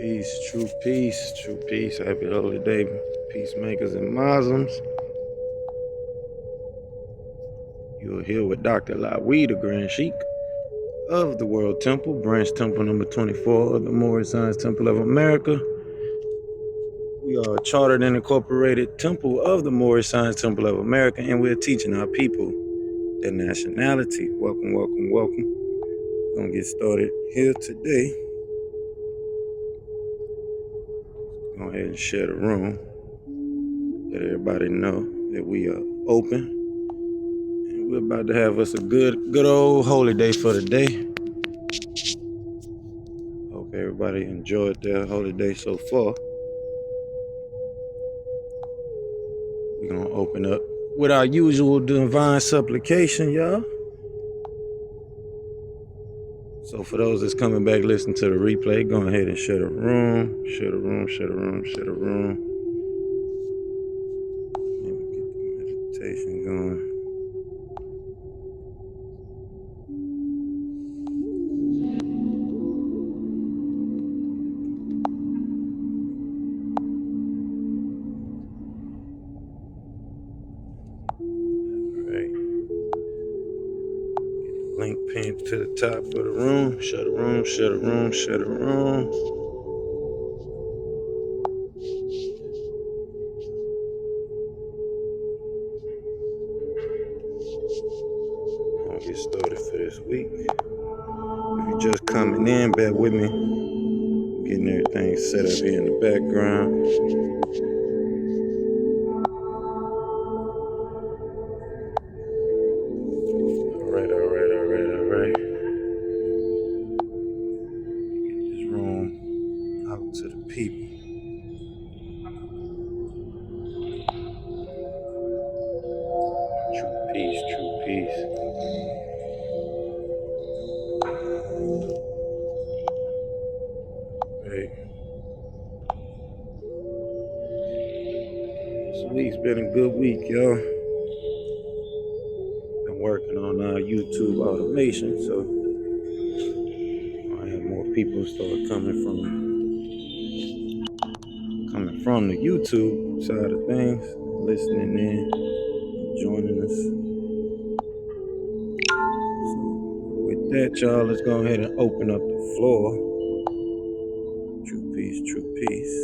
True peace. Happy holy day, peacemakers and Muslims. You are here with Dr. Lawiy, the Grand Sheik of the World Temple, Branch Temple number 24 of the Moorish Science Temple of America. We are a chartered and incorporated temple of the Moorish Science Temple of America, and we're teaching our people their nationality. Welcome. We're going to get started here today. Go ahead and share the room. Let everybody know that we are open. And we're about to have us a good old holy day for the day. Hope everybody enjoyed their holy day so far. We're going to open up with our usual divine supplication, y'all. So for those that's coming back listening to the replay, go ahead and share the room. Share the room. Let me get the meditation going. Link pinned to the top of the room. Share the room. I'll get started for this week. If you're just coming in, bear with me. Getting everything set up here in the background. All right. Get this room out to the people. True peace. Right. This week's been a good week, y'all. Been working on our YouTube automation, so I have more people start coming from the YouTube side of things, listening in, joining us. So with that, y'all, let's go ahead and open up the floor. True peace.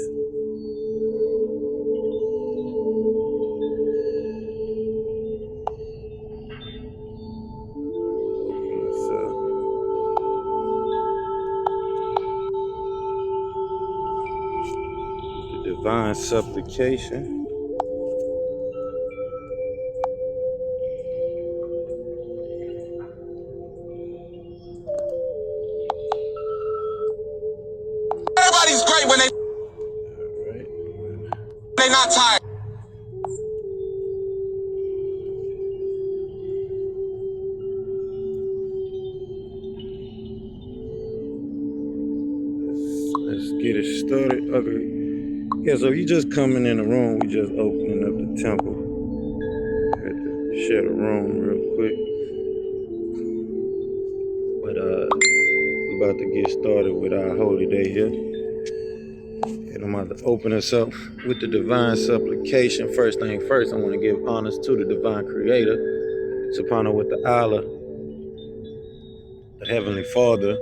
Open us up. The divine supplication. Everybody's great when they not tired. Let's get it started. Okay. Yeah, so if you just coming in the room, we just opening up the temple. Had to share the room real quick. But we about to get started with our holy day here. And I'm about to open us up with the divine supplication. First thing first, I want to give honors to the divine creator, Subhanahu wa ta'ala, the heavenly father,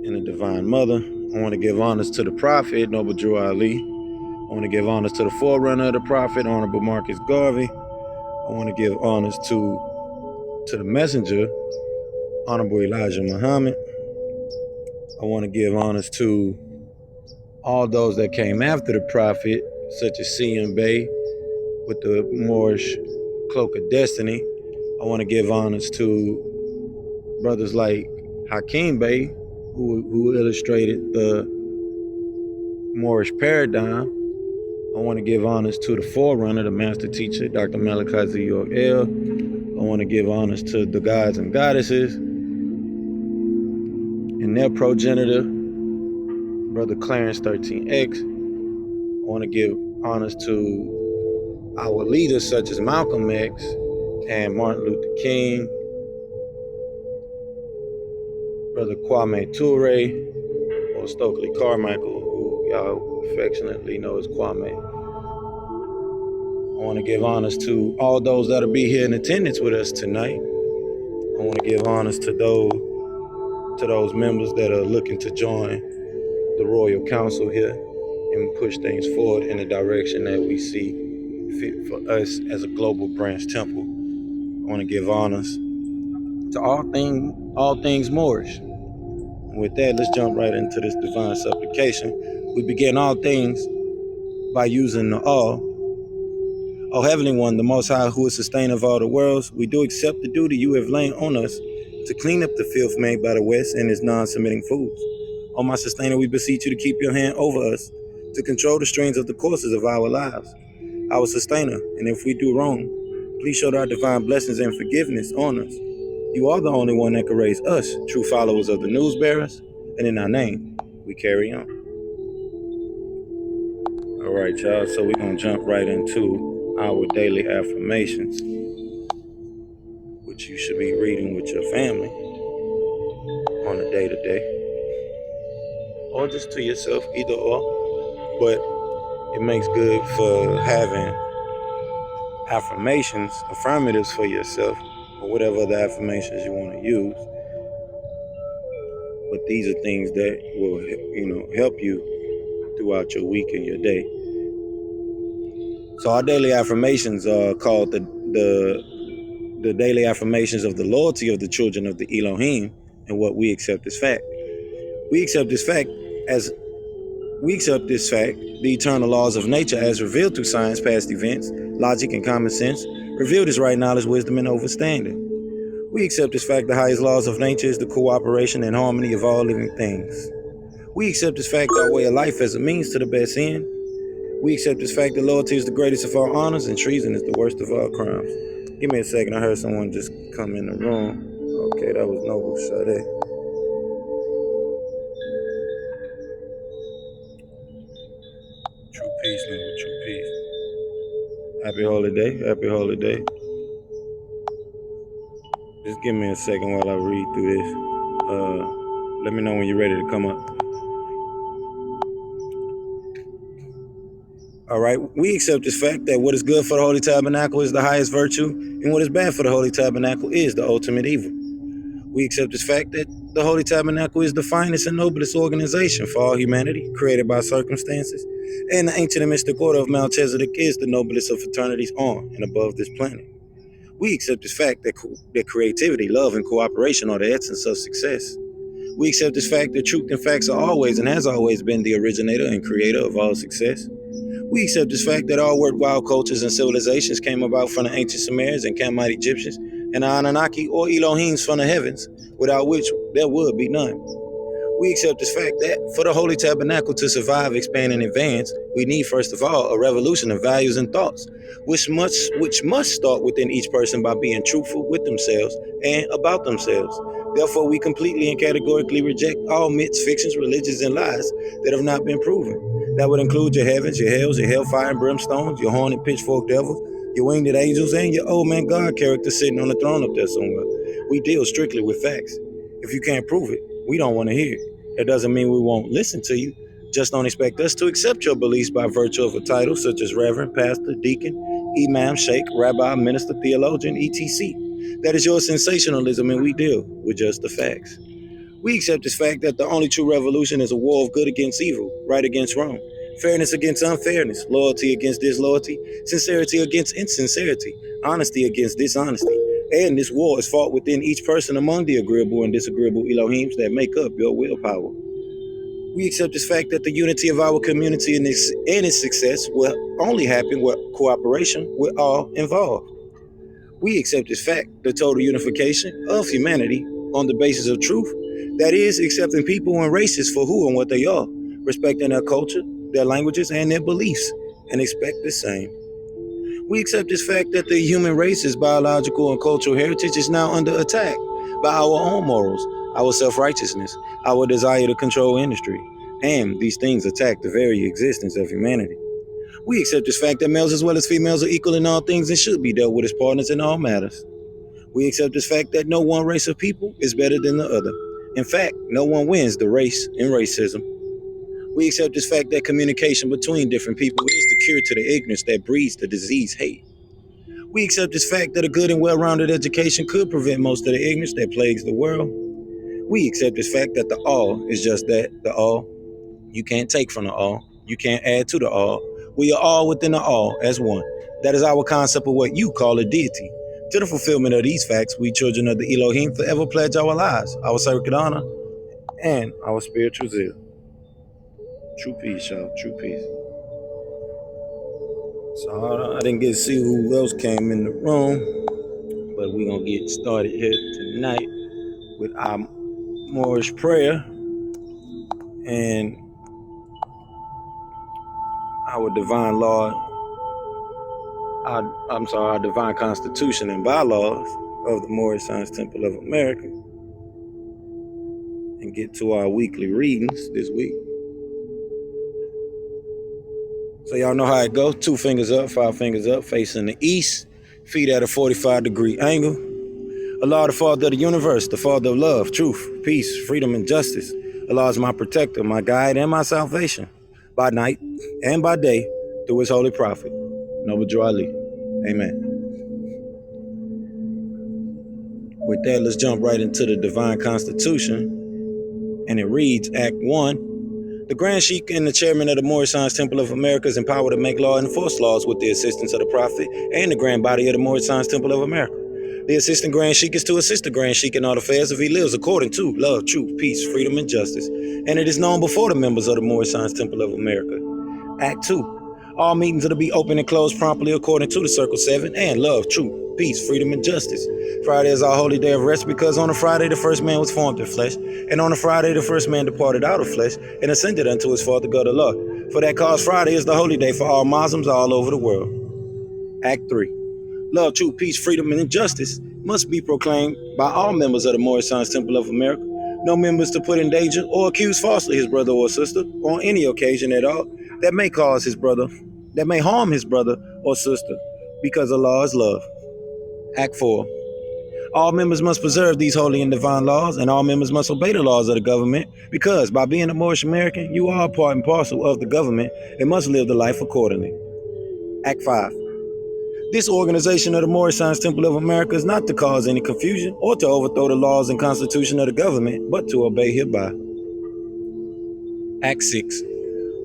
and the divine mother. I want to give honors to the prophet, Noble Drew Ali. I want to give honors to the forerunner of the prophet, Honorable Marcus Garvey. I want to give honors to the messenger, Honorable Elijah Muhammad. I want to give honors to all those that came after the prophet, such as C.M. Bey with the Moorish Cloak of Destiny. I want to give honors to brothers like H.I.M Bey, who illustrated the Moorish paradigm. I want to give honors to the forerunner, the master teacher, Dr. Malachi Z. York-El. I want to give honors to the gods and goddesses and their progenitor, Brother Clarence 13X. I want to give honors to our leaders such as Malcolm X and Martin Luther King, Brother Kwame Ture, or Stokely Carmichael, who y'all affectionately know as Kwame. I want to give honors to all those that'll be here in attendance with us tonight. I want to give honors to those members that are looking to join the Royal Council here and push things forward in the direction that we see fit for us as a global branch temple. I want to give honors to all things Moorish. And with that, let's jump right into this divine supplication. We begin all things by using the all. O Heavenly One, the Most High, who is sustainer of all the worlds, we do accept the duty you have laid on us to clean up the filth made by the West and its non-submitting fools. O my sustainer, we beseech you to keep your hand over us, to control the strings of the courses of our lives. Our sustainer, and if we do wrong, please show our divine blessings and forgiveness on us. You are the only one that can raise us, true followers of the news bearers, and in our name, we carry on. All right, y'all, so we're going to jump right into our daily affirmations, which you should be reading with your family on a day-to-day, or just to yourself, either or. But it makes good for having affirmations, affirmatives for yourself, or whatever other affirmations you want to use. But these are things that will, help you throughout your week and your day. So our daily affirmations are called the daily affirmations of the loyalty of the children of the Elohim, and what we accept as fact. We accept this fact, the eternal laws of nature as revealed through science, past events, logic, and common sense, revealed as right knowledge, wisdom, and understanding. We accept this fact, the highest laws of nature is the cooperation and harmony of all living things. We accept this fact, our way of life as a means to the best end. We accept this fact that loyalty is the greatest of all honors and treason is the worst of all crimes. Give me a second, I heard someone just come in the room. Okay, that was Noble Sade. True peace, Noble, true peace. Happy holy day. Just give me a second while I read through this. Let me know when you're ready to come up. All right, we accept this fact that what is good for the Holy Tabernacle is the highest virtue, and what is bad for the Holy Tabernacle is the ultimate evil. We accept this fact that the Holy Tabernacle is the finest and noblest organization for all humanity, created by circumstances, and the ancient and mystic order of Melchizedek is the noblest of fraternities on and above this planet. We accept this fact that creativity, love, and cooperation are the essence of success. We accept this fact that truth and facts are always and has always been the originator and creator of all success. We accept this fact that all worthwhile cultures and civilizations came about from the ancient Sumerians and Camite Egyptians and the Anunnaki or Elohims from the heavens, without which there would be none. We accept this fact that for the Holy Tabernacle to survive, expand, and advance, we need, first of all, a revolution of values and thoughts, which must start within each person by being truthful with themselves and about themselves. Therefore, we completely and categorically reject all myths, fictions, religions, and lies that have not been proven. That would include your heavens, your hells, your hellfire and brimstones, your horned pitchfork devils, your winged angels, and your old man God character sitting on the throne up there somewhere. We deal strictly with facts. If you can't prove it, we don't want to hear it. That doesn't mean we won't listen to you. Just don't expect us to accept your beliefs by virtue of a title such as Reverend, Pastor, Deacon, Imam, Sheik, Rabbi, Minister, Theologian, etc. That is your sensationalism, and we deal with just the facts. We accept this fact that the only true revolution is a war of good against evil, right against wrong, fairness against unfairness, loyalty against disloyalty, sincerity against insincerity, honesty against dishonesty. And this war is fought within each person among the agreeable and disagreeable Elohims that make up your willpower. We accept this fact that the unity of our community and its success will only happen with cooperation with all involved. We accept this fact, the total unification of humanity on the basis of truth, that is, accepting people and races for who and what they are, respecting their culture, their languages, and their beliefs, and expect the same. We accept this fact that the human race's biological and cultural heritage is now under attack by our own morals, our self-righteousness, our desire to control industry, and these things attack the very existence of humanity. We accept this fact that males as well as females are equal in all things and should be dealt with as partners in all matters. We accept this fact that no one race of people is better than the other. In fact, no one wins the race in racism. We accept this fact that communication between different people is the cure to the ignorance that breeds the disease hate. We accept this fact that a good and well-rounded education could prevent most of the ignorance that plagues the world. We accept this fact that the all is just that, the all. You can't take from the all. You can't add to the all. We are all within the all as one. That is our concept of what you call a deity. To the fulfillment of these facts, we children of the Elohim forever pledge our lives, our sacred honor, and our spiritual zeal. True peace, y'all. True peace. So I didn't get to see who else came in the room, but we're going to get started here tonight with our Moorish prayer and our divine law, our divine constitution and bylaws of the Moorish Science Temple of America, and get to our weekly readings this week. So y'all know how it goes. 2 fingers up, 5 fingers up, facing the east, feet at a 45-degree angle. Allah, the Father of the universe, the Father of love, truth, peace, freedom, and justice. Allah is my protector, my guide, and my salvation, by night and by day, through his holy prophet, Noble Drew Ali. Amen. With that, let's jump right into the divine constitution. And it reads, Act 1. The Grand Sheik and the chairman of the Moorish Science Temple of America is empowered to make law and enforce laws with the assistance of the Prophet and the Grand Body of the Moorish Science Temple of America. The assistant Grand Sheik is to assist the Grand Sheik in all affairs if he lives according to love, truth, peace, freedom, and justice. And it is known before the members of the Moorish Science Temple of America. Act 2. All meetings are to be open and closed promptly according to the Circle 7 and love, truth, peace, freedom, and justice. Friday is our holy day of rest because on a Friday the first man was formed in flesh, and on a Friday the first man departed out of flesh and ascended unto his Father God Allah. For that cause Friday is the holy day for all Muslims all over the world. Act 3. Love, truth, peace, freedom, and justice must be proclaimed by all members of the Moorish Science Temple of America. No members to put in danger or accuse falsely his brother or sister on any occasion at all that may harm his brother or sister, because Allah is love. Act 4. All members must preserve these holy and divine laws, and all members must obey the laws of the government, because by being a Moorish American, you are a part and parcel of the government and must live the life accordingly. Act 5. This organization of the Moorish Science Temple of America is not to cause any confusion or to overthrow the laws and constitution of the government, but to obey hereby. Act 6.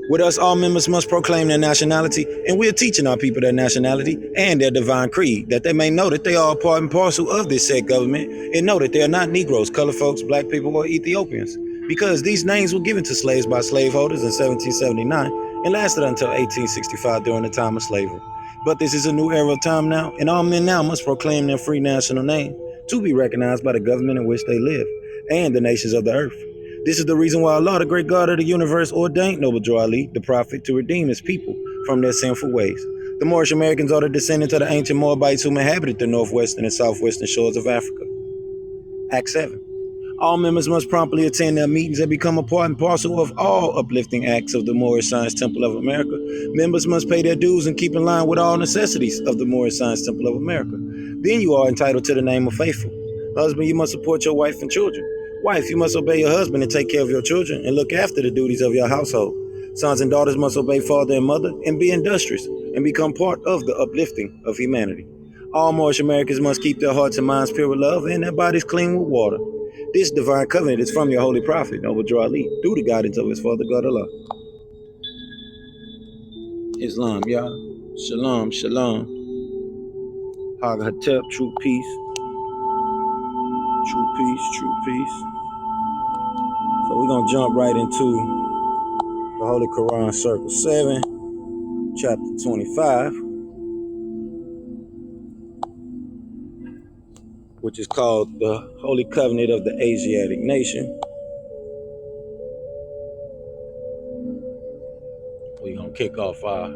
With us, all members must proclaim their nationality, and we are teaching our people their nationality and their divine creed, that they may know that they are a part and parcel of this said government, and know that they are not Negroes, colored folks, black people, or Ethiopians, because these names were given to slaves by slaveholders in 1779 and lasted until 1865 during the time of slavery. But this is a new era of time now, and all men now must proclaim their free national name to be recognized by the government in which they live and the nations of the earth. This is the reason why Allah, the great God of the universe, ordained Noble Drew Ali, the prophet, to redeem his people from their sinful ways. The Moorish Americans are the descendants of the ancient Moabites who inhabited the northwestern and southwestern shores of Africa. Act 7. All members must promptly attend their meetings and become a part and parcel of all uplifting acts of the Moorish Science Temple of America. Members must pay their dues and keep in line with all necessities of the Moorish Science Temple of America. Then you are entitled to the name of faithful. Husband, you must support your wife and children. Wife, you must obey your husband and take care of your children and look after the duties of your household. Sons and daughters must obey father and mother and be industrious and become part of the uplifting of humanity. All Moorish Americans must keep their hearts and minds pure with love and their bodies clean with water. This divine covenant is from your holy prophet, Noble Drew Ali, through the guidance of his Father God Allah. Islam, y'all. Shalom, shalom. Hag Hatep, true peace. True peace, true peace. So we're going to jump right into the Holy Qur'an, Circle 7, chapter 25, which is called the Holy Covenant of the Asiatic Nation. We're going to kick off our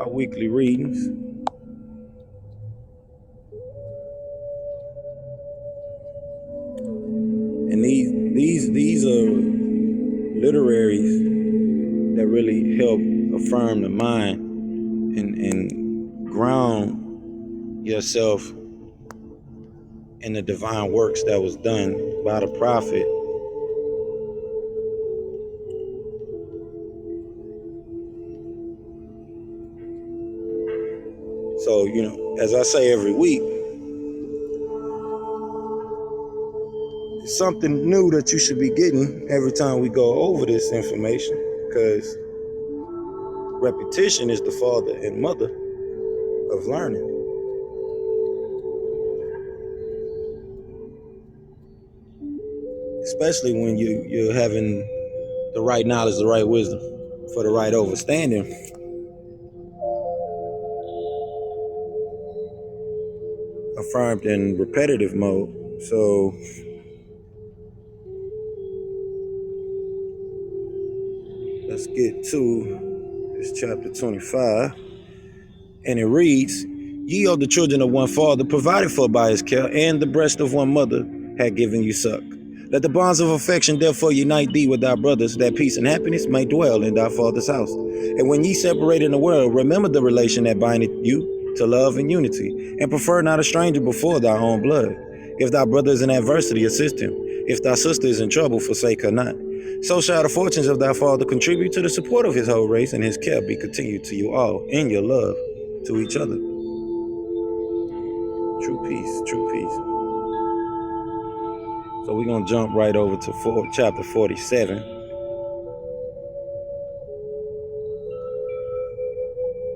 weekly readings. And these are literaries that really help affirm the mind and ground yourself in the divine works that was done by the prophet So, as I say every week, it's something new that you should be getting every time we go over this information, because repetition is the father and mother of learning, especially when you're having the right knowledge, the right wisdom, for the right understanding, affirmed in repetitive mode. So let's get to this chapter 25. And it reads, "Ye are the children of one father, provided for by his care, and the breast of one mother had given you suck. Let the bonds of affection therefore unite thee with thy brothers, that peace and happiness may dwell in thy father's house. And when ye separate in the world, remember the relation that bindeth you to love and unity, and prefer not a stranger before thy own blood. If thy brother is in adversity, assist him. If thy sister is in trouble, forsake her not. So shall the fortunes of thy father contribute to the support of his whole race, and his care be continued to you all in your love to each other." True peace, true peace. So we're going to jump right over to chapter 47.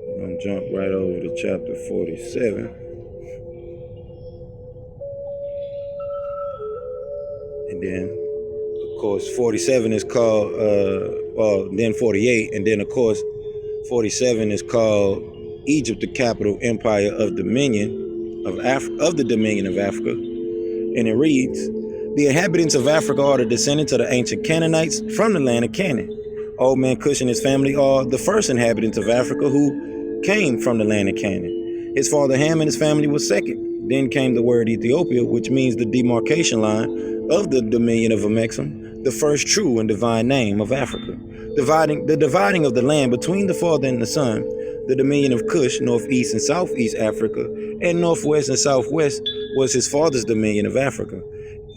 We're going to jump right over to chapter 47. And then, of course, 47 is called, then 48. And then, of course, 47 is called Egypt, the capital empire of dominion of the dominion of Africa. And it reads, "The inhabitants of Africa are the descendants of the ancient Canaanites from the land of Canaan. Old man Cush and his family are the first inhabitants of Africa who came from the land of Canaan. His father Ham and his family was second. Then came the word Ethiopia, which means the demarcation line of the dominion of Amexem, the first true and divine name of Africa. The dividing of the land between the father and the son, the dominion of Cush, northeast and southeast Africa, and northwest and southwest was his father's dominion of Africa.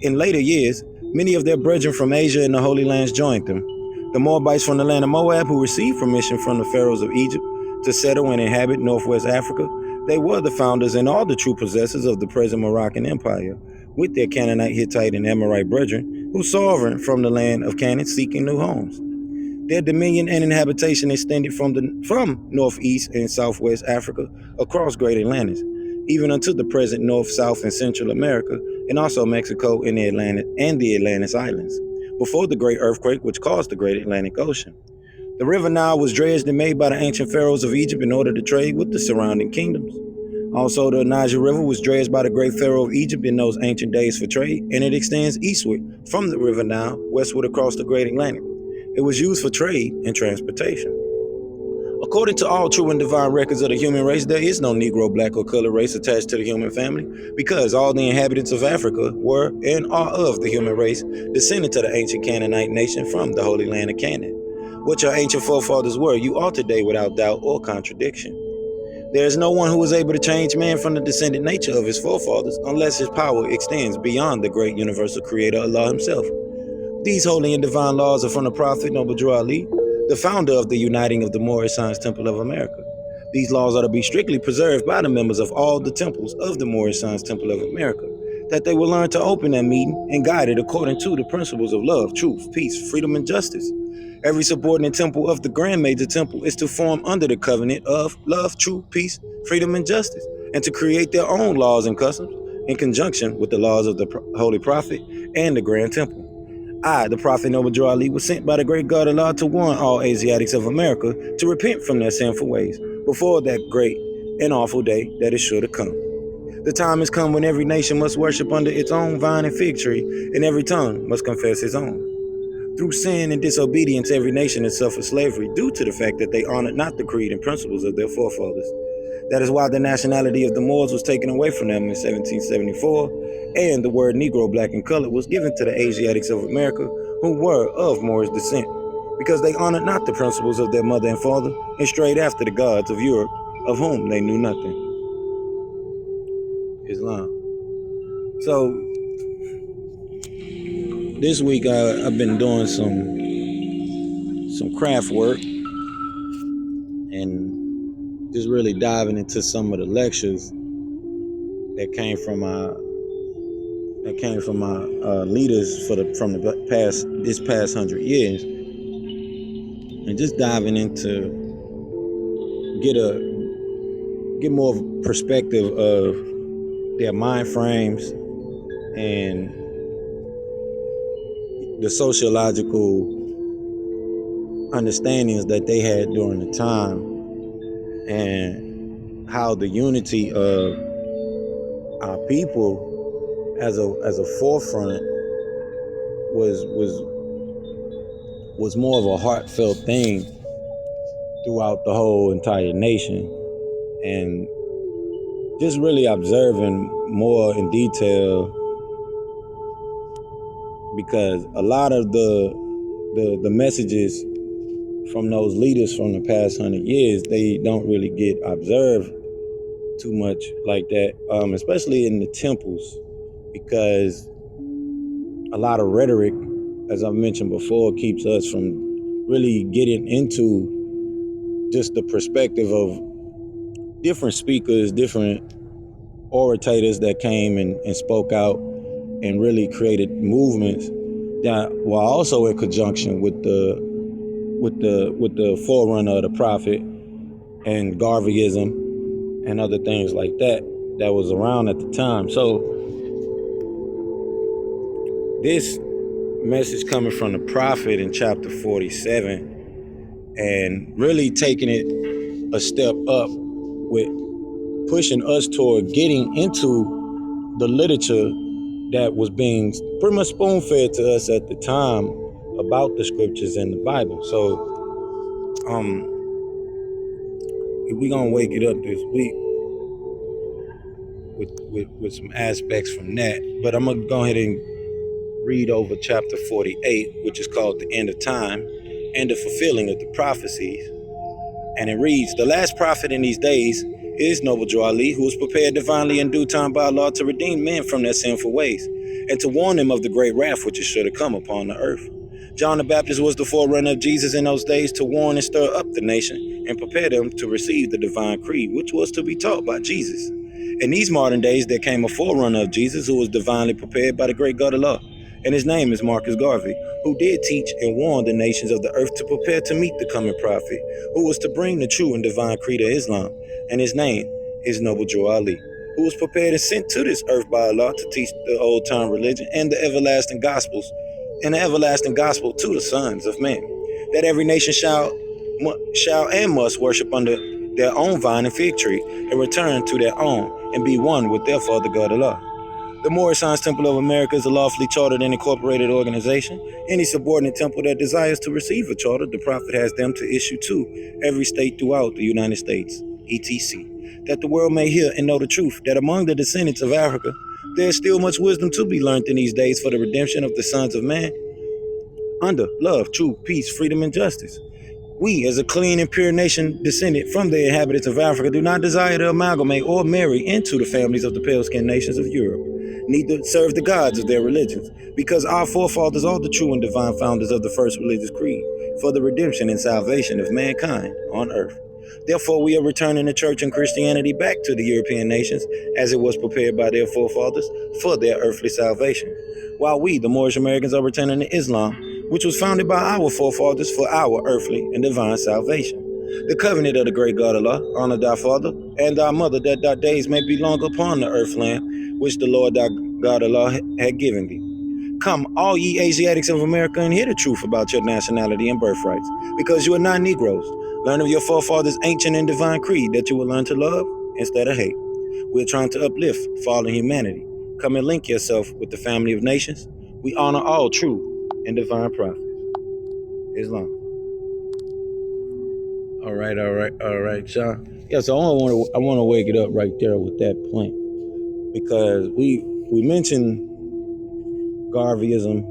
In later years, many of their brethren from Asia and the Holy Lands joined them. The Moabites from the land of Moab, who received permission from the pharaohs of Egypt to settle and inhabit northwest Africa, they were the founders and all the true possessors of the present Moroccan Empire, with their Canaanite, Hittite, and Amorite brethren, who sovereign from the land of Canaan seeking new homes. Their dominion and inhabitation extended from northeast and southwest Africa across Great Atlantis, even unto the present North, South, and Central America, and also Mexico and the Atlantis Islands, before the great earthquake which caused the Great Atlantic Ocean. The river Nile was dredged and made by the ancient pharaohs of Egypt in order to trade with the surrounding kingdoms. Also, the Niger River was dredged by the great pharaoh of Egypt in those ancient days for trade, and it extends eastward from the river Nile, westward across the Great Atlantic. It was used for trade and transportation. According to all true and divine records of the human race, there is no Negro, black, or colored race attached to the human family, because all the inhabitants of Africa were and are of the human race, descended to the ancient Canaanite nation from the Holy Land of Canaan. What your ancient forefathers were, you are today without doubt or contradiction. There is no one who is able to change man from the descended nature of his forefathers unless his power extends beyond the great universal creator Allah himself. These holy and divine laws are from the prophet Zabuwr Ali, the founder of the uniting of the Moorish Science Temple of America. These laws are to be strictly preserved by the members of all the temples of the Moorish Science Temple of America, that they will learn to open their meeting and guide it according to the principles of love, truth, peace, freedom, and justice. Every subordinate temple of the Grand Major Temple is to form under the covenant of love, truth, peace, freedom, and justice, and to create their own laws and customs in conjunction with the laws of the Holy Prophet and the Grand Temple. I, the Prophet Zabuwr Ali, was sent by the great God Allah to warn all Asiatics of America to repent from their sinful ways before that great and awful day that is sure to come. The time has come when every nation must worship under its own vine and fig tree, and every tongue must confess its own. Through sin and disobedience, every nation has suffered slavery due to the fact that they honored not the creed and principles of their forefathers. That is why the nationality of the Moors was taken away from them in 1774, and the word Negro, black, and colored was given to the Asiatics of America who were of Moorish descent, because they honored not the principles of their mother and father and strayed after the gods of Europe, of whom they knew nothing. Islam. So this week I've been doing some craft work, and just really diving into some of the lectures that came from our leaders from the past 100 years, and just diving into get more of a perspective of their mind frames and the sociological understandings that they had during the time, and how the unity of our people as a forefront was more of a heartfelt thing throughout the whole entire nation. And just really observing more in detail, because a lot of the messages from those leaders from the past 100 years, they don't really get observed too much like that, especially in the temples, because a lot of rhetoric, as I've mentioned before, keeps us from really getting into just the perspective of different speakers, different orators that came and spoke out and really created movements that were also in conjunction with the forerunner of the prophet and Garveyism and other things like that was around at the time. So this message coming from the prophet in chapter 47, and really taking it a step up with pushing us toward getting into the literature that was being pretty much spoon-fed to us at the time about the scriptures and the Bible. So we're gonna wake it up this week with some aspects from that. But I'm gonna go ahead and read over chapter 48, which is called the end of time and the fulfilling of the prophecies. And it reads, the last prophet in these days is Noble Ali, who was prepared divinely in due time by Allah to redeem men from their sinful ways and to warn them of the great wrath which is sure to come upon the earth. John the Baptist was the forerunner of Jesus in those days to warn and stir up the nation and prepare them to receive the divine creed, which was to be taught by Jesus. In these modern days, there came a forerunner of Jesus who was divinely prepared by the great God of Allah, and his name is Marcus Garvey, who did teach and warn the nations of the earth to prepare to meet the coming prophet, who was to bring the true and divine creed of Islam, and his name is Noble Ali, who was prepared and sent to this earth by Allah to teach the old-time religion and the everlasting gospels, and the everlasting gospel to the sons of men, that every nation shall and must worship under their own vine and fig tree, and return to their own, and be one with their Father God Allah. The Moorish Temple of America is a lawfully chartered and incorporated organization. Any subordinate temple that desires to receive a charter, the Prophet has them to issue to every state throughout the United States, etc., that the world may hear and know the truth, that among the descendants of Africa, there is still much wisdom to be learned in these days for the redemption of the sons of man, under love, truth, peace, freedom, and justice. We, as a clean and pure nation descended from the inhabitants of Africa, do not desire to amalgamate or marry into the families of the pale-skinned nations of Europe, neither serve the gods of their religions, because our forefathers are the true and divine founders of the first religious creed, for the redemption and salvation of mankind on earth. Therefore, we are returning the church and Christianity back to the European nations, as it was prepared by their forefathers for their earthly salvation, while we, the Moorish Americans, are returning to Islam, which was founded by our forefathers for our earthly and divine salvation. The covenant of the great God Allah, honor thy father and thy mother, that thy days may be long upon the earthland, which the Lord thy God Allah had given thee. Come, all ye Asiatics of America, and hear the truth about your nationality and birthrights, because you are not Negroes. Learn of your forefathers' ancient and divine creed, that you will learn to love instead of hate. We're trying to uplift fallen humanity. Come and link yourself with the family of nations. We honor all true and divine prophets. Islam. All right, Sean. Yeah, so I want to wake it up right there with that point, because we mentioned Garveyism,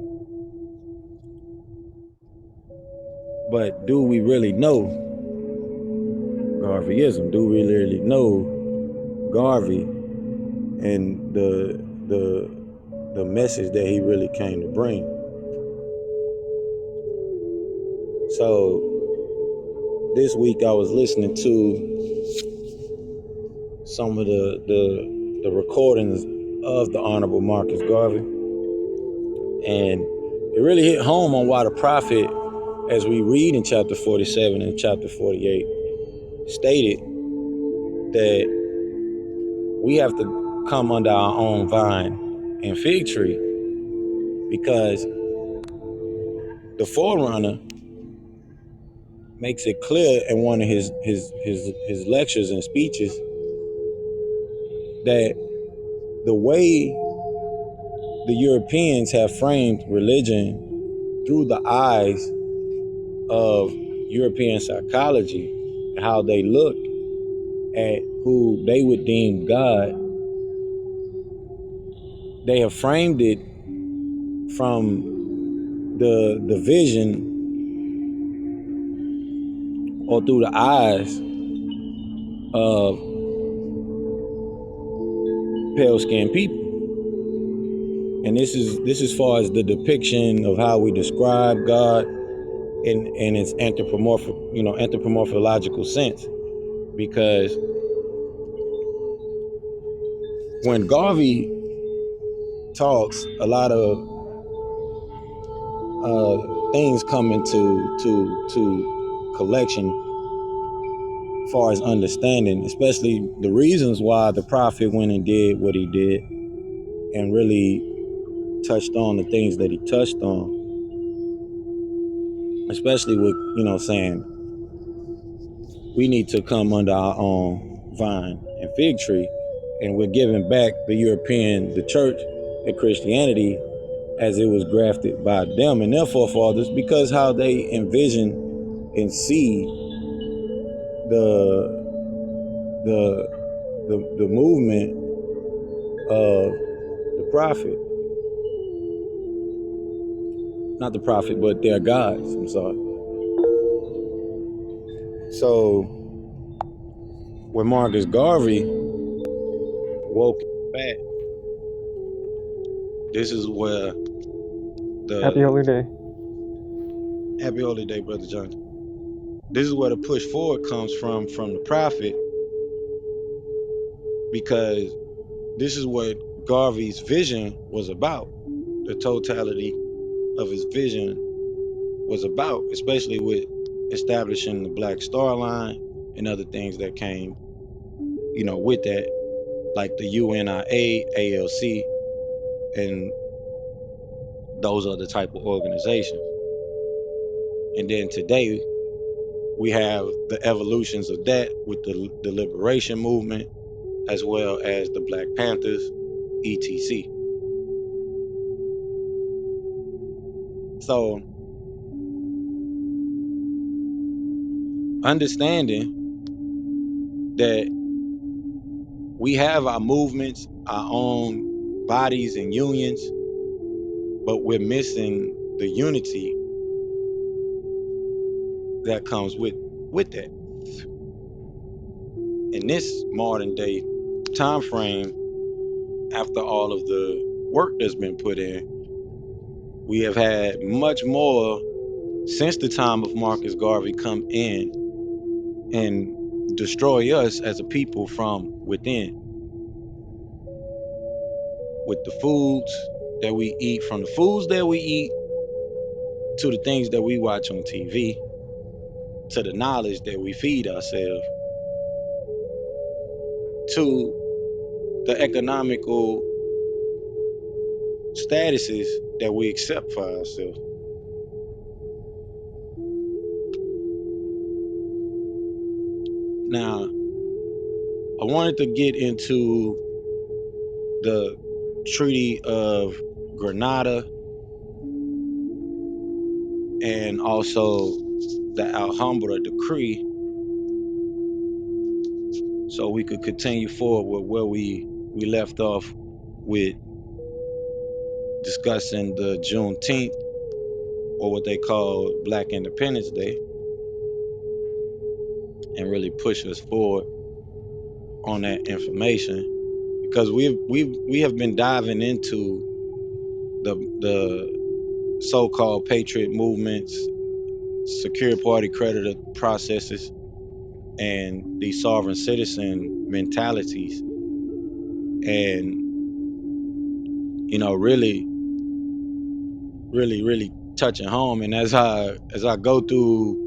but do we really know Garveyism? Do we really know Garvey and the message that he really came to bring? So this week I was listening to some of the recordings of the Honorable Marcus Garvey, and it really hit home on why the prophet, as we read in chapter 47 and chapter 48, stated that we have to come under our own vine and fig tree, because the forerunner makes it clear in one of his lectures and speeches that the way the Europeans have framed religion through the eyes of European psychology, how they look at who they would deem God, they have framed it from the vision or through the eyes of pale skinned people. And this is as far as the depiction of how we describe God in its anthropomorphological sense. Because when Garvey talks, a lot of things come into to collection as far as understanding, especially the reasons why the prophet went and did what he did and really touched on the things that he touched on, especially with saying we need to come under our own vine and fig tree, and we're giving back the church and Christianity as it was grafted by them and their forefathers, because how they envision and see the the movement of the prophet, not the prophet, but their gods. I'm sorry. So when Marcus Garvey woke back, this is where Happy Holy Day. Happy Holy Day, Brother John. This is where the push forward comes from the prophet, because this is what Garvey's vision was about. The totality of his vision was about, especially with establishing the Black Star Line and other things that came, with that, like the UNIA, ALC, and those other type of organizations. And then today, we have the evolutions of that with the liberation movement, as well as the Black Panthers, etc. So, understanding that we have our movements, our own bodies and unions, but we're missing the unity that comes with that. In this modern day time frame, after all of the work that's been put in, we have had much more since the time of Marcus Garvey come in and destroy us as a people from within, with the foods that we eat, from the foods that we eat to the things that we watch on TV, to the knowledge that we feed ourselves, to the economical statuses that we accept for ourselves. Now, I wanted to get into the Treaty of Grenada and also the Alhambra Decree, so we could continue forward with where we left off with discussing the Juneteenth, or what they call Black Independence Day, and really push us forward on that information, because we have been diving into the so-called patriot movements, secure party creditor processes, and these sovereign citizen mentalities, and really touching home. And as I go through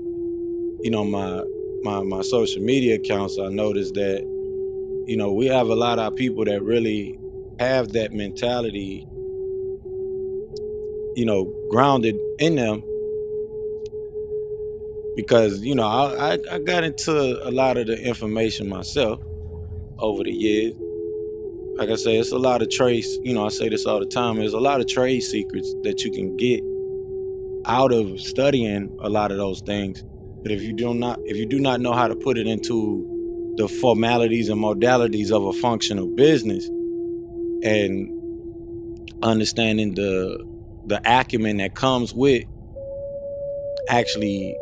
my social media accounts, I noticed that we have a lot of people that really have that mentality grounded in them, because I got into a lot of the information myself over the years. Like I say, it's a lot of trade, I say this all the time, there's a lot of trade secrets that you can get out of studying a lot of those things. But if you do not know how to put it into the formalities and modalities of a functional business, and understanding the acumen that comes with actually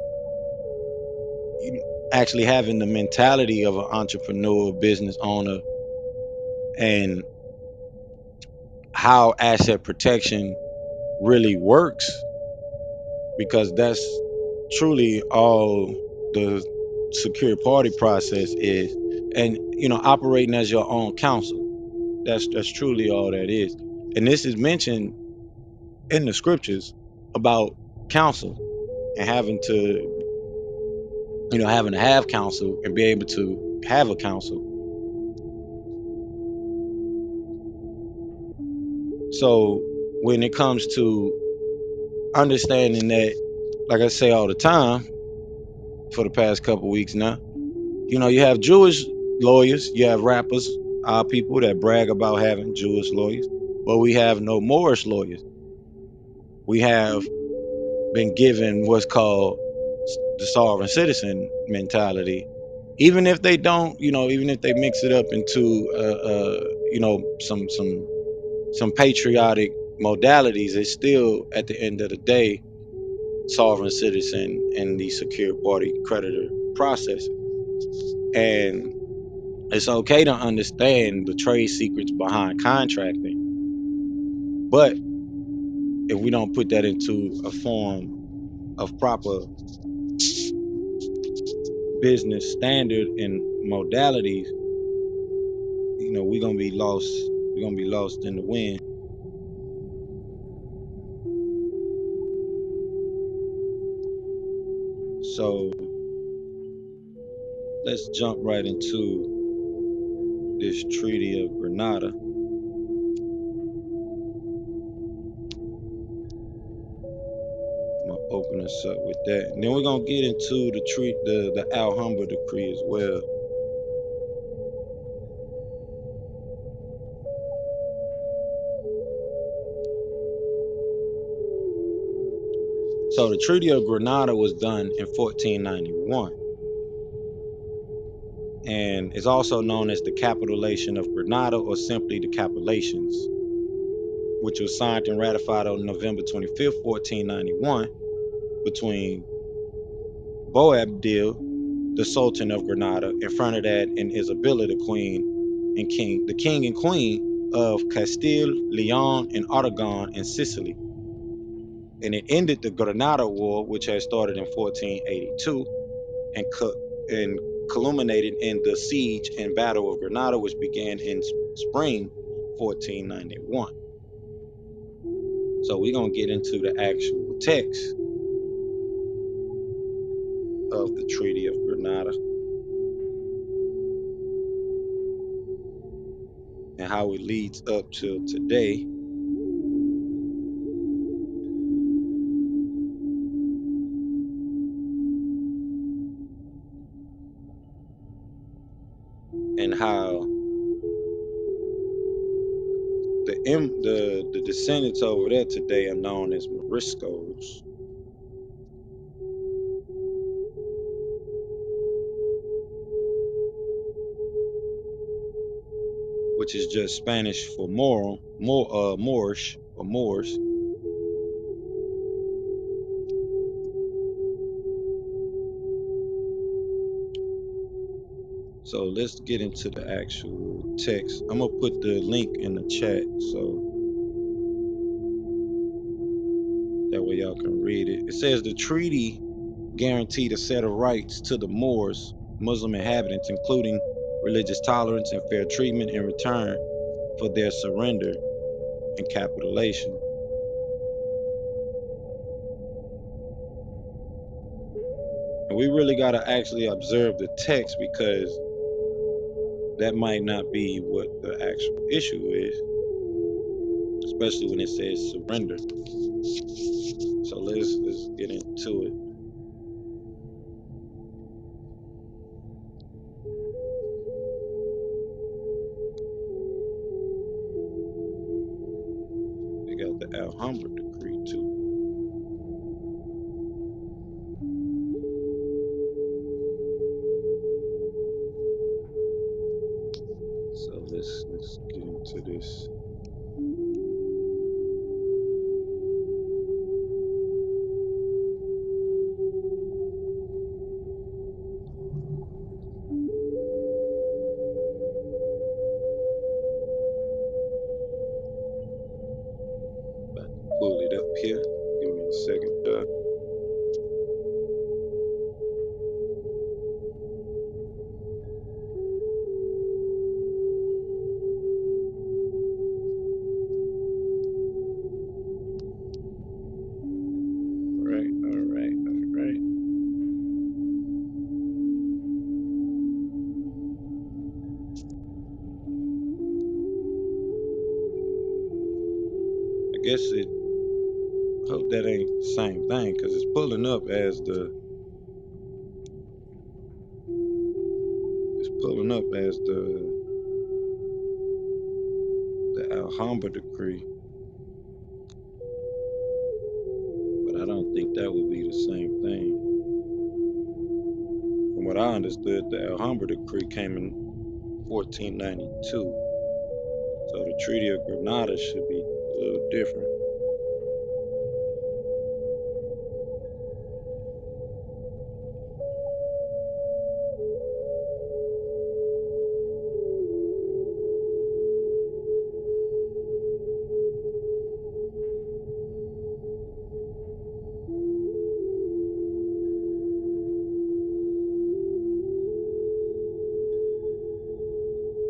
actually having the mentality of an entrepreneur, business owner, and how asset protection really works, because that's truly all the secure party process is. And operating as your own counsel, that's truly all that is. And this is mentioned in the scriptures about counsel, and having to have counsel and be able to have a counsel. So when it comes to understanding that, like I say all the time for the past couple weeks now, you have Jewish lawyers, you have rappers, our people that brag about having Jewish lawyers, but we have no Moorish lawyers. We have been given what's called the sovereign citizen mentality, even if they don't, even if they mix it up into some patriotic modalities, it's still at the end of the day sovereign citizen and the secure party creditor process. And it's okay to understand the trade secrets behind contracting, but if we don't put that into a form of proper business standard and modalities, we're gonna be lost. We're gonna be lost in the wind. So let's jump right into this Treaty of Granada. I'm gonna open us up with that, and then we're gonna get into the Alhambra Decree as well. So the Treaty of Granada was done in 1491, and is also known as the Capitulation of Granada, or simply the Capitulations, which was signed and ratified on November 25th, 1491, between Boabdil, the Sultan of Granada, in front of that, and Isabella, the king and queen of Castile, Leon, and Aragon in Sicily. And it ended the Granada War, which had started in 1482, and culminated in the siege and Battle of Granada, which began in spring 1491. So we're going to get into the actual text of the Treaty of Granada and how it leads up to today. And how the descendants over there today are known as Moriscos, which is just Spanish for Moorish or Moors. So let's get into the actual text. I'm gonna put the link in the chat so that way y'all can read it. It says the treaty guaranteed a set of rights to the Moors Muslim inhabitants, including religious tolerance and fair treatment in return for their surrender and capitulation. And we really got to actually observe the text, because that might not be what the actual issue is, especially when it says surrender. So let's get into it. They got the Alhambra decree too. So let's get into this. About to pull it up here. Give me a second, y'all. All right. I guess it. Hope that ain't the same thing, because it's pulling up as the. It's pulling up as the Alhambra decree, but I don't think that would be the same thing. From what I understood, the Alhambra decree came in 1492, so the Treaty of Granada should be a little different.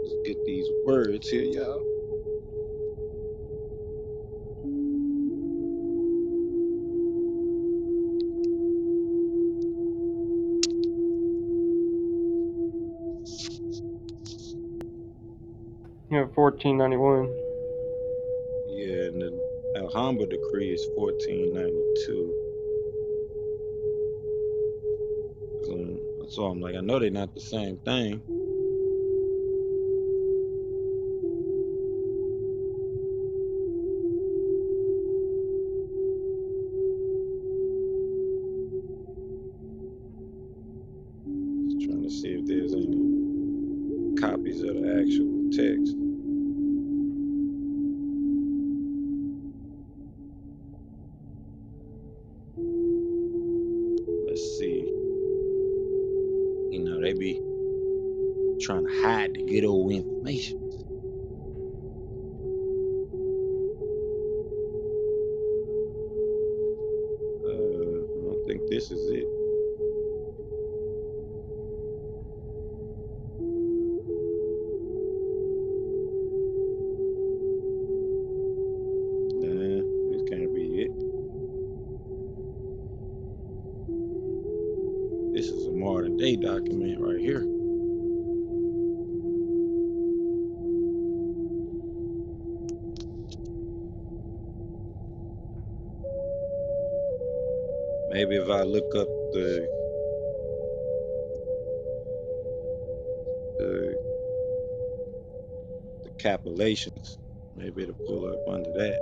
Let's get these words here, y'all. Yeah, 1491. Yeah, and the Alhambra decree is 1492. So I'm like, I know they're not the same thing. Just trying to see if there's any copies of the actual text. Let's see. You know, they be trying to hide the good old information. I don't think this is it. Nah, this can't be it. This is a modern day document right here. Maybe if I look up the capitulations, maybe it'll pull up under that.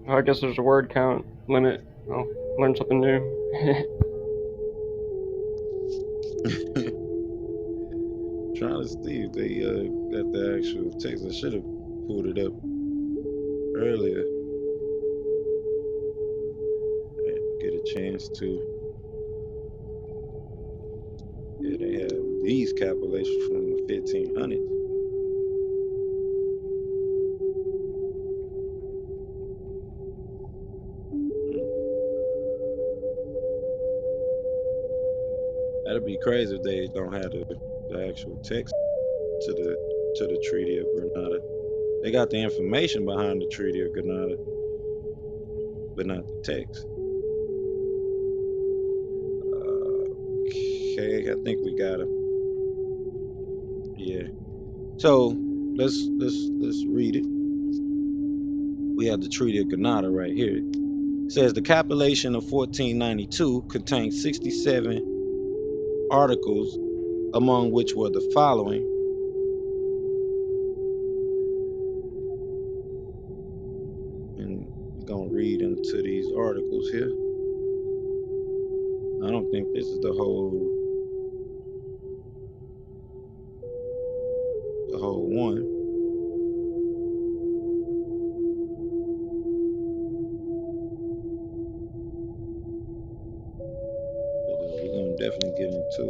I guess there's a word count limit. I'll learn something new. Trying to see if they got the actual text. I should have pulled it up earlier. Get a chance to. Yeah, they have these calculations from the 1500s. That'd be crazy if they don't have the actual text to the Treaty of Granada. They got the information behind the Treaty of Granada, but not the text. Okay, I think we got it. Yeah. So let's read it. We have the Treaty of Granada right here. It says the capitulation of 1492 contained 67 articles, among which were the following. And we're gonna read into these articles here. I don't think this is the whole one. But we're gonna definitely get into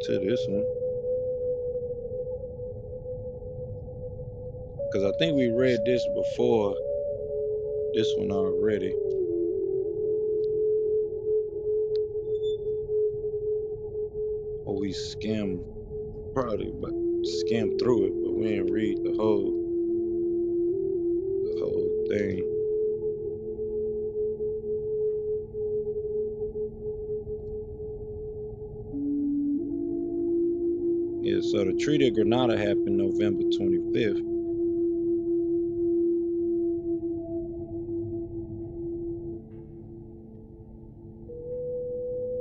this one, because I think we read this before this one already. Or we probably skimmed through it, but we didn't read the whole thing. Yeah, so the Treaty of Granada happened November 25th.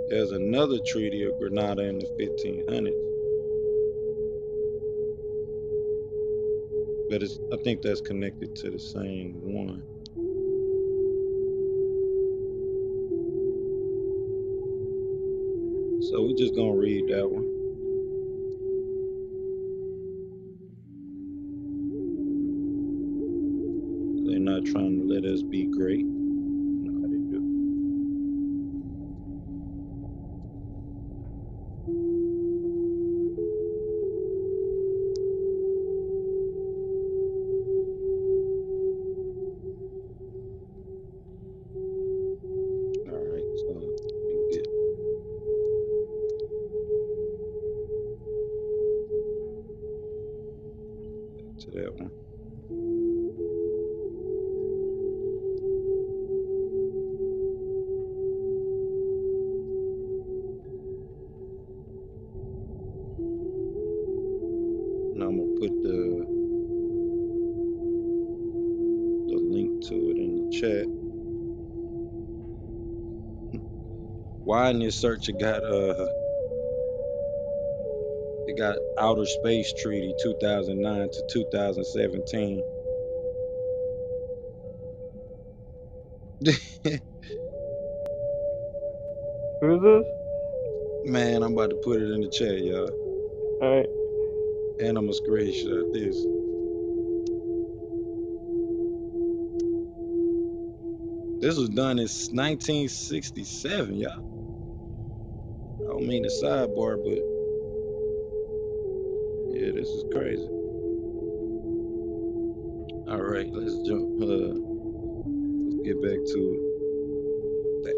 There's another Treaty of Granada in the 1500s. But I think that's connected to the same one. So we're just gonna read that one. They're not trying to let us be great. You know how they do. All right, so we get to that one. And I'm gonna put the link to it in the chat. Why in this search it got Outer Space Treaty 2009 to 2017. Who is this? Man, I'm about to put it in the chat, y'all. Alright. And I'm gonna screenshot this. This was done in 1967, y'all. I don't mean to sidebar, but yeah, this is crazy. All right, let's jump. Let's get back to the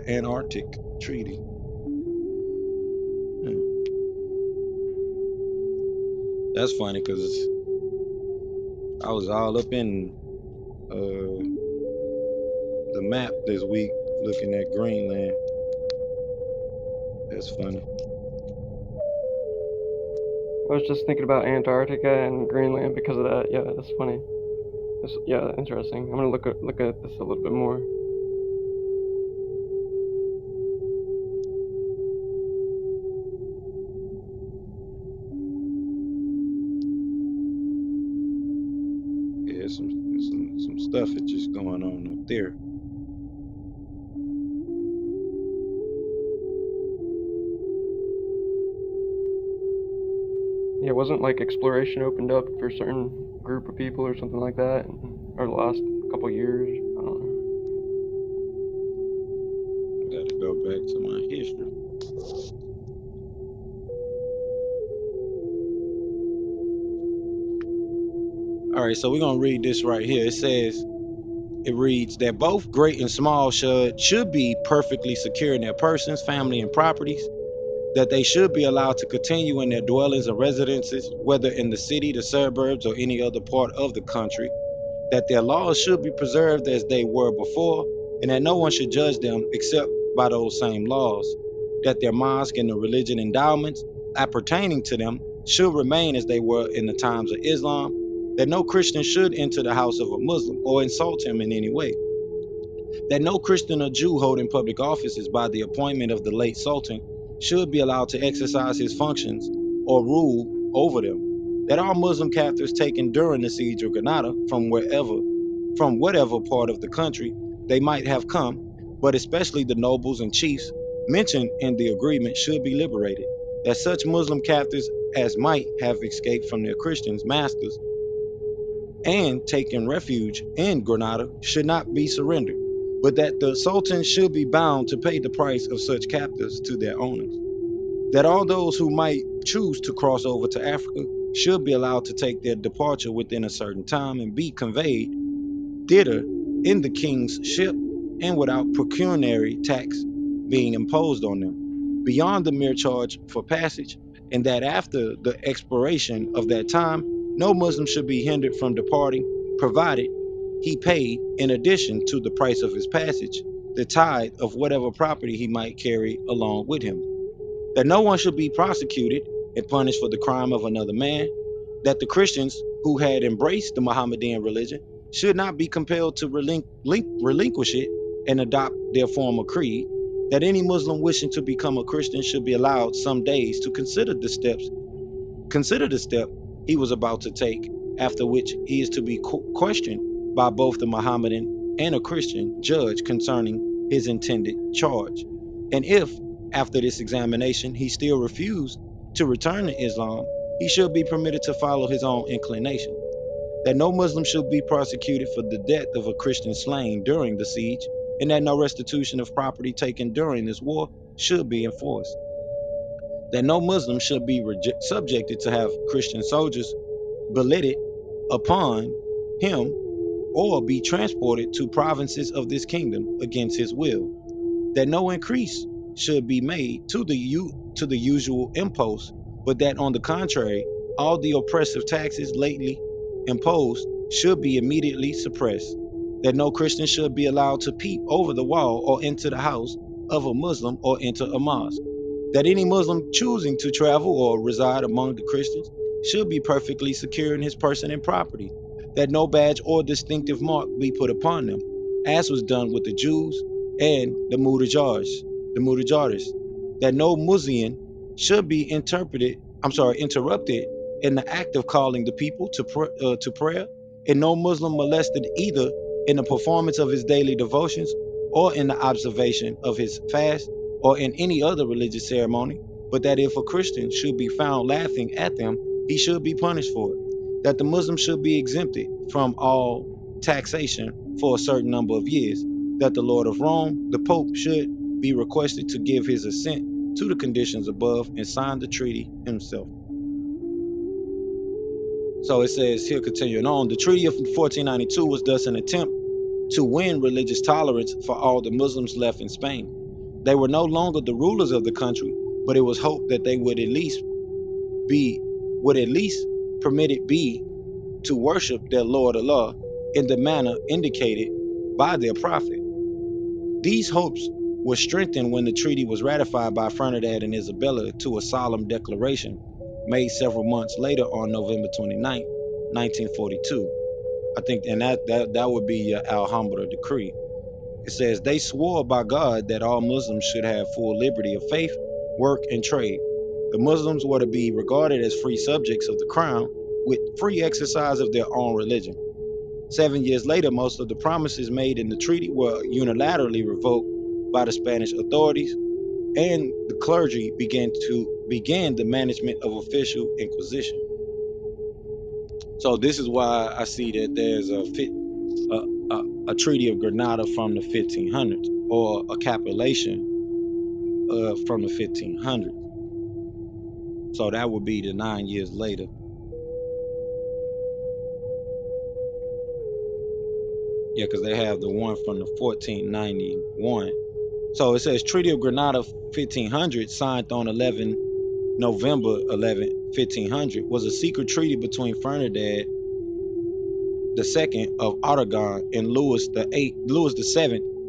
Antarctic Treaty. That's funny because I was all up in the map this week looking at Greenland. That's funny. I was just thinking about Antarctica and Greenland because of that. Yeah, that's funny. Yeah, interesting. I'm gonna look at this a little bit more. Yeah, some stuff is just going on up there. Yeah, wasn't like exploration opened up for a certain group of people or something like that, or the last couple years? I don't know. go back to my history. All right, so we're gonna read this right here. It reads that both great and small should be perfectly secure in their persons, family, and properties, that they should be allowed to continue in their dwellings and residences, whether in the city, the suburbs, or any other part of the country, that their laws should be preserved as they were before, and that no one should judge them except by those same laws, that their mosque and the religion endowments appertaining to them should remain as they were in the times of Islam, that no Christian should enter the house of a Muslim or insult him in any way, that no Christian or Jew holding public offices by the appointment of the late Sultan should be allowed to exercise his functions or rule over them, that all Muslim captives taken during the siege of Granada from whatever part of the country they might have come, but especially the nobles and chiefs mentioned in the agreement, should be liberated, that such Muslim captives as might have escaped from their Christian masters and taken refuge in Granada should not be surrendered, but that the Sultan should be bound to pay the price of such captives to their owners, that all those who might choose to cross over to Africa should be allowed to take their departure within a certain time and be conveyed thither in the king's ship and without pecuniary tax being imposed on them, beyond the mere charge for passage, and that after the expiration of that time, no Muslim should be hindered from departing, provided he paid, in addition to the price of his passage, the tithe of whatever property he might carry along with him, that no one should be prosecuted and punished for the crime of another man, that the Christians who had embraced the Mohammedan religion should not be compelled to relinquish it and adopt their former creed, that any Muslim wishing to become a Christian should be allowed some days to consider the step he was about to take, after which he is to be questioned by both the Mohammedan and a Christian judge concerning his intended charge. And if, after this examination, he still refused to return to Islam, he should be permitted to follow his own inclination, that no Muslim should be prosecuted for the death of a Christian slain during the siege, and that no restitution of property taken during this war should be enforced, that no Muslim should be subjected to have Christian soldiers belittled upon him or be transported to provinces of this kingdom against his will, that no increase should be made to the usual impost, but that on the contrary, all the oppressive taxes lately imposed should be immediately suppressed, that no Christian should be allowed to peep over the wall or into the house of a Muslim or enter a mosque, that any Muslim choosing to travel or reside among the Christians should be perfectly secure in his person and property, that no badge or distinctive mark be put upon them, as was done with the Jews and the Mudajaris, that no Muslim should be interrupted in the act of calling the people to prayer, and no Muslim molested either in the performance of his daily devotions or in the observation of his fast or in any other religious ceremony, but that if a Christian should be found laughing at them, he should be punished for it, that the Muslim should be exempted from all taxation for a certain number of years, that the Lord of Rome, the Pope, should be requested to give his assent to the conditions above and sign the treaty himself. So it says here, continuing on, the Treaty of 1492 was thus an attempt to win religious tolerance for all the Muslims left in Spain. They were no longer the rulers of the country, but it was hoped that they would at least permitted be to worship their Lord Allah in the manner indicated by their prophet. These hopes were strengthened when the treaty was ratified by Ferdinand and Isabella to a solemn declaration made several months later on November 29, 1942. I think, and that would be your Alhambra decree. It says, they swore by God that all Muslims should have full liberty of faith, work, and trade. The Muslims were to be regarded as free subjects of the crown with free exercise of their own religion. 7 years later, most of the promises made in the treaty were unilaterally revoked by the Spanish authorities, and the clergy began the management of official inquisition. So this is why I see that there's a Treaty of Granada from the 1500s, or a capitulation from the 1500s. So that would be the 9 years later. Yeah, because they have the one from the 1491. So it says Treaty of Granada 1500, signed on November 11, 1500, was a secret treaty between Ferdinand II of Aragon and Louis VII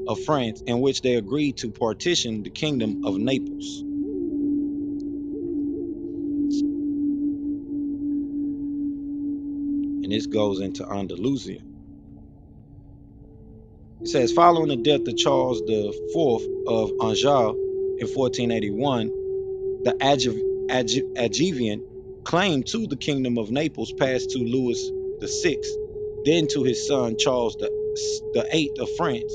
of France, in which they agreed to partition the kingdom of Naples. And this goes into Andalusia. It says, following the death of Charles IV of Anjou in 1481, the Angevin claim to the kingdom of Naples passed to Louis VI, then to his son Charles VIII of France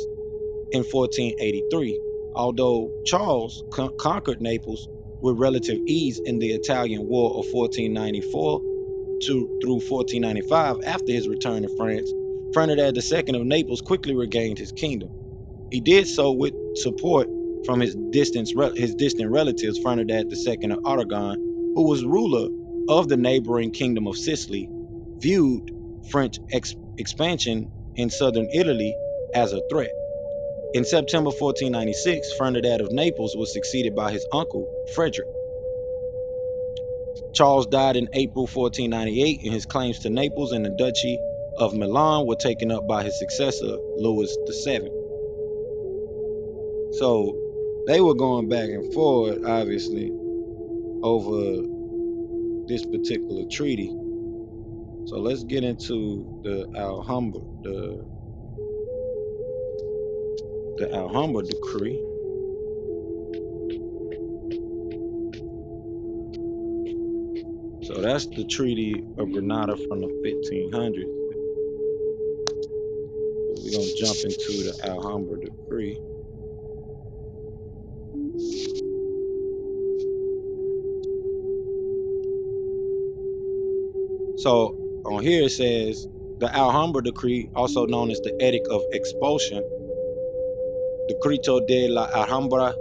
in 1483. Although Charles conquered Naples with relative ease in the Italian War of 1494 through 1495, after his return to France, Ferdinand II of Naples quickly regained his kingdom. He did so with support from his distant relatives, Ferdinand II of Aragon, who was ruler of the neighboring kingdom of Sicily, viewed French expansion in southern Italy as a threat. In September 1496, Ferdinand of Naples was succeeded by his uncle, Frederick. Charles died in April 1498, and his claims to Naples and the Duchy of Milan were taken up by his successor, Louis VII. So they were going back and forth, obviously, over this particular treaty. So let's get into the Alhambra, the Alhambra decree. So that's the Treaty of Granada from the 1500s. We're going to jump into the Alhambra decree. So on here it says, the Alhambra decree, also known as the Edict of Expulsion, Decreto de la Alhambra,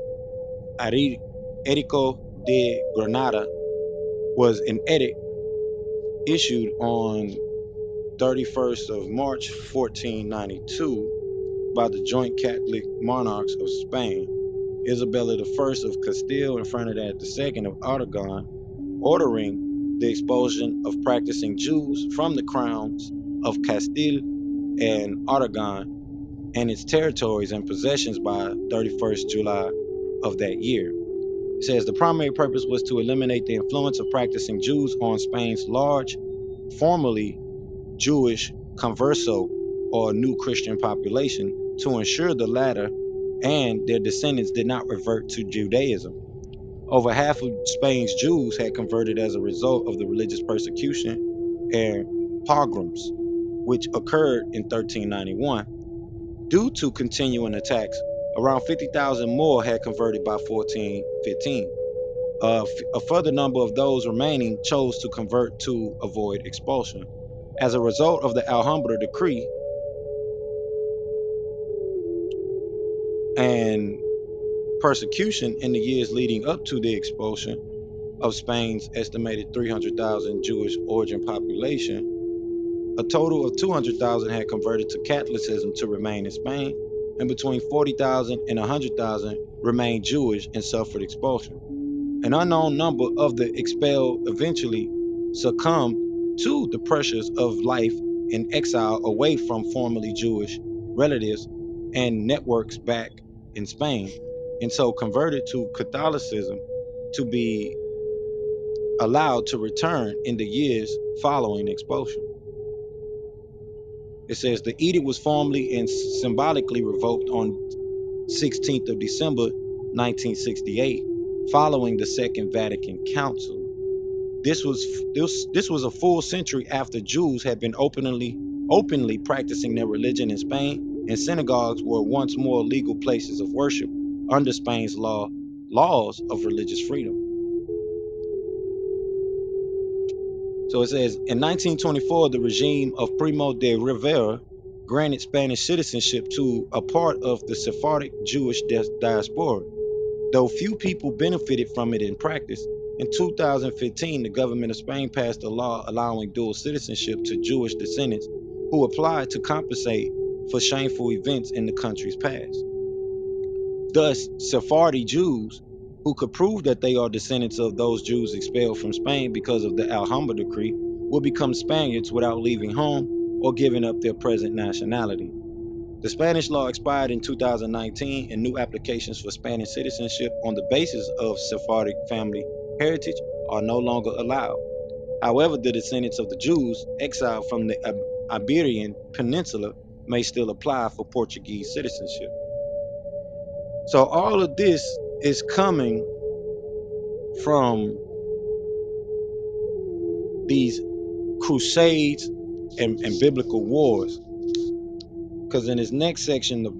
Edico de Granada, was an edict issued on 31st of March 1492 by the joint Catholic monarchs of Spain, Isabella I of Castile and Ferdinand II of Aragon, ordering the expulsion of practicing Jews from the crowns of Castile and Aragon and its territories and possessions by 31st July of that year. It says the primary purpose was to eliminate the influence of practicing Jews on Spain's large, formerly Jewish converso or new Christian population, to ensure the latter and their descendants did not revert to Judaism. Over half of Spain's Jews had converted as a result of the religious persecution and pogroms, which occurred in 1391. Due to continuing attacks, around 50,000 more had converted by 1415. A further number of those remaining chose to convert to avoid expulsion. As a result of the Alhambra decree and persecution in the years leading up to the expulsion of Spain's estimated 300,000 Jewish origin population, a total of 200,000 had converted to Catholicism to remain in Spain, and between 40,000 and 100,000 remained Jewish and suffered expulsion. An unknown number of the expelled eventually succumbed to the pressures of life in exile away from formerly Jewish relatives and networks back in Spain, and so converted to Catholicism to be allowed to return in the years following expulsion. It says the edict was formally and symbolically revoked on 16th of December 1968, following the Second Vatican Council. This was a full century after Jews had been openly practicing their religion in Spain, and synagogues were once more legal places of worship under Spain's laws of religious freedom. So it says, in 1924, the regime of Primo de Rivera granted Spanish citizenship to a part of the Sephardic Jewish diaspora. Though few people benefited from it in practice, in 2015, the government of Spain passed a law allowing dual citizenship to Jewish descendants who applied to compensate for shameful events in the country's past. Thus, Sephardi Jews who could prove that they are descendants of those Jews expelled from Spain because of the Alhambra decree will become Spaniards without leaving home or giving up their present nationality. The Spanish law expired in 2019, and new applications for Spanish citizenship on the basis of Sephardic family heritage are no longer allowed. However, the descendants of the Jews exiled from the Iberian Peninsula may still apply for Portuguese citizenship. So all of this is coming from these crusades and biblical wars. Because in this next section, to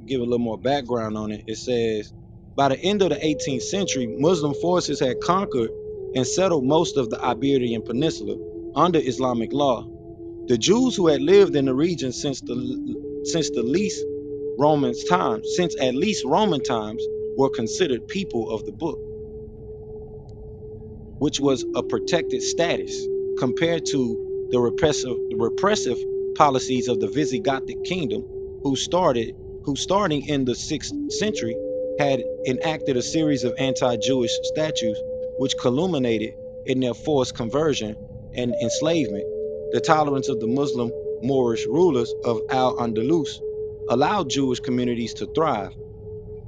give a little more background on it, it says, by the end of the 18th century, Muslim forces had conquered and settled most of the Iberian Peninsula under Islamic law. The Jews who had lived in the region since at least Roman times, were considered people of the book, which was a protected status compared to the repressive policies of the Visigothic kingdom, who starting in the 6th century had enacted a series of anti-Jewish statutes which culminated in their forced conversion and enslavement. The tolerance of the Muslim Moorish rulers of Al-Andalus allowed Jewish communities to thrive.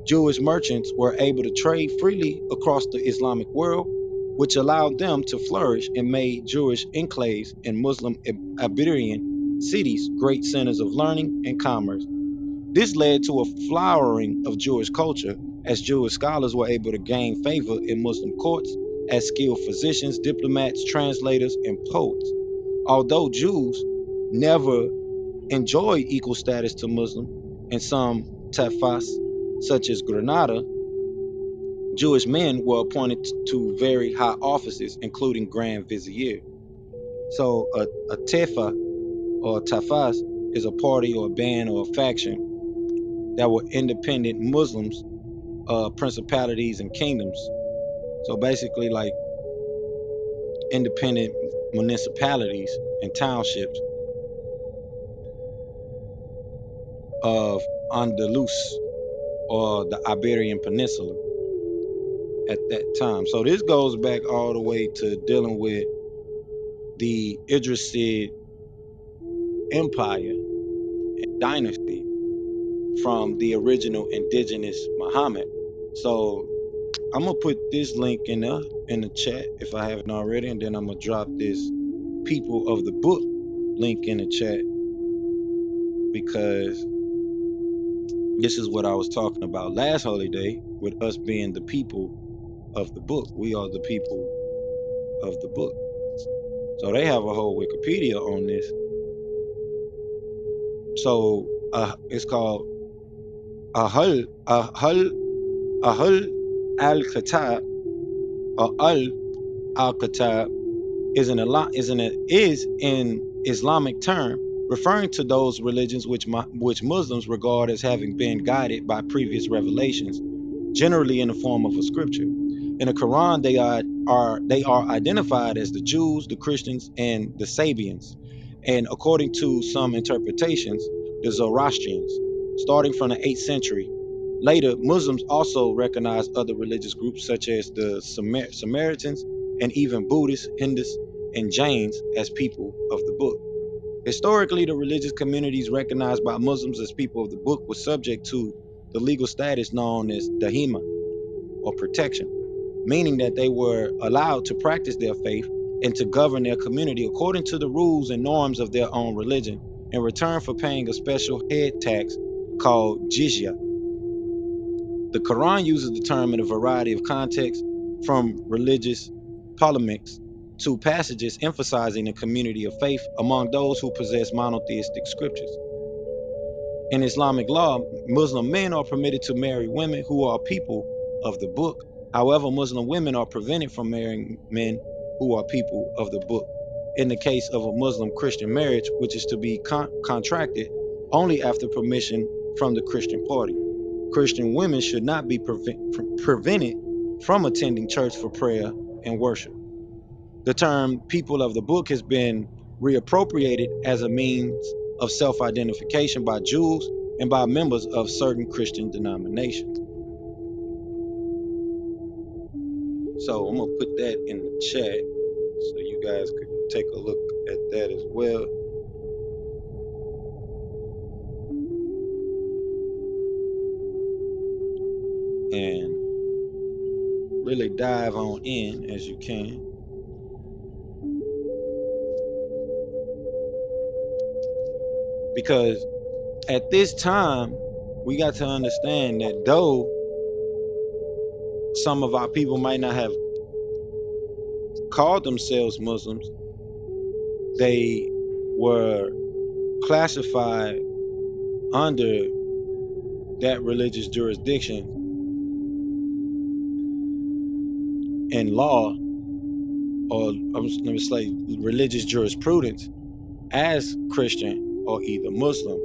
Jewish merchants were able to trade freely across the Islamic world, which allowed them to flourish and made Jewish enclaves in Muslim Iberian cities great centers of learning and commerce. This led to a flowering of Jewish culture, as Jewish scholars were able to gain favor in Muslim courts as skilled physicians, diplomats, translators, and poets. Although Jews never enjoyed equal status to Muslim in some tafas, such as Granada, Jewish men were appointed to very high offices, including Grand Vizier. So a tefa or tafas is a party or a band or a faction that were independent Muslims, principalities and kingdoms. So basically like independent municipalities and townships of Andalus or the Iberian Peninsula at that time. So this goes back all the way to dealing with the Idrisid Empire and dynasty from the original indigenous Muhammad. So I'm gonna put this link in the chat if I haven't already, and then I'm gonna drop this people of the book link in the chat, because this is what I was talking about last holiday with us being the people of the book. We are the people of the book. So they have a whole Wikipedia on this. So it's called Ahl al-Kitab, or al-Kitab is an Islamic term referring to those religions which Muslims regard as having been guided by previous revelations, generally in the form of a scripture. In the Qur'an, they are identified as the Jews, the Christians, and the Sabians, and according to some interpretations, the Zoroastrians, starting from the 8th century. Later, Muslims also recognized other religious groups such as the Samaritans and even Buddhists, Hindus, and Jains as people of the book. Historically, the religious communities recognized by Muslims as people of the book were subject to the legal status known as the Hikmah, or protection, meaning that they were allowed to practice their faith and to govern their community according to the rules and norms of their own religion, in return for paying a special head tax called jizya. The Quran uses the term in a variety of contexts, from religious polemics to passages emphasizing the community of faith among those who possess monotheistic scriptures. In Islamic law, Muslim men are permitted to marry women who are people of the book. However, Muslim women are prevented from marrying men who are people of the book in the case of a Muslim-Christian marriage, which is to be contracted only after permission from the Christian party. Christian women should not be prevented from attending church for prayer and worship. The term people of the book has been reappropriated as a means of self-identification by Jews and by members of certain Christian denominations. So I'm gonna put that in the chat so you guys could take a look at that as well. And really dive on in as you can. Because at this time, we got to understand that though some of our people might not have called themselves Muslims, they were classified under that religious jurisdiction in law, or let me say religious jurisprudence, as Christian or either Muslim,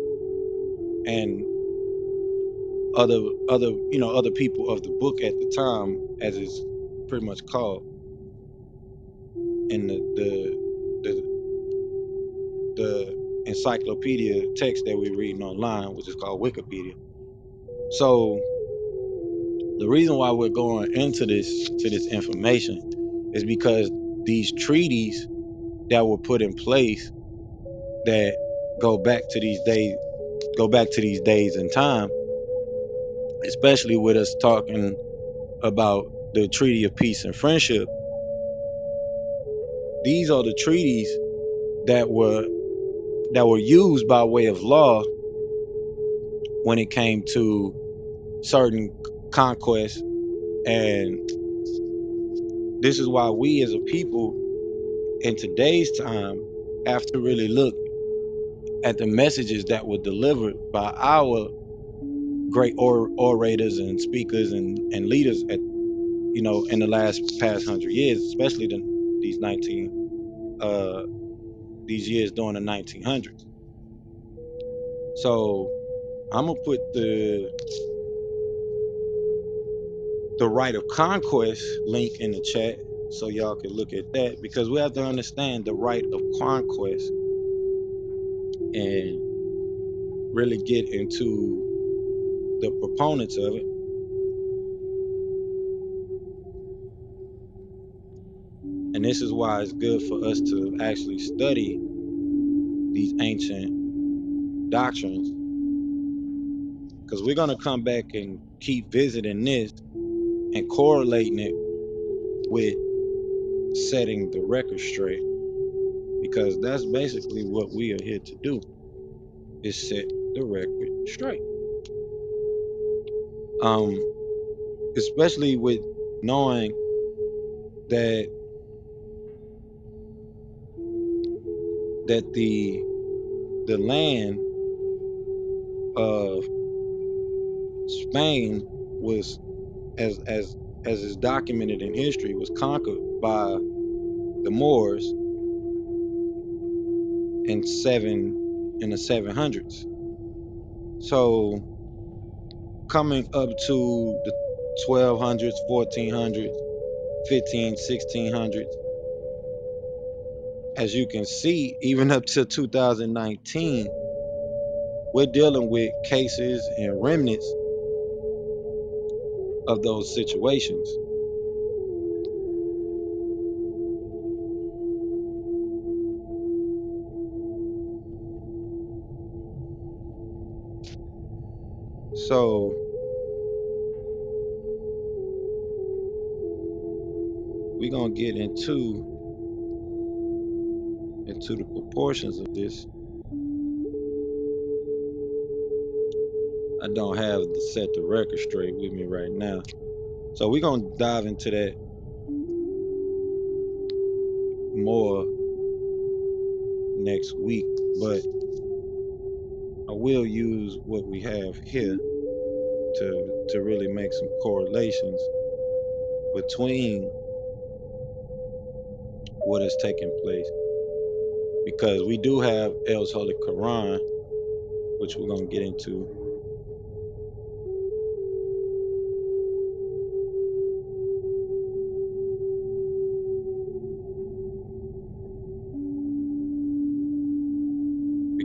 and other people of the book at the time, as it's pretty much called in the encyclopedia text that we're reading online, which is called Wikipedia. So the reason why we're going into this information is because these treaties that were put in place that go back to these days and time, especially with us talking about the Treaty of Peace and Friendship. These are the treaties that were used by way of law when it came to certain conquests. And this is why we as a people in today's time have to really look at the messages that were delivered by our great orators and speakers and leaders at in the past 100 years, especially these years during the 1900s. So I'm gonna put the right of conquest link in the chat so y'all can look at that, because we have to understand the right of conquest and really get into the proponents of it. And this is why it's good for us to actually study these ancient doctrines, because we're going to come back and keep visiting this and correlating it with setting the record straight, because that's basically what we are here to do, is set the record straight. Especially with knowing that the land of Spain was, as is documented in history, was conquered by the Moors in the 700s. So coming up to the 1200s, 1400s, 15, 1600s, as you can see, even up to 2019, we're dealing with cases and remnants of those situations. So we're gonna get into the proportions of this. I don't have the set the record straight with me right now, so we're gonna dive into that more next week. But I will use what we have here to really make some correlations between what is taking place, because we do have El's Holy Qur'an, which we're gonna get into,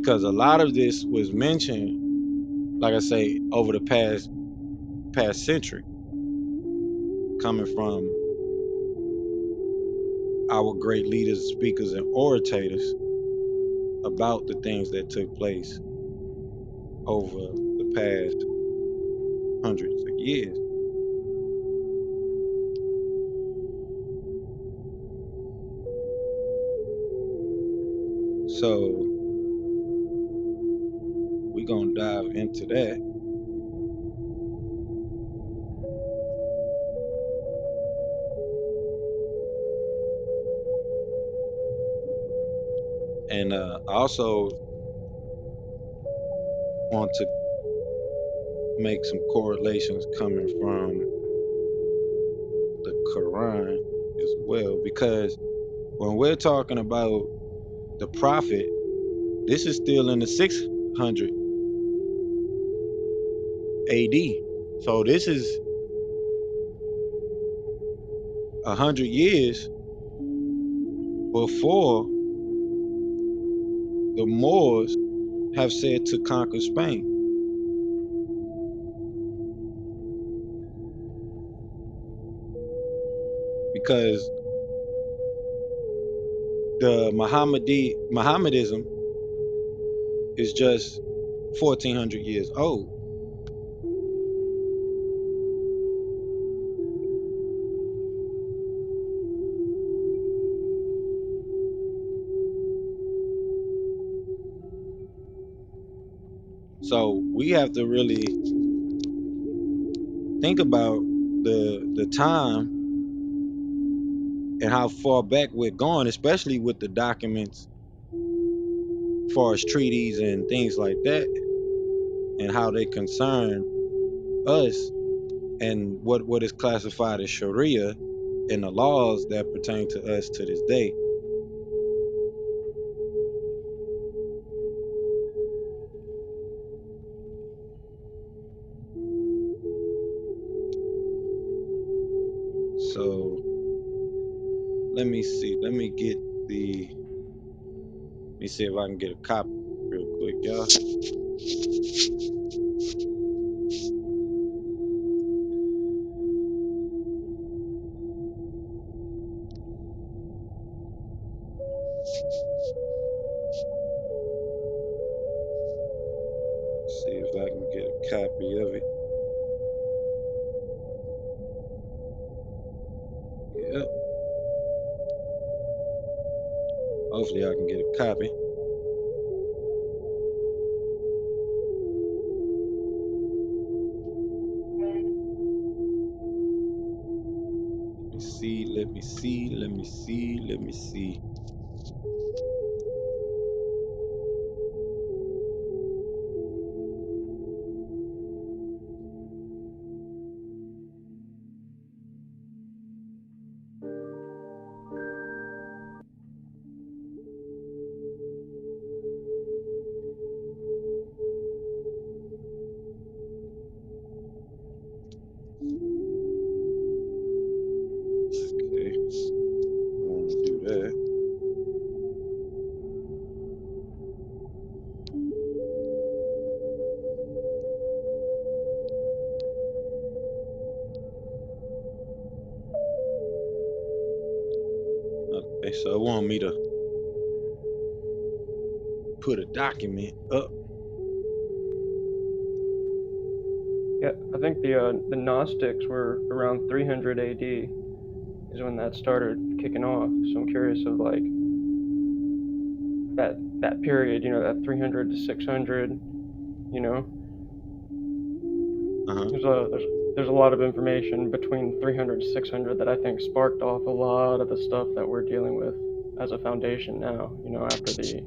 because a lot of this was mentioned, like I say, over the past century, coming from our great leaders, speakers, and orators about the things that took place over the past hundreds of years. So we're gonna dive into that. And I also want to make some correlations coming from the Qur'an as well, because when we're talking about the prophet, this is still in the 600 AD. So this is 100 years before the Moors have said to conquer Spain. Because the Mohammedanism is just 1400 years old. So we have to really think about the time and how far back we're going, especially with the documents as far as treaties and things like that, and how they concern us and what is classified as Sharia and the laws that pertain to us to this day. So let me see. Let me see if I can get a copy real quick, y'all. See if I can get a copy of it. Yep. Hopefully I can get a copy. Let me see. Okay, I want to do that. Okay, so it want me to put a document up. Yeah, I think the Gnostics were around 300 AD is when that started kicking off. So I'm curious of like that period, you know, that 300 to 600, you know. There's a lot of information between 300 to 600 that I think sparked off a lot of the stuff that we're dealing with as a foundation now, you know, after the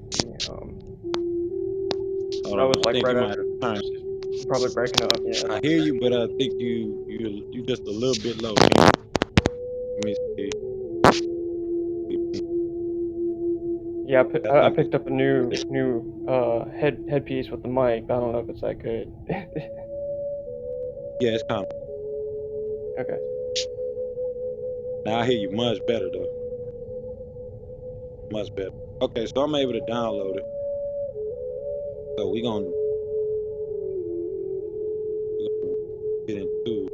Hold that on, was I like think right you might after, turn. I'm probably breaking up, yeah. I hear you, but I think you just a little bit low. Can let me see. Yeah, I I think picked up a new headpiece with the mic. I don't know if it's that good. yeah, it's coming. Okay. Now I hear you much better though. Much better. Okay, so I'm able to download it. So we're gonna get into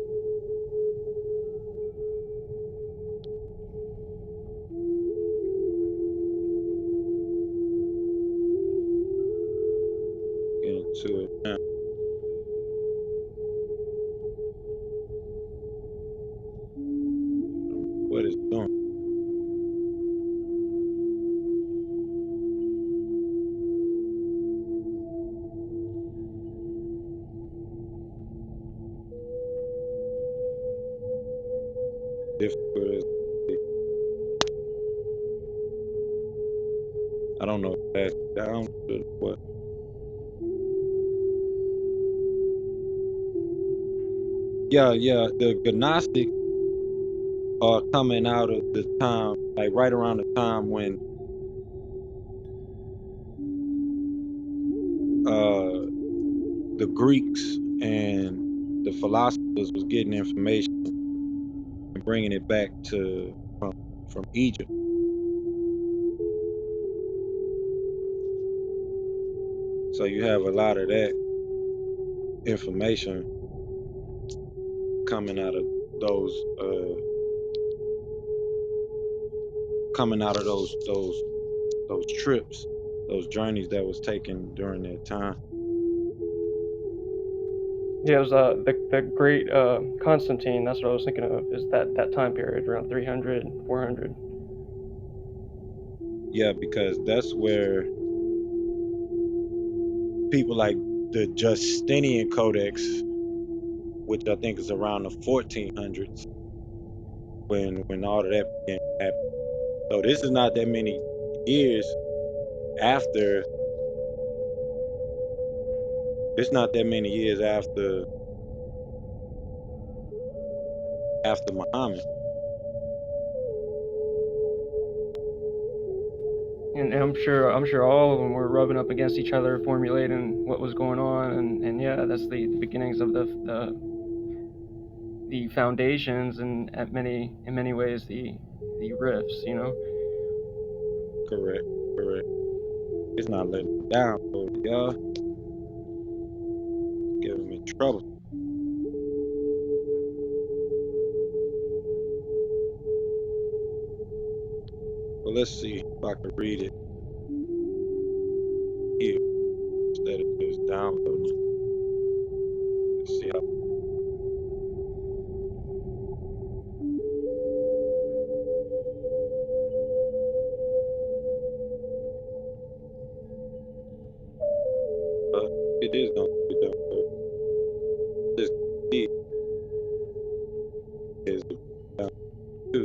it now. What it's doing. Difficult as I don't know if that's down to what. Yeah, the Gnostics are coming out of the time, like right around the time when the Greeks and the philosophers was getting information and bringing it back to from Egypt. So you have a lot of that information coming out of those trips, those journeys that was taken during that time. Yeah, it was the great Constantine. That's what I was thinking of. Is that time period around 300, 400? Yeah, because that's where people like the Justinian Codex, which I think is around the 1400s, when all of that began to happen. So this is not that many years after. It's not that many years after Muhammad. And I'm sure all of them were rubbing up against each other, formulating what was going on, and yeah, that's the beginnings of the foundations, and in many ways the rifts, you know. Correct. It's not letting me down, so y'all giving me trouble. Well, let's see if I can read it here instead of just downloading it. Let's see how. It is gonna be downloaded. This is down to.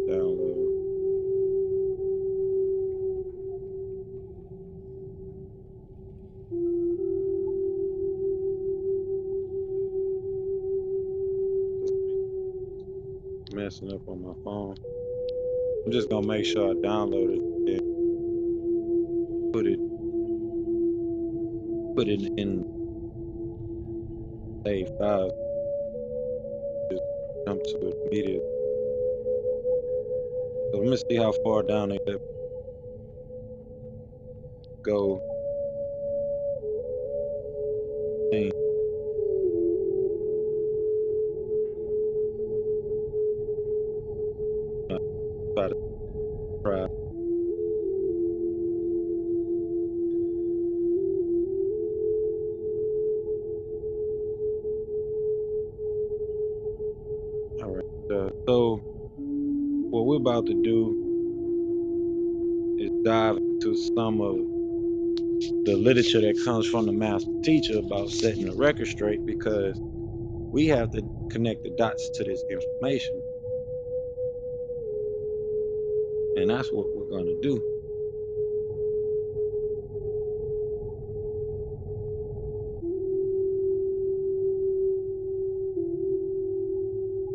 Download. Messing up on my phone. I'm just gonna make sure I download it and put it in save files. Just jump to it immediately. So let me see how far down they let go. And try to try. All right. So what we're about to do is dive into some of the literature that comes from the master teacher about setting the record straight, because we have to connect the dots to this information, and that's what we're going to do.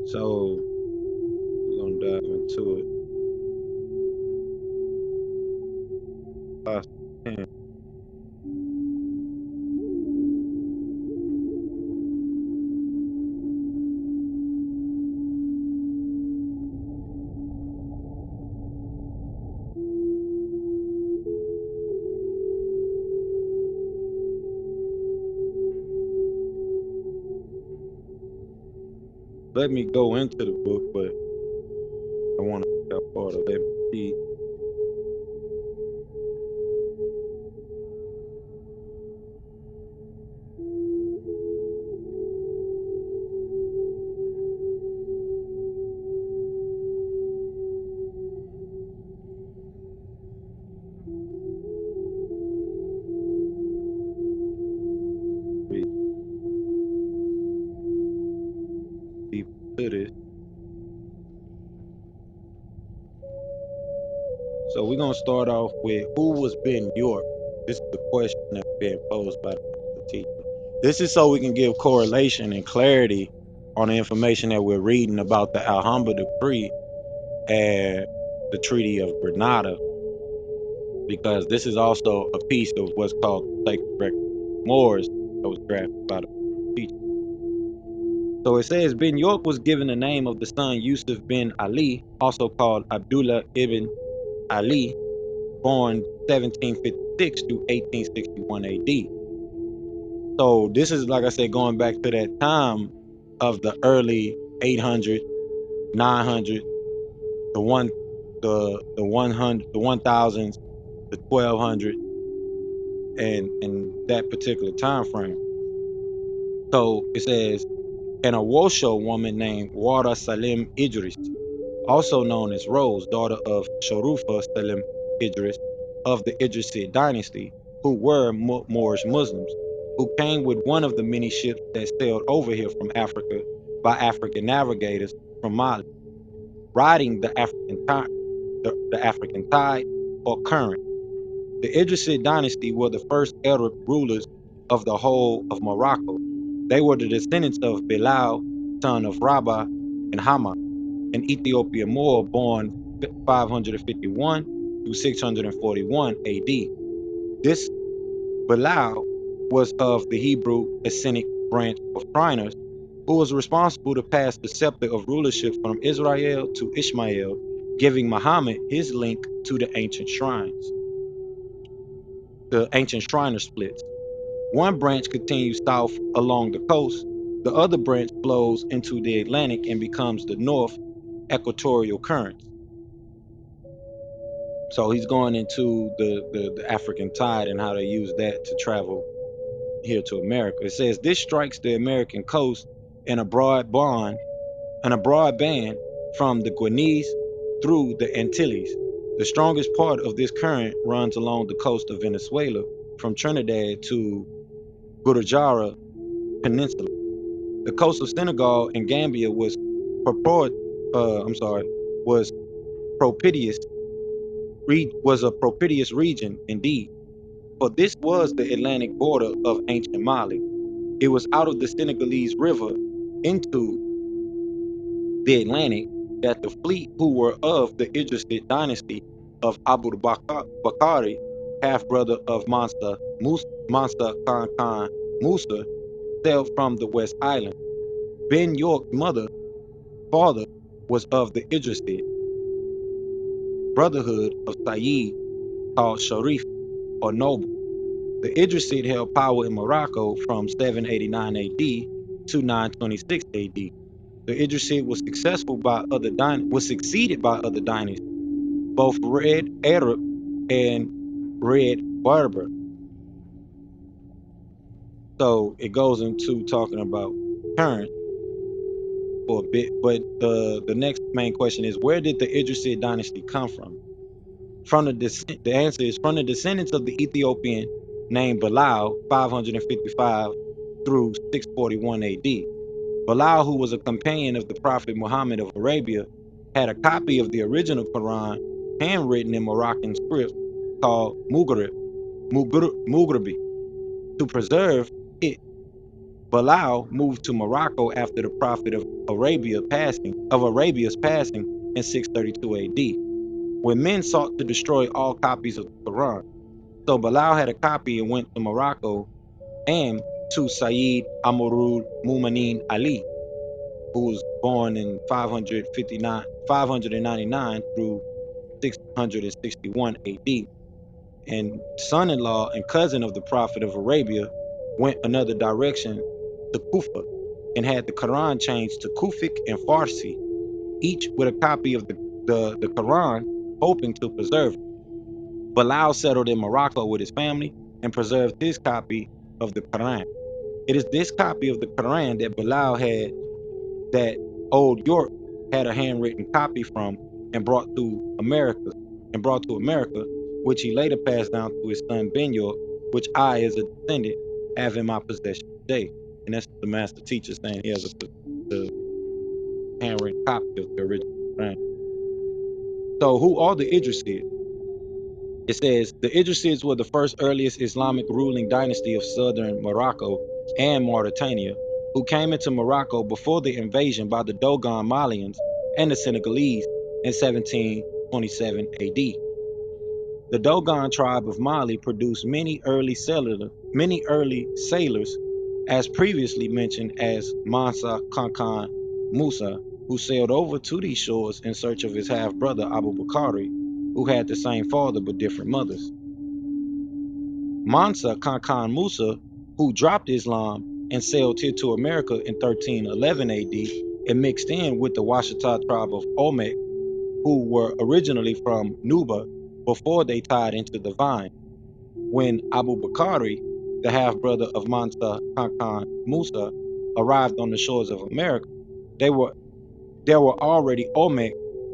So we're going to dive into it. 10. Let me go into the book, but I want to see how far to let me see. Deep to this. So we're gonna start off with who was Ben York. This is the question that's being posed by the teacher. This is so we can give correlation and clarity on the information that we're reading about the Alhambra Decree and the Treaty of Granada, because this is also a piece of what's called the Sacred Record of Moors that was drafted by the teacher. So it says Ben York was given the name of the son Yusuf bin Ali, also called Abdullah ibn Ali, born 1756 to 1861 AD. So this is, like I said, going back to that time of the early 800, 900, the 100, the 1000s, the 1200, and that particular time frame. So it says, and a Washo woman named Wara Salim Idris, also known as Rose, daughter of Sharufa Salim Idris of the Idrisid dynasty, who were Moorish Muslims, who came with one of the many ships that sailed over here from Africa by African navigators from Mali, riding the African tide or current. The Idrisid dynasty were the first Arab rulers of the whole of Morocco. They were the descendants of Bilal, son of Rabah and Hama, an Ethiopian Moor born 551 to 641 AD. This Bilal was of the Hebrew Essenic branch of Shriners, who was responsible to pass the scepter of rulership from Israel to Ishmael, giving Muhammad his link to the ancient shrines. The ancient Shriner splits. One branch continues south along the coast. The other branch flows into the Atlantic and becomes the North Equatorial Currents. So he's going into the African tide and how they use that to travel here to America. It says this strikes the American coast in a broad band from the Guineas through the Antilles. The strongest part of this current runs along the coast of Venezuela from Trinidad to Guadalajara Peninsula. The coast of Senegal and Gambia was a propitious region indeed, for this was the Atlantic border of ancient Mali. It was out of the Senegalese river into the Atlantic that the fleet, who were of the Idrisid dynasty of Abu Bakari, half-brother of Mansa Khan Musa, sailed from the West Island. Ben York's father was of the Idrisid brotherhood of Sayyid, called Sharif or noble. The Idrisid held power in Morocco from 789 AD to 926 AD. The Idrisid was succeeded by other dynasties, both Red Arab and Red Berber. So it goes into talking about current for a bit, but the next main question is, where did the Idrisid dynasty come from? The answer is from the descendants of the Ethiopian named Bilal, 555 through 641 AD. Bilal, who was a companion of the Prophet Muhammad of Arabia, had a copy of the original Qur'an handwritten in Moroccan script called Mughrabi. To preserve it, Bilal moved to Morocco after the Prophet of Arabia's passing in 632 AD, when men sought to destroy all copies of the Quran. So Bilal had a copy and went to Morocco and to Sayyid Amirul Mu'minin Ali, who was born in 599 through 661 AD, and son-in-law and cousin of the Prophet of Arabia, went another direction to Kufa and had the Quran changed to Kufic and Farsi, each with a copy of the Quran, hoping to preserve it. Bilal settled in Morocco with his family and preserved his copy of the Quran. It is this copy of the Quran that Bilal had, that Old York had a handwritten copy from and brought to America, which he later passed down to his son Ben York, which I, as a descendant, have in my possession today. And that's the master teacher saying he has the handwritten copy of the original Quran. So who are the Idrisids? It says the Idrisids were the first earliest Islamic ruling dynasty of southern Morocco and Mauritania, who came into Morocco before the invasion by the Dogon Malians and the Senegalese in 1727 AD. The Dogon tribe of Mali produced many early sailors, as previously mentioned as Mansa Kankan Musa, who sailed over to these shores in search of his half-brother Abu Bakari, who had the same father but different mothers. Mansa Kankan Musa, who dropped Islam and sailed here to America in 1311 AD and mixed in with the Washita tribe of Olmec, who were originally from Nuba before they tied into the vine. When Abu Bakari, the half-brother of Mansa Kankan Musa, arrived on the shores of America, there were already Olmec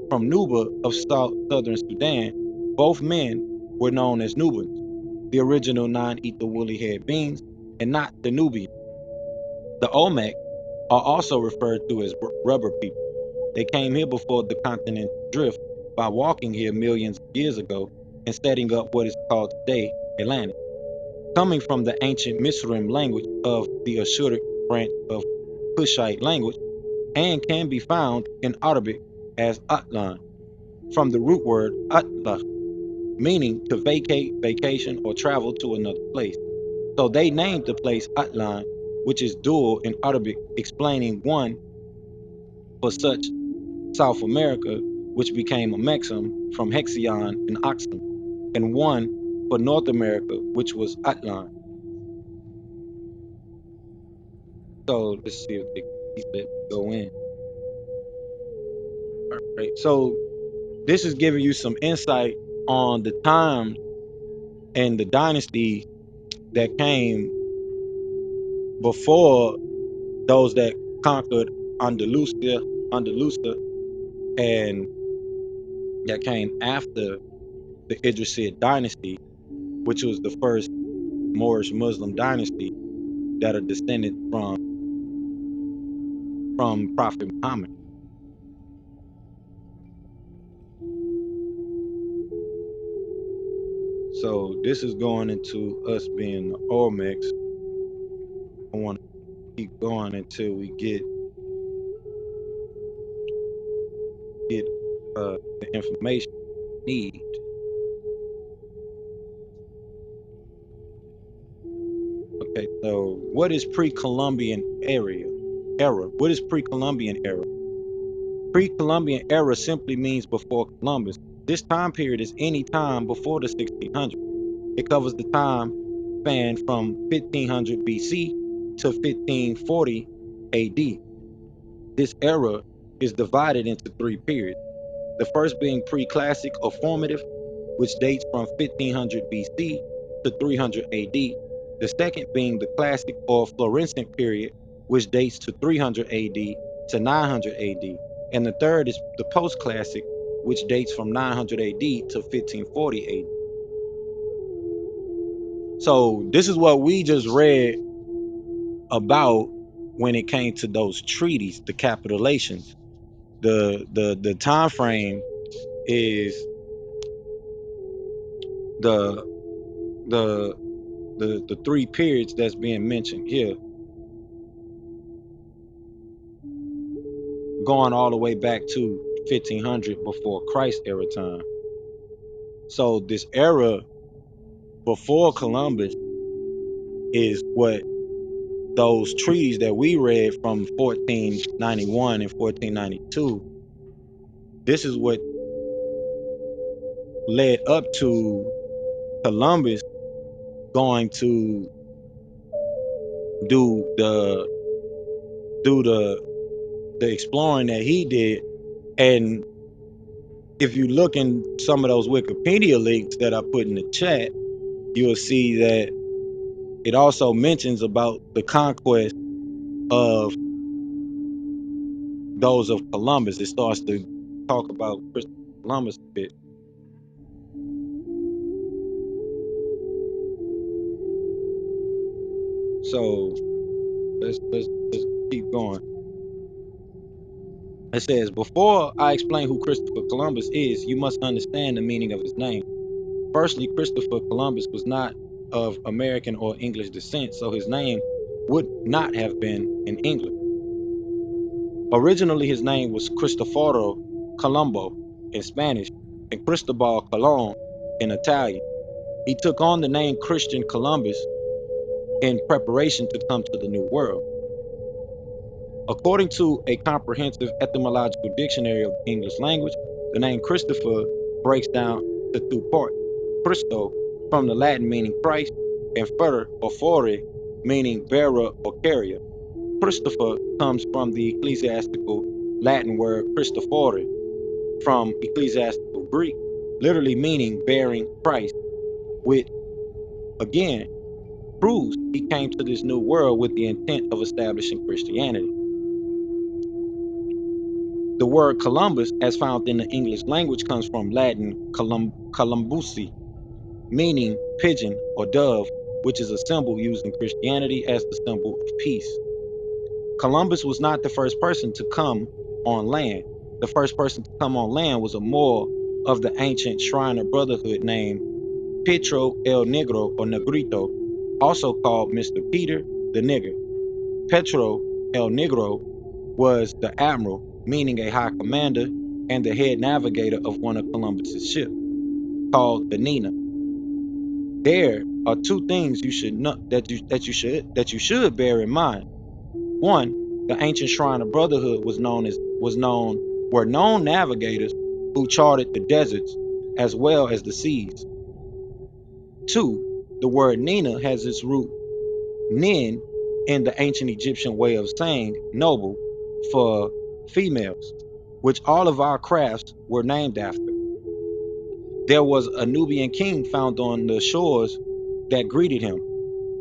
from Nuba of southern Sudan. Both men were known as Nubans, the original non-ether woolly-haired beings, and not the Nubians. The Olmec are also referred to as rubber people. They came here before the continental drift by walking here millions of years ago and setting up what is called today Atlantis, coming from the ancient Misrim language of the Ashuric branch of Kushite language, and can be found in Arabic as Atlan, from the root word Atla, meaning to vacate, vacation, or travel to another place. So they named the place Atlan, which is dual in Arabic, explaining one for such South America, which became a Mexam from Hexion and Oxum, and one for North America, which was Atlan. So let's see if they let me go in. All right. So this is giving you some insight on the times and the dynasty that came before those that conquered Andalusia, and that came after the Idrisid dynasty, which was the first Moorish Muslim dynasty that are descended from Prophet Muhammad. So this is going into us being the Olmecs. I want to keep going until we get the information we need. Okay, so what is pre-Columbian era? What is pre-Columbian era? Pre-Columbian era simply means before Columbus. This time period is any time before the 1600s. It covers the time span from 1500 BC to 1540 AD. This era is divided into three periods. The first being pre-classic or formative, which dates from 1500 BC to 300 AD. The second being the classic or Florescent period, which dates to 300 AD to 900 AD. And the third is the post-classic, which dates from 900 AD to 1540 AD. So this is what we just read about when it came to those treaties, the capitulations. The time frame is the three periods that's being mentioned here, going all the way back to 1500 before Christ era time. So this era before Columbus is what those treaties that we read from 1491 and 1492. This is what led up to Columbus going to do the exploring that he did. And if you look in some of those Wikipedia links that I put in the chat, you'll see that it also mentions about the conquest of those of Columbus. It starts to talk about Christopher Columbus a bit. So let's keep going. It says, before I explain who Christopher Columbus is, you must understand the meaning of his name. Firstly, Christopher Columbus was not of American or English descent, so his name would not have been in English. Originally, his name was Cristoforo Colombo in Spanish and Cristobal Colon in Italian. He took on the name Christian Columbus in preparation to come to the New World. According to a comprehensive etymological dictionary of the English language, the name Christopher breaks down to two parts. Christo, from the Latin meaning Christ, and fer or fore, meaning bearer or carrier. Christopher comes from the ecclesiastical Latin word Christophore, from ecclesiastical Greek, literally meaning bearing Christ, which again proves he came to this new world with the intent of establishing Christianity. The word Columbus, as found in the English language, comes from Latin columbusi, meaning pigeon or dove, which is a symbol used in Christianity as the symbol of peace. Columbus was not the first person to come on land. The first person to come on land was a Moor of the ancient Shriner Brotherhood named Pedro el Negro or Negrito, also called Mr. Peter the Nigger. Pedro el Negro was the admiral, meaning a high commander, and the head navigator of one of Columbus's ships, called the Nina. There are two things you should know that you should bear in mind. One, the ancient Shriner Brotherhood were known navigators who charted the deserts as well as the seas. Two, the word Nina has its root Nin in the ancient Egyptian way of saying noble for females, which all of our crafts were named after. There was a Nubian king found on the shores that greeted him.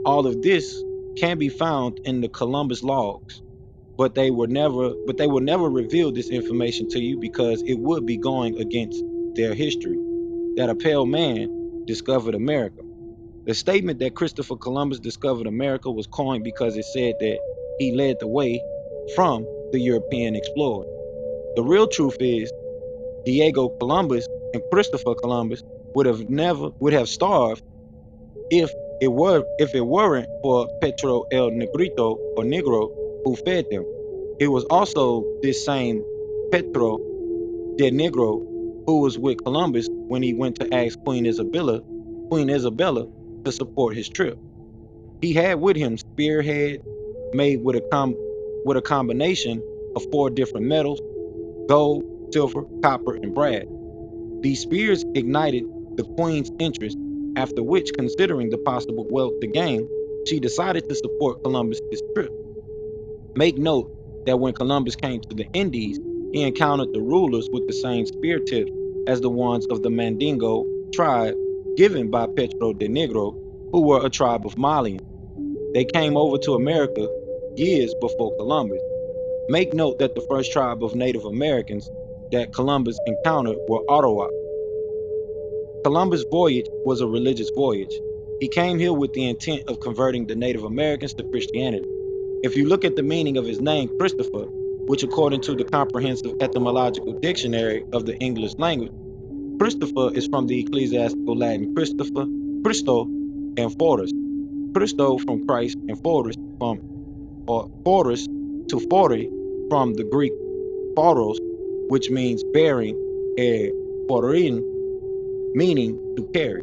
All of this can be found in the Columbus logs, but they will never reveal this information to you because it would be going against their history, that a pale man discovered America. The statement that Christopher Columbus discovered America was coined because it said that he led the way from the European explorer. The real truth is Diego Columbus and Christopher Columbus would have starved if it weren't for Pedro el Negrito or Negro who fed them. It was also this same Pedro de Negro who was with Columbus when he went to ask Queen Isabella to support his trip. He had with him spearhead made with a combination of 4 different metals: gold, silver, copper, and brass. These spears ignited the queen's interest, after which, considering the possible wealth to gain, she decided to support Columbus's trip. Make note that when Columbus came to the Indies, he encountered the rulers with the same spear tips as the ones of the Mandingo tribe given by Pedro de Negro, who were a tribe of Malians. They came over to America years before Columbus. Make note that the first tribe of Native Americans that Columbus encountered were Ottawa. Columbus' voyage was a religious voyage. He came here with the intent of converting the Native Americans to Christianity. If you look at the meaning of his name, Christopher, which according to the comprehensive etymological dictionary of the English language, Christopher is from the ecclesiastical Latin Christopher, Christo, and Forus. Christo from Christ and Forus to Fore from the Greek Phoros, which means bearing, and Forein, meaning to carry.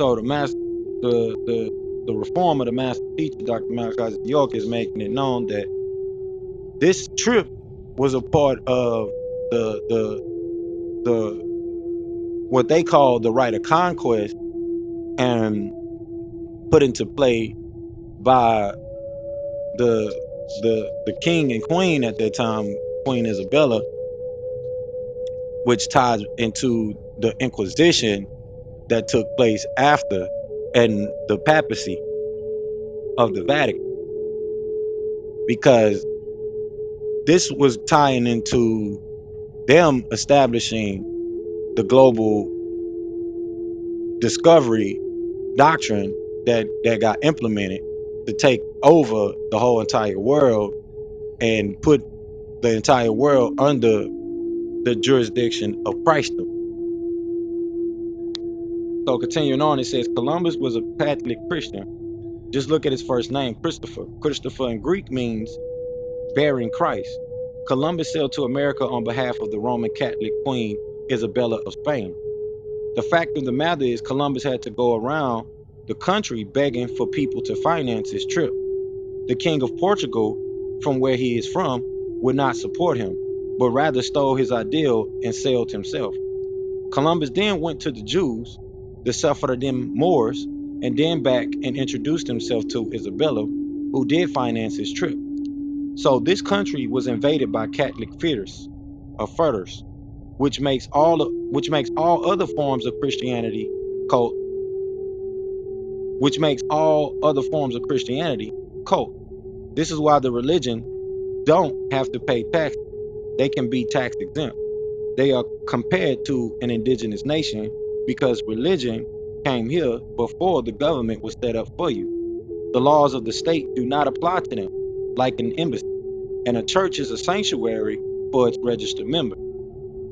So the reform of the master teacher, Dr. Malachi York, is making it known that this trip was a part of the what they call the right of conquest, and put into play by the king and queen at that time, Queen Isabella, which ties into the Inquisition that took place after, and the papacy of the Vatican, because this was tying into them establishing the global discovery doctrine that got implemented to take over the whole entire world and put the entire world under the jurisdiction of Christendom. So continuing on, it says Columbus was a Catholic Christian. Just look at his first name, Christopher. Christopher in Greek means bearing Christ. Columbus sailed to America on behalf of the Roman Catholic Queen Isabella of Spain. The fact of the matter is Columbus had to go around the country begging for people to finance his trip. The King of Portugal, from where he is from, would not support him, but rather stole his ideal and sailed himself. Columbus then went to the Jews, the Sephardim Moors, and then back and introduced himself to Isabella, who did finance his trip. So this country was invaded by Catholic fetters, which makes all other forms of Christianity cult, which makes all other forms of Christianity cult. This is why the religion don't have to pay tax. They can be tax exempt. They are compared to an indigenous nation because religion came here before the government was set up for you. The laws of the state do not apply to them, like an embassy, and a church is a sanctuary for its registered members.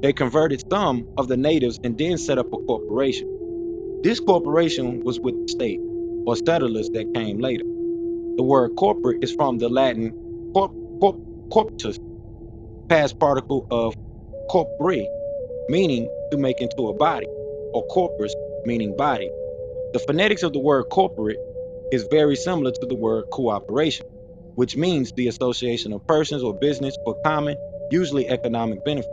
They converted some of the natives and then set up a corporation. This corporation was with the state, or settlers that came later. The word corporate is from the Latin corpus, past particle of corpore, meaning to make into a body, or corpus, meaning body. The phonetics of the word corporate is very similar to the word cooperation, which means the association of persons or business for common, usually economic benefit.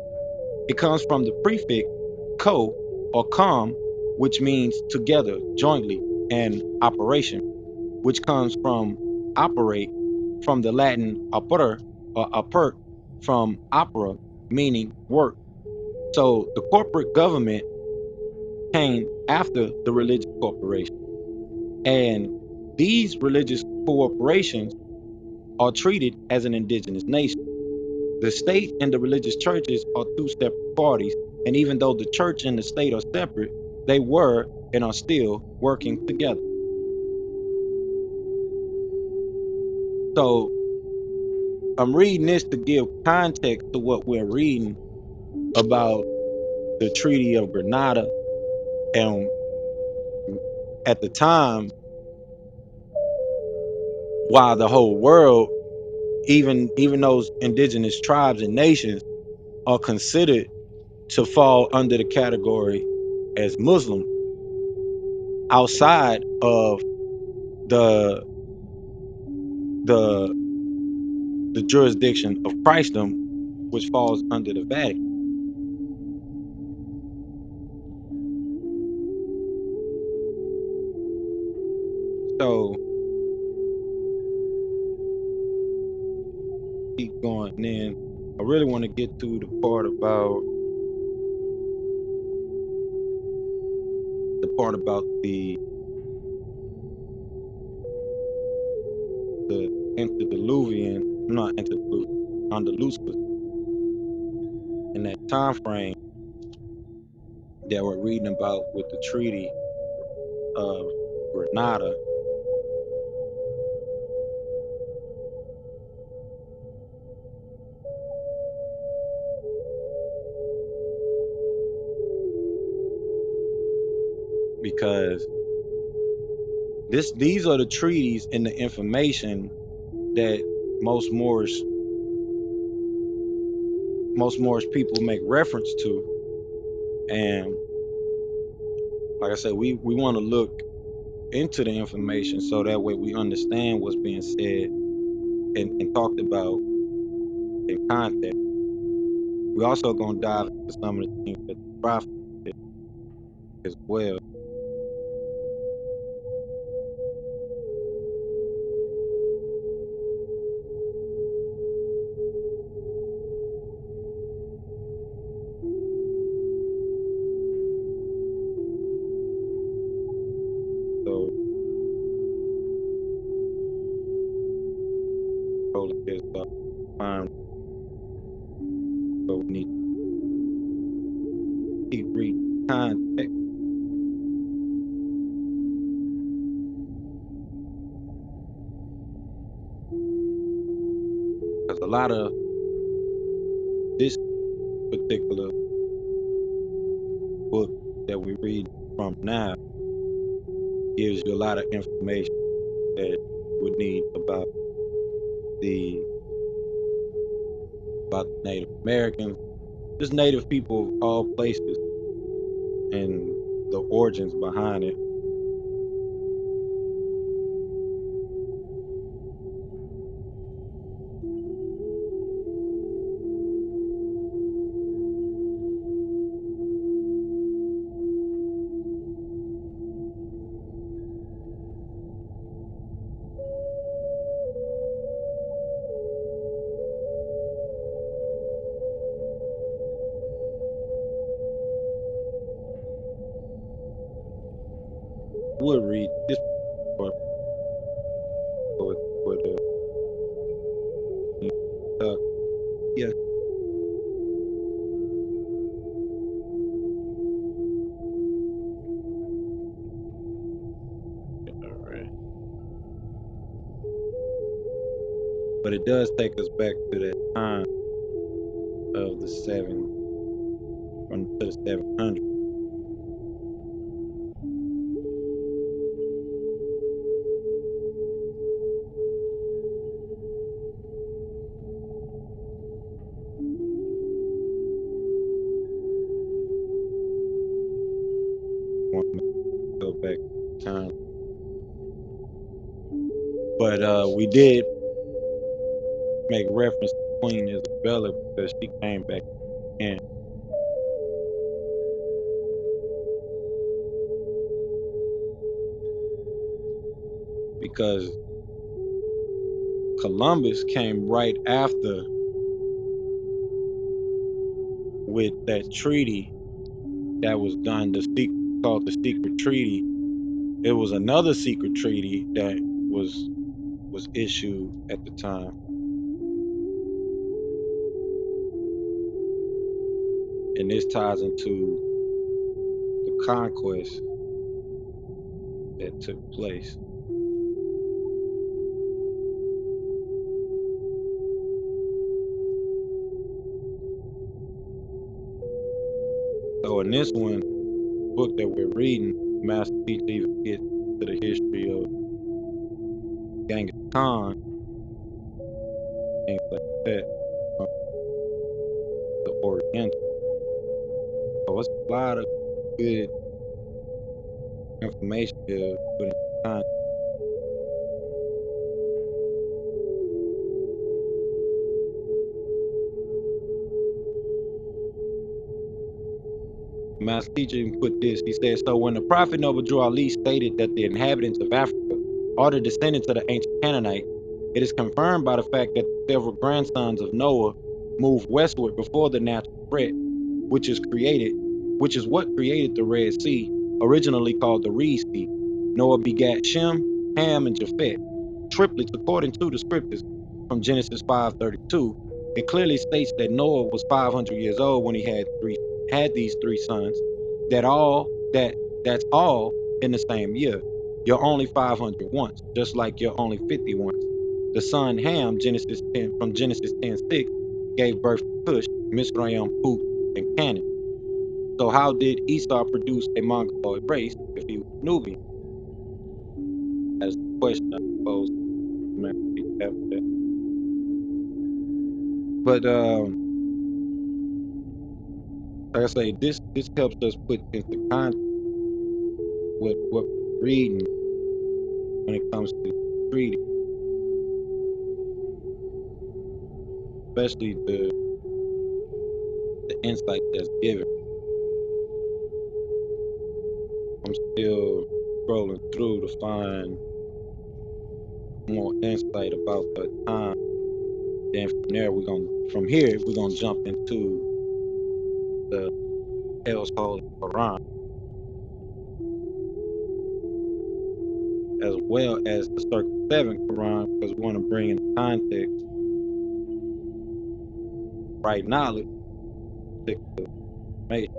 It comes from the prefix co or com, which means together, jointly, and operation, which comes from operate, from the Latin oper or apert, from opera, meaning work. So the corporate government came after the religious corporation. And these religious corporations are treated as an indigenous nation. The state and the religious churches are two separate parties. And even though the church and the state are separate, they were and are still working together. So I'm reading this to give context to what we're reading about the Treaty of Grenada. And at the time, while the whole world, even those indigenous tribes and nations, are considered to fall under the category as Muslim outside of the the the jurisdiction of Christendom, which falls under the Vatican. So keep going. And then I really want to get to the part about the antediluvian, not antediluvian, Andalusia, in that time frame that we're reading about with the Treaty of Grenada. Because these are the treaties and the information that most Moorish people make reference to, and like I said, we want to look into the information so that way we understand what's being said and talked about in context. We also gonna dive into some of the things that the prophet did as well. So this fine, but we need to keep reading context because a lot of this particular book that we read from now gives you a lot of information that you would need about the Native Americans, just Native people of all places, and the origins behind it. I would read this part with yeah, all right. But it does take us back to that time of the to the 700. Want to go back to time, but we did make reference to Queen Isabella because she came back in because Columbus came right after with that treaty that was done, called the secret treaty. It was another secret treaty that was issued at the time, and this ties into the conquest that took place. So in this book that we're reading, Master Teacher even gets to the history of Genghis Khan, things like that, from the Oriental. So it's a lot of good information to put in context. Master Teacher even put this. He said, so when the prophet Noble Drew Ali stated that the inhabitants of Africa are the descendants of the ancient Canaanites, it is confirmed by the fact that several grandsons of Noah moved westward before the natural threat, which is what created the Red Sea, originally called the Reed Sea. Noah begat Shem, Ham, and Japheth, triplets according to the scriptures from Genesis 5:32. It clearly states that Noah was 500 years old when he had these three sons. That's all in the same year. You're only 500 once, just like you're only 50 once. The son Ham, from Genesis 10:6, gave birth to Cush, Mizraim, Phut, and Canaan. So how did Esau produce a Mongoloid race if he was Nubian? That's the question, I suppose. But like I say, this helps us put into context what we're reading when it comes to treaty, especially the insight that's given. I'm still scrolling through to find more insight about the time. Then from there, from here we're gonna jump into the Hell's Holy Qur'an, as well as the Circle 7 Qur'an, because we want to bring in context, right knowledge, particular information.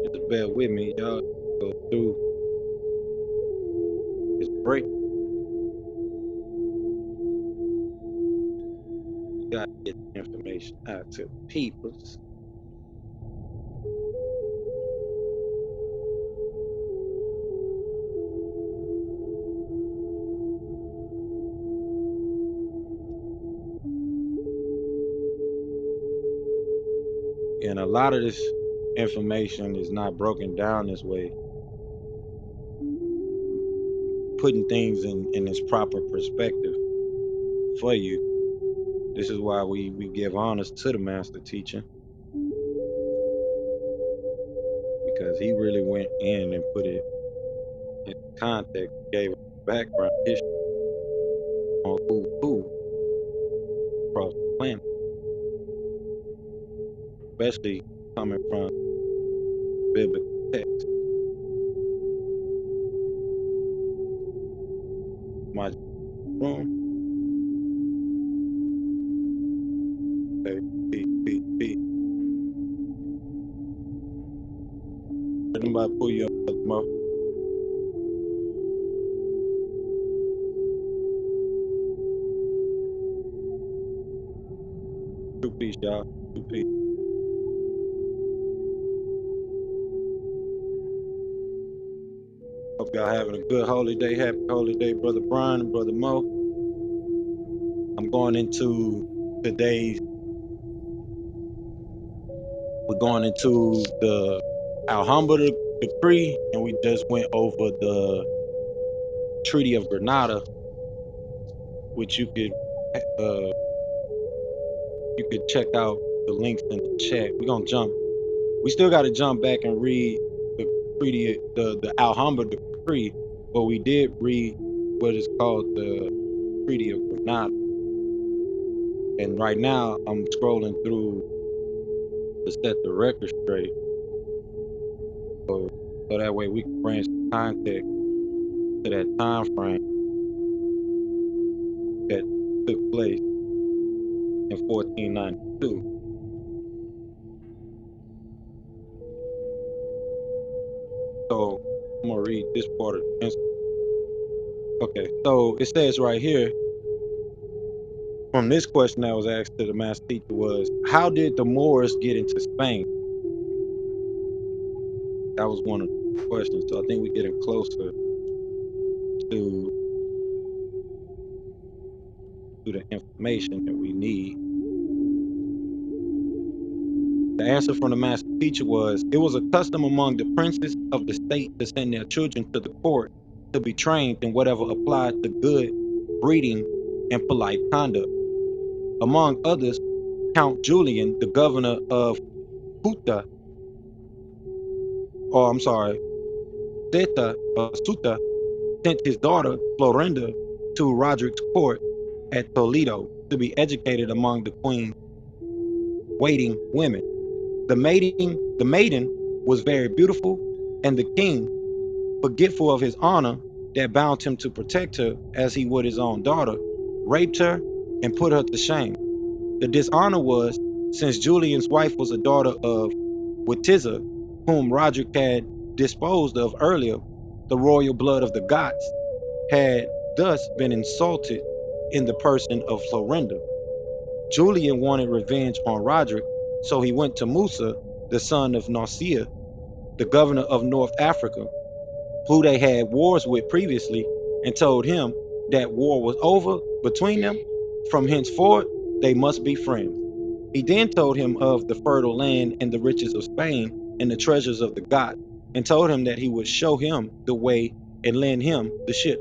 Just bear with me, y'all. Go through this break. We gotta get the information out to the peoples. And a lot of this information is not broken down this way, putting things in its proper perspective for you. This is why we give honors to the master teacher, because he really went in and put it in context, gave background history on who across the planet, especially coming from biblical text. My room. Okay, peace. Anybody pull you up, Brother Mo? True peace, y'all. True peace. Hope y'all having a good holy day. Happy holy day, Brother Brian and Brother Mo. I'm going into today's. We're going into the Alhambra decree, and we just went over the Treaty of Granada, which you could check out the links in the chat. We're gonna jump. We still got to jump back and read the treaty, the Alhambra decree, but we did read what is called the Treaty of Granada. And right now, I'm scrolling through to set the record straight, so that way we can bring some context to that time frame that took place in 1492. So I'm gonna read this part of the answer. Okay, so it says right here, from this question that was asked to the master teacher was, how did the Moors get into Spain? That was one of the questions. So I think we're getting closer to the information that we need. The answer from the master teacher was, it was a custom among the princes of the state to send their children to the court to be trained in whatever applied to good breeding and polite conduct. Among others, Count Julian, the governor of Suta, sent his daughter Florinda to Roderick's court at Toledo to be educated among the queen's waiting women. The maiden was very beautiful, and the king, forgetful of his honor that bound him to protect her as he would his own daughter, raped her and put her to shame. The dishonor was, since Julian's wife was a daughter of Witiza, whom Roderick had disposed of earlier, the royal blood of the Goths had thus been insulted in the person of Florinda. Julian wanted revenge on Roderick, so he went to Musa, the son of Nausea, the governor of North Africa, who they had wars with previously, and told him that war was over between them. From henceforth, they must be friends. He then told him of the fertile land and the riches of Spain and the treasures of the gods, and told him that he would show him the way and lend him the ship.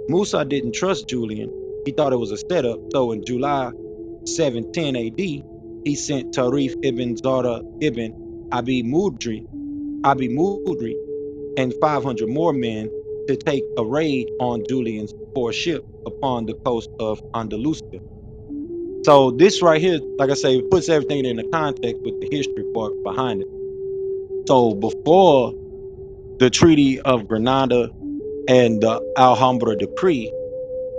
Musa didn't trust Julian. He thought it was a setup, so in July 710 AD, he sent Tarif ibn Zara ibn Abi Mudri, and 500 more men to take a raid on Julian's 4 ships upon the coast of Andalusia. So this right here, like I say, puts everything in the context with the history part behind it. So before the Treaty of Granada and the Alhambra Decree,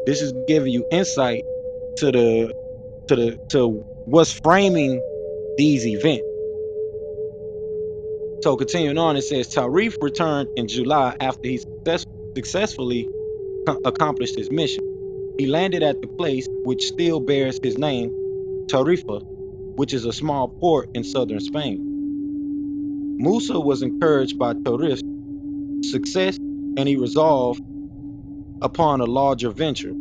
this is giving you insight to what's framing these events. So continuing on, it says Tarif returned in July after he successfully accomplished his mission. He landed at the place which still bears his name, Tarifa, which is a small port in southern Spain. Musa was encouraged by Tarif's success, and he resolved upon a larger venture.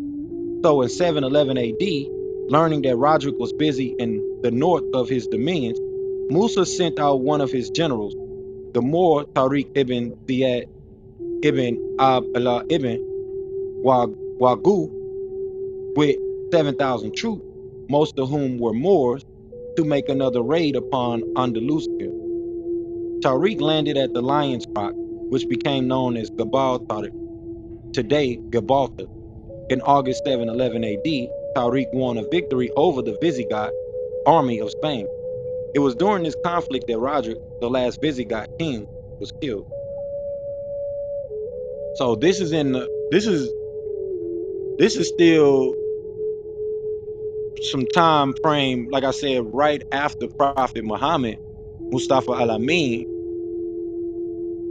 So in 711 AD, learning that Roderick was busy in the north of his dominions, Musa sent out one of his generals, the Moor Tariq ibn Ziyad ibn Abdullah ibn Wagu, with 7,000 troops, most of whom were Moors, to make another raid upon Andalusia. Tariq landed at the Lion's Rock, which became known as Gabal Tariq, today Gibraltar. In August 711 AD, Tariq won a victory over the Visigoth army of Spain. It was during this conflict that Roderick, the last Visigoth king, was killed. So this is still some time frame, like I said, right after Prophet Muhammad, Mustafa al-Amin,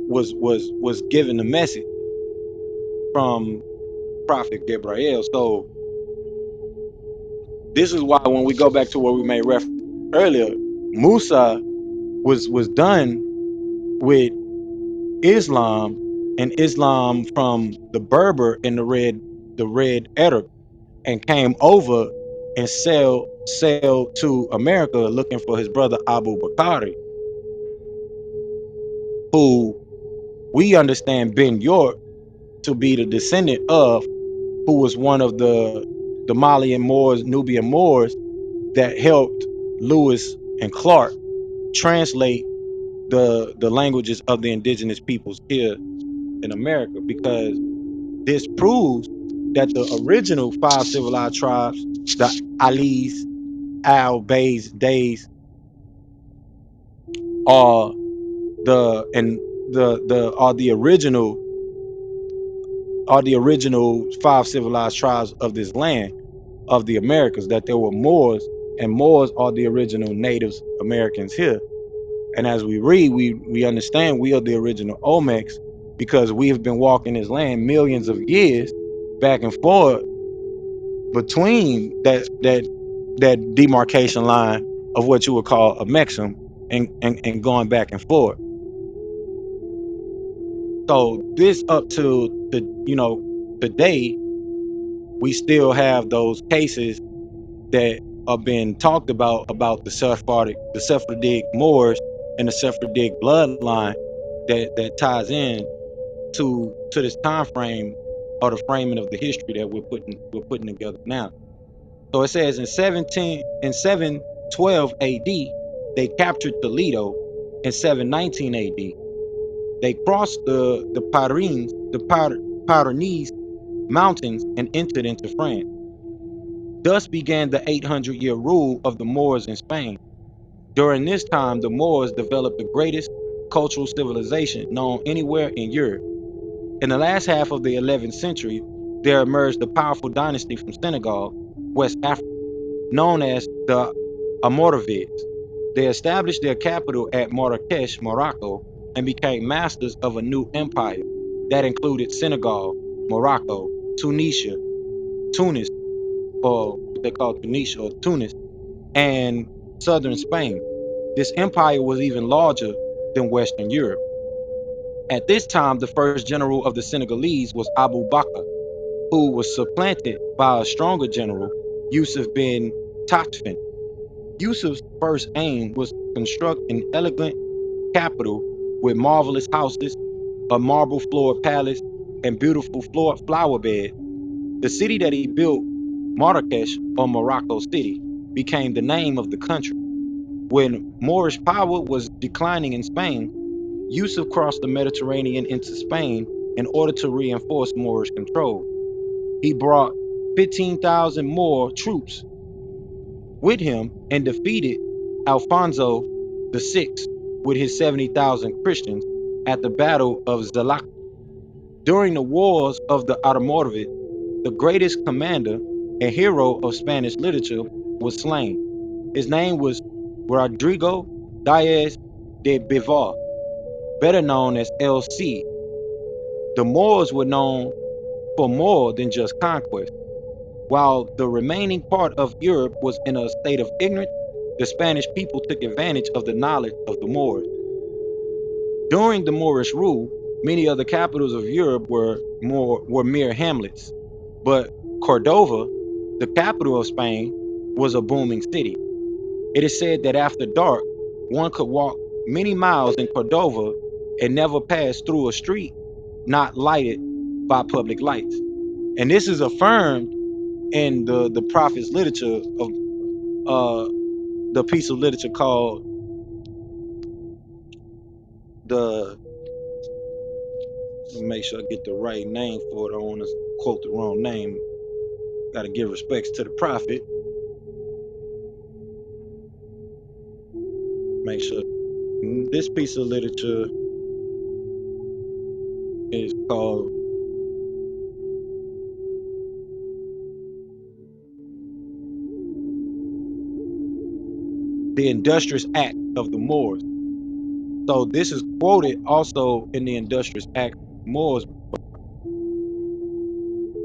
was given the message from Prophet Gabriy'El. So this is why when we go back to what we made reference earlier, Musa was done with Islam, and Islam from the Berber and the red Arab, and came over and sailed to America looking for his brother Abu Bakr, who we understand Ben York to be the descendant of, who was one of the Malian Moors, Nubian Moors, that helped Lewis and Clark translate the languages of the indigenous peoples here in America, because this proves that the original 5 civilized tribes, the Alis, Al, Bays, Days, are the original 5 civilized tribes of this land, of the Americas, that there were Moors, and Moors are the original natives Americans here. And as we read, we understand we are the original Olmecs, because we have been walking this land millions of years back and forth between that demarcation line of what you would call a Mexum, and going back and forth. So this up to today, we still have those cases that are being talked about the Sephardic Moors and the Sephardic bloodline, that ties in to this time frame, or the framing of the history that we're putting together now. So it says in 712 AD, they captured Toledo. In 719 AD, they crossed the Pyrenees mountains and entered into France. Thus began the 800-year rule of the Moors in Spain. During this time, the Moors developed the greatest cultural civilization known anywhere in Europe. In the last half of the 11th century, there emerged a powerful dynasty from Senegal, West Africa, known as the Almoravids. They established their capital at Marrakesh, Morocco, and became masters of a new empire that included Senegal, Morocco, Tunisia, Tunis, or what they call Tunisia or Tunis, and southern Spain. This empire was even larger than Western Europe. At this time, the first general of the Senegalese was Abu Bakr, who was supplanted by a stronger general, Yusuf bin Tatfin. Yusuf's first aim was to construct an elegant capital with marvelous houses, a marble floored palace, and beautiful flower beds. The city that he built, Marrakesh, or Morocco City, became the name of the country. When Moorish power was declining in Spain, Yusuf crossed the Mediterranean into Spain in order to reinforce Moorish control. He brought 15,000 more troops with him and defeated Alfonso VI with his 70,000 Christians at the Battle of Zodok. During the wars of the Almoravid, the greatest commander and hero of Spanish literature was slain. His name was Rodrigo Diaz de Bivar, better known as El Cid. The Moors were known for more than just conquest. While the remaining part of Europe was in a state of ignorance, the Spanish people took advantage of the knowledge of the Moors. During the Moorish rule, many of the capitals of Europe were mere hamlets, but Cordova, the capital of Spain, was a booming city. It is said that after dark, one could walk many miles in Cordova and never pass through a street not lighted by public lights. And this is affirmed in the prophet's literature of the piece of literature called the, let me make sure I get the right name for it. I don't want to quote the wrong name. Got to give respects to the prophet. Make sure this piece of literature is called The Industrious Act of the Moors. So this is quoted also in the Industrious Act of the Moors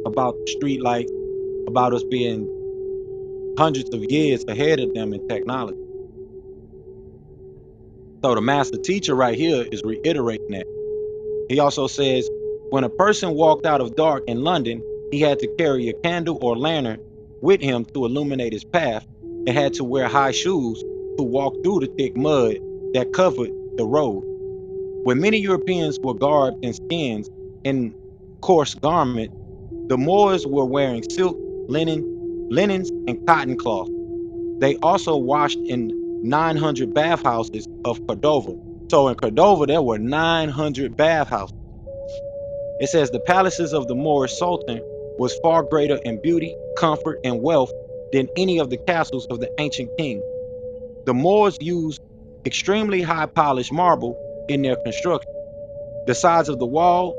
about the street lights, about us being hundreds of years ahead of them in technology. So the master teacher right here is reiterating that. He also says, when a person walked out of dark in London, he had to carry a candle or lantern with him to illuminate his path, and had to wear high shoes to walk through the thick mud that covered the road. When many Europeans were garbed in skins and coarse garments, the Moors were wearing silk, linens, and cotton cloth. They also washed in 900 bathhouses of Cordova. So in Cordova, there were 900 bathhouses. It says the palaces of the Moorish Sultan was far greater in beauty, comfort, and wealth than any of the castles of the ancient kings. The Moors used extremely high polished marble in their construction. The sides of the walls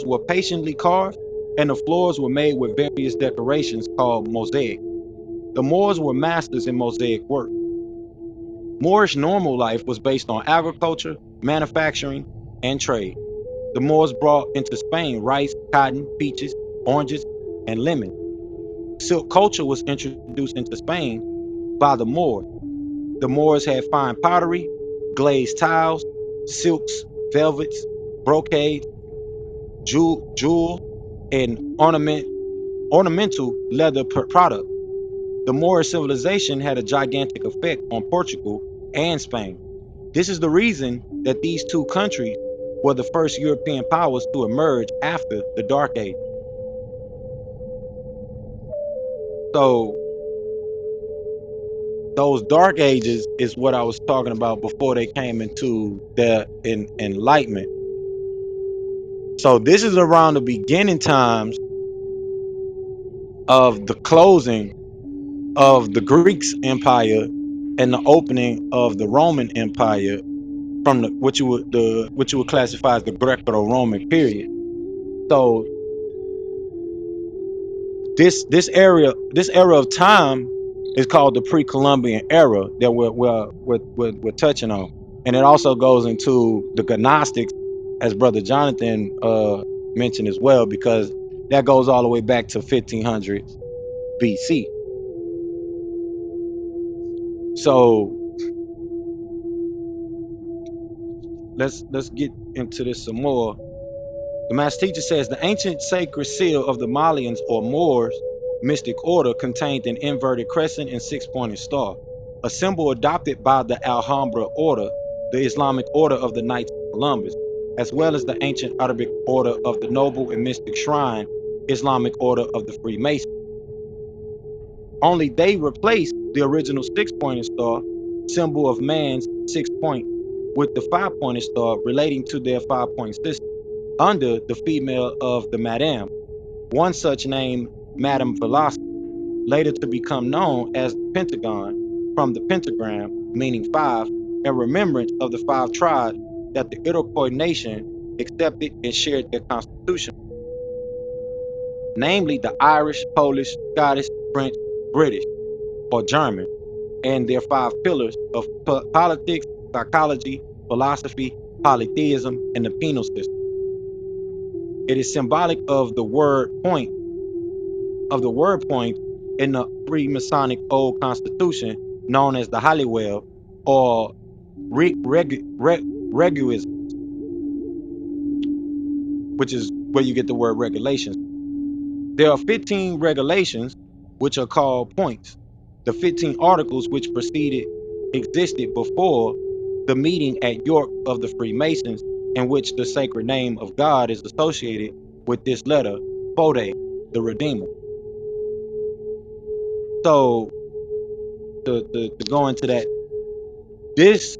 were patiently carved, and the floors were made with various decorations called mosaic. The Moors were masters in mosaic work. Moorish normal life was based on agriculture, manufacturing, and trade. The Moors brought into Spain rice, cotton, peaches, oranges, and lemons. Silk culture was introduced into Spain by the Moors. The Moors had fine pottery, glazed tiles, silks, velvets, brocades, jewel, and ornamental leather products. The Moorish civilization had a gigantic effect on Portugal and Spain. This is the reason that these two countries were the first European powers to emerge after the Dark Age. So those Dark Ages is what I was talking about before they came into the Enlightenment. So this is around the beginning times of the closing of the Greeks Empire and the opening of the Roman Empire from what you would classify as the Greco-Roman period. So this era of time is called the pre-Columbian era that we're touching on, and it also goes into the Gnostics, as Brother Jonathan mentioned as well, because that goes all the way back to 1500 BC. So let's get into this some more. The master teacher says the ancient sacred seal of the Malians or Moors mystic order contained an inverted crescent and six-pointed star, a symbol adopted by the Alhambra order, the Islamic order of the Knights of Columbus, as well as the ancient Arabic order of the noble and mystic shrine, Islamic order of the Freemasons. Only they replaced the original six-pointed star, symbol of man's 6 point, with the 5-pointed star relating to their 5-point system, under the female of the Madame, one such named Madame Velocity, later to become known as the Pentagon, from the pentagram, meaning 5, in remembrance of the 5 tribes that the Iroquois nation accepted and shared their constitution, namely the Irish, Polish, Scottish, French, British, or German, and their 5 pillars of politics, psychology, philosophy, polytheism, and the penal system. It is symbolic of the word point in the Freemasonic Old Constitution known as the Halliwell or Reguism, which is where you get the word regulations. There are 15 regulations, which are called points. The 15 articles which existed before the meeting at York of the Freemasons, in which the sacred name of God is associated with this letter, Fode, the Redeemer. So, to go into that, the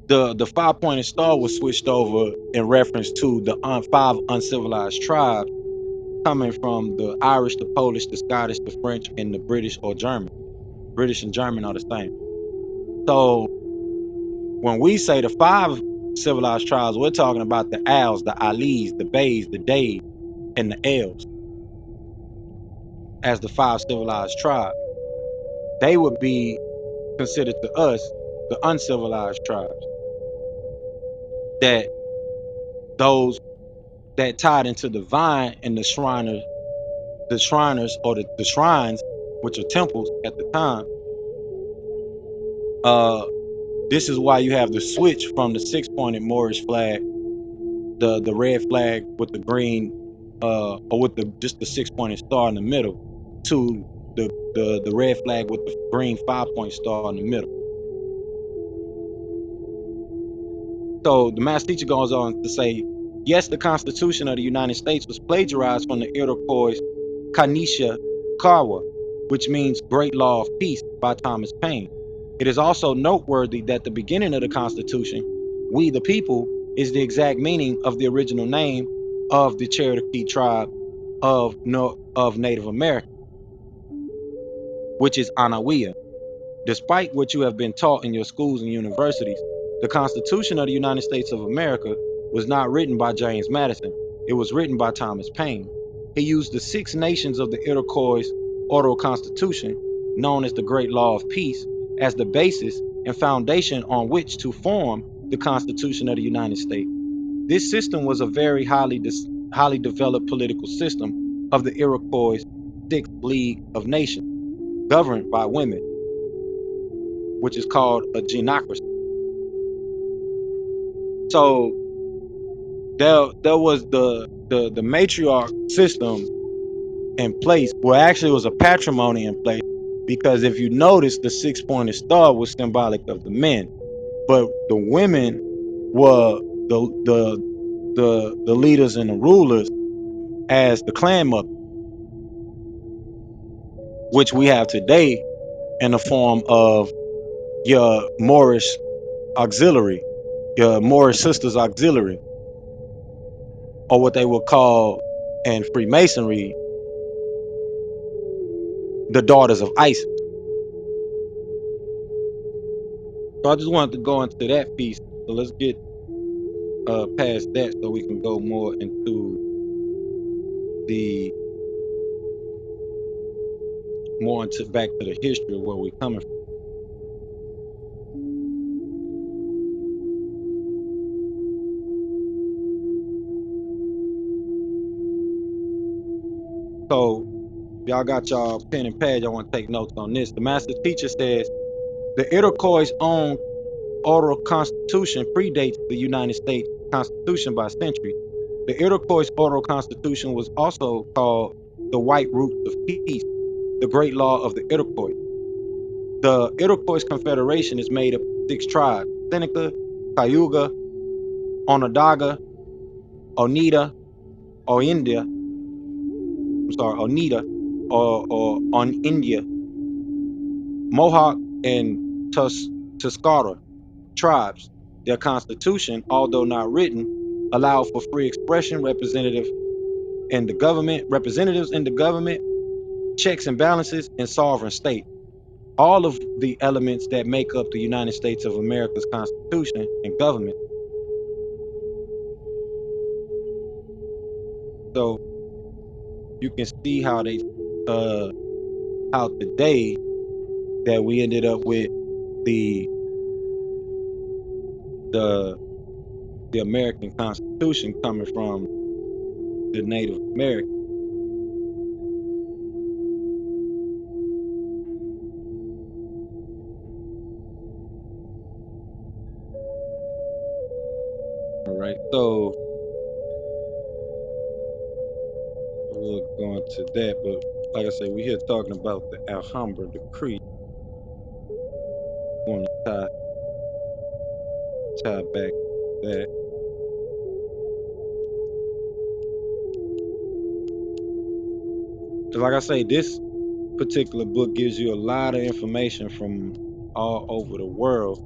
5-pointed star was switched over in reference to the 5 uncivilized tribes coming from the Irish, the Polish, the Scottish, the French, and the British or German. British and German are the same. So when we say the 5 civilized tribes, we're talking about the Als, the Alis, the Bays, the Days, and the Els as the 5 civilized tribes. They would be considered to us the uncivilized tribes. That those that tied into the vine and the Shriners or the shrines, which are temples at the time. This is why you have the switch from the 6-pointed Moorish flag, the red flag with the green, or with just the 6-pointed star in the middle, to the red flag with the green 5-point star in the middle. So the master teacher goes on to say, yes, the Constitution of the United States was plagiarized from the Iroquois Kanisha Kawa, which means Great Law of Peace, by Thomas Paine. It is also noteworthy that the beginning of the Constitution, we the people, is the exact meaning of the original name of the Cherokee tribe of Native America, which is Anahuia. Despite what you have been taught in your schools and universities, the Constitution of the United States of America was not written by James Madison. It was written by Thomas Paine. He used the 6 nations of the Iroquois oral constitution, known as the Great Law of Peace, as the basis and foundation on which to form the Constitution of the United States. This system was a very highly developed political system of the Iroquois 6th League of Nations, governed by women, which is called a genocracy. So there was the matriarch system in place. Well, actually, it was a patrimony in place, because if you notice, the 6-pointed star was symbolic of the men, but the women were the leaders and the rulers as the clan mother, which we have today in the form of your Moorish auxiliary, your Moorish sisters auxiliary, or what they would call in Freemasonry the daughters of Isis. So I just wanted to go into that piece. So let's get past that so we can go more into back to the history of where we're coming from. So y'all got y'all pen and pad, y'all want to take notes on this. The master teacher says the Iroquois owned oral constitution predates the United States Constitution by centuries. The Iroquois oral constitution was also called the White Roots of Peace, the Great Law of the Iroquois. The Iroquois Confederation is made up of 6 tribes: Seneca, Cayuga, Onondaga, Oneida, Oneida, or on India, Mohawk, and Tuscarora tribes. Their constitution, although not written, allowed for free expression, representatives in the government, checks and balances, and sovereign state. All of the elements that make up the United States of America's Constitution and government. So you can see how how today that we ended up with the American Constitution coming from the Native Americans. All right, so we'll go into that, but like I said, we here talking about the Alhambra decree. I want to tie back that. Like I say, this particular book gives you a lot of information from all over the world.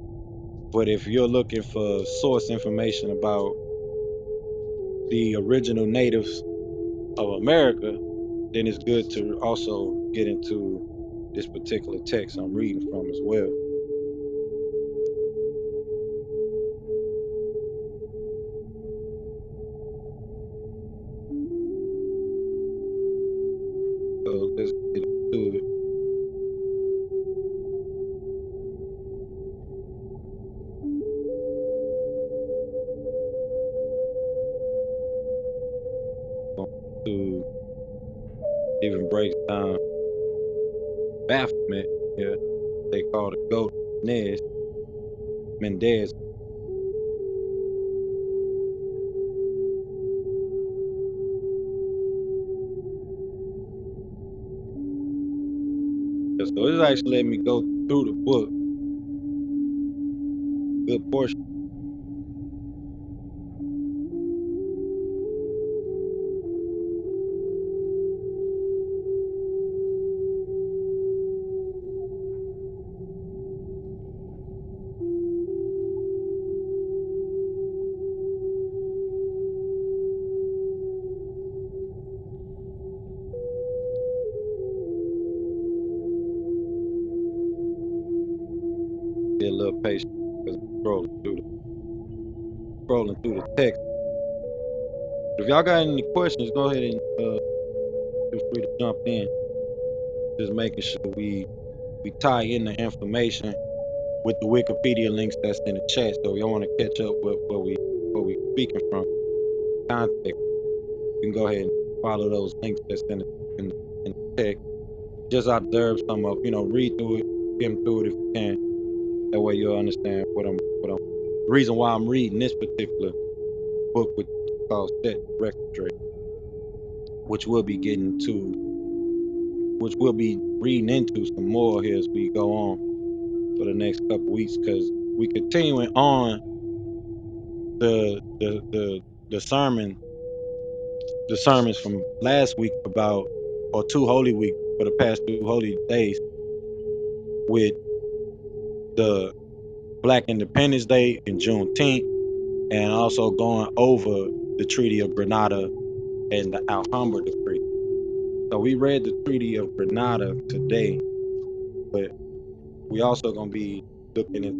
But if you're looking for source information about the original natives of America, then it's good to also get into this particular text I'm reading from as well. So let's get into it. To even break down Baphomet here, they call it goat Mendez. So it's actually letting me go through the book, good portion. Be a little patient because I'm scrolling through the text. But if y'all got any questions, go ahead and feel free to jump in. Just making sure we tie in the information with the Wikipedia links that's in the chat. So y'all want to catch up with what we speaking from context, you can go ahead and follow those links that's in the text. Just observe some of, read through it, skim through it if you can. That way you'll understand what I'm the reason why I'm reading this particular book, which is called Set Rectory, which we'll be reading into some more here as we go on for the next couple weeks, because we continuing on the sermons from last week about, or 2 holy weeks, for the past 2 holy days, with the Black Independence Day and Juneteenth, and also going over the Treaty of Grenada and the Alhambra Decree. So we read the Treaty of Grenada today, but we also gonna be looking at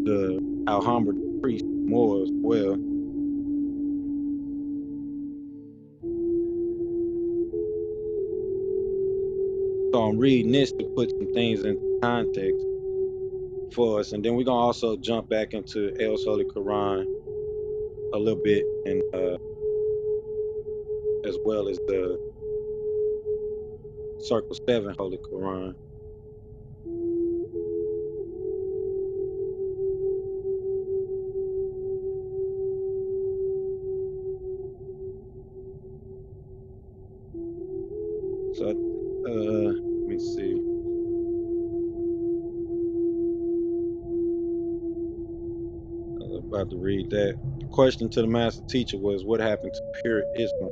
the Alhambra Decree more as well. So I'm reading this to put some things into context for us, and then we're gonna also jump back into El's Holy Quran a little bit, and as well as the Circle 7 Holy Quran. About to read that. The question to the master teacher was, what happened to pure Islam?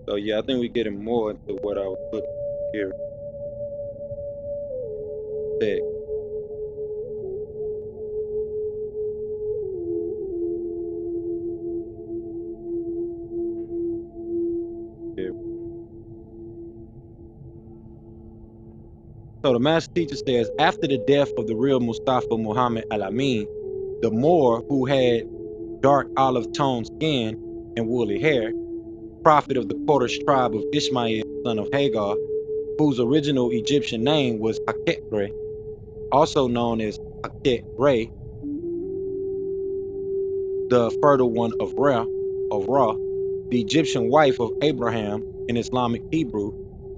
So yeah, I think we're getting more into what I was looking here. So the master teacher says, after the death of the real Mustafa Muhammad Al-Amin, the Moor who had dark olive toned skin and woolly hair, prophet of the Quraysh tribe of Ishmael, son of Hagar, whose original Egyptian name was Akhetre, also known as Akhetre, the fertile one of Ra, the Egyptian wife of Abraham in Islamic Hebrew.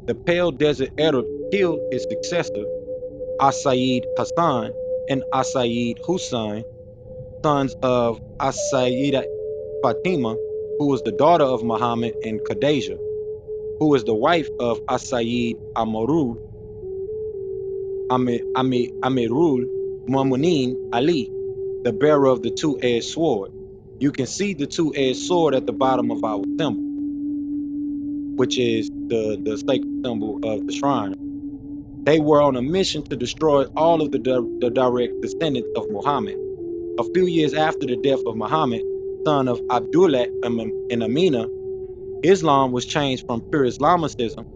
The pale desert Arab killed his successor, As-Sayyid Hassan and As-Sayyid Hussein, sons of As-Sayyida Fatima, who was the daughter of Muhammad, and Khadijah, who was the wife of As-Sayyid Amirul Mu'minin Ali, the bearer of the two-edged sword. You can see the two-edged sword at the bottom of our symbol, which is the sacred symbol of the shrine. They were on a mission to destroy all of the direct descendants of Muhammad. A few years after the death of Muhammad, son of Abdullah and Amina, Islam was changed from pure Islamicism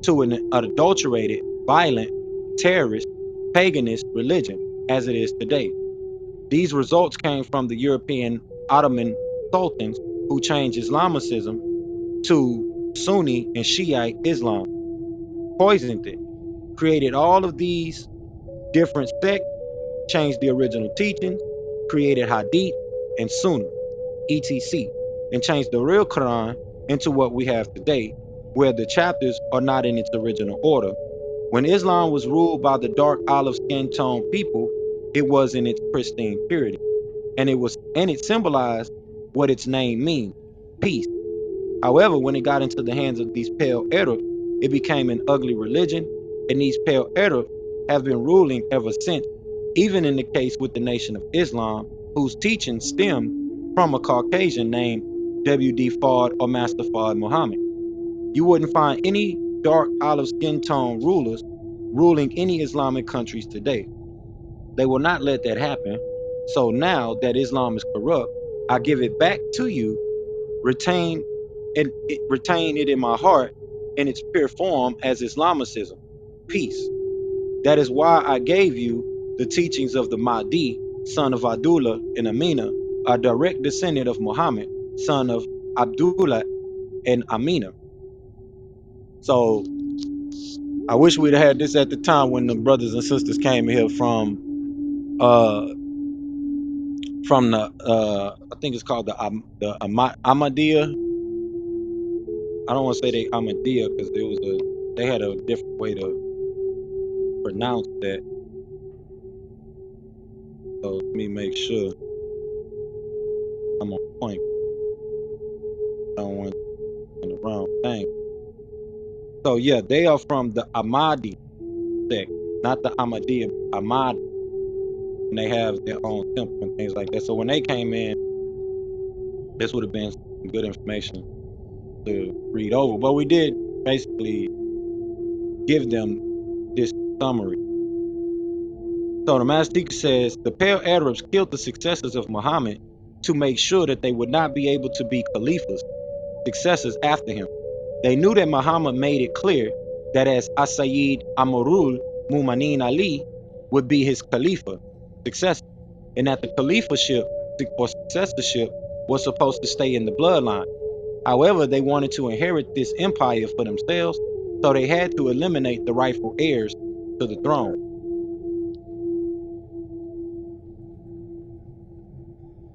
to an adulterated, violent, terrorist, paganist religion as it is today. These results came from the European Ottoman sultans who changed Islamicism to Sunni and Shiite Islam, poisoned it, created all of these different sects, changed the original teachings, created Hadith and Sunnah, etc., and changed the real Qur'an into what we have today, where the chapters are not in its original order. When Islam was ruled by the dark olive skin tone people, it was in its pristine purity, and it symbolized what its name means, peace. However, when it got into the hands of these pale Arabs, it became an ugly religion, and these pale Arabs have been ruling ever since, even in the case with the Nation of Islam, whose teachings stem from a Caucasian named W.D. Fard or Master Fard Muhammad. You wouldn't find any dark olive skin tone rulers ruling any Islamic countries today. They will not let that happen. So now that Islam is corrupt, I give it back to you, retain it in my heart in its pure form as Islamicism, peace. That is why I gave you the teachings of the Mahdi, son of Abdullah and Amina, a direct descendant of Muhammad, son of Abdullah and Amina. So I wish we'd have had this at the time when the brothers and sisters came here from the I think it's called the Ahmadiyya. I don't want to say they Ahmadiyya because they had a different way to pronounce that. So let me make sure I'm on point. I don't want the wrong thing. So yeah, they are from the Ahmadi sect, not the Ahmadiyya, Ahmadi. And they have their own temple and things like that. So when they came in, this would have been some good information to read over. But we did basically give them this summary. So the Master Teacher says, the pale Arabs killed the successors of Muhammad to make sure that they would not be able to be caliphs, successors after him. They knew that Muhammad made it clear that as As-Sayyid Amirul Mu'minin Ali would be his Khalifa, successor, and that the Khaliphaship or successorship was supposed to stay in the bloodline. However, they wanted to inherit this empire for themselves, so they had to eliminate the rightful heirs to the throne.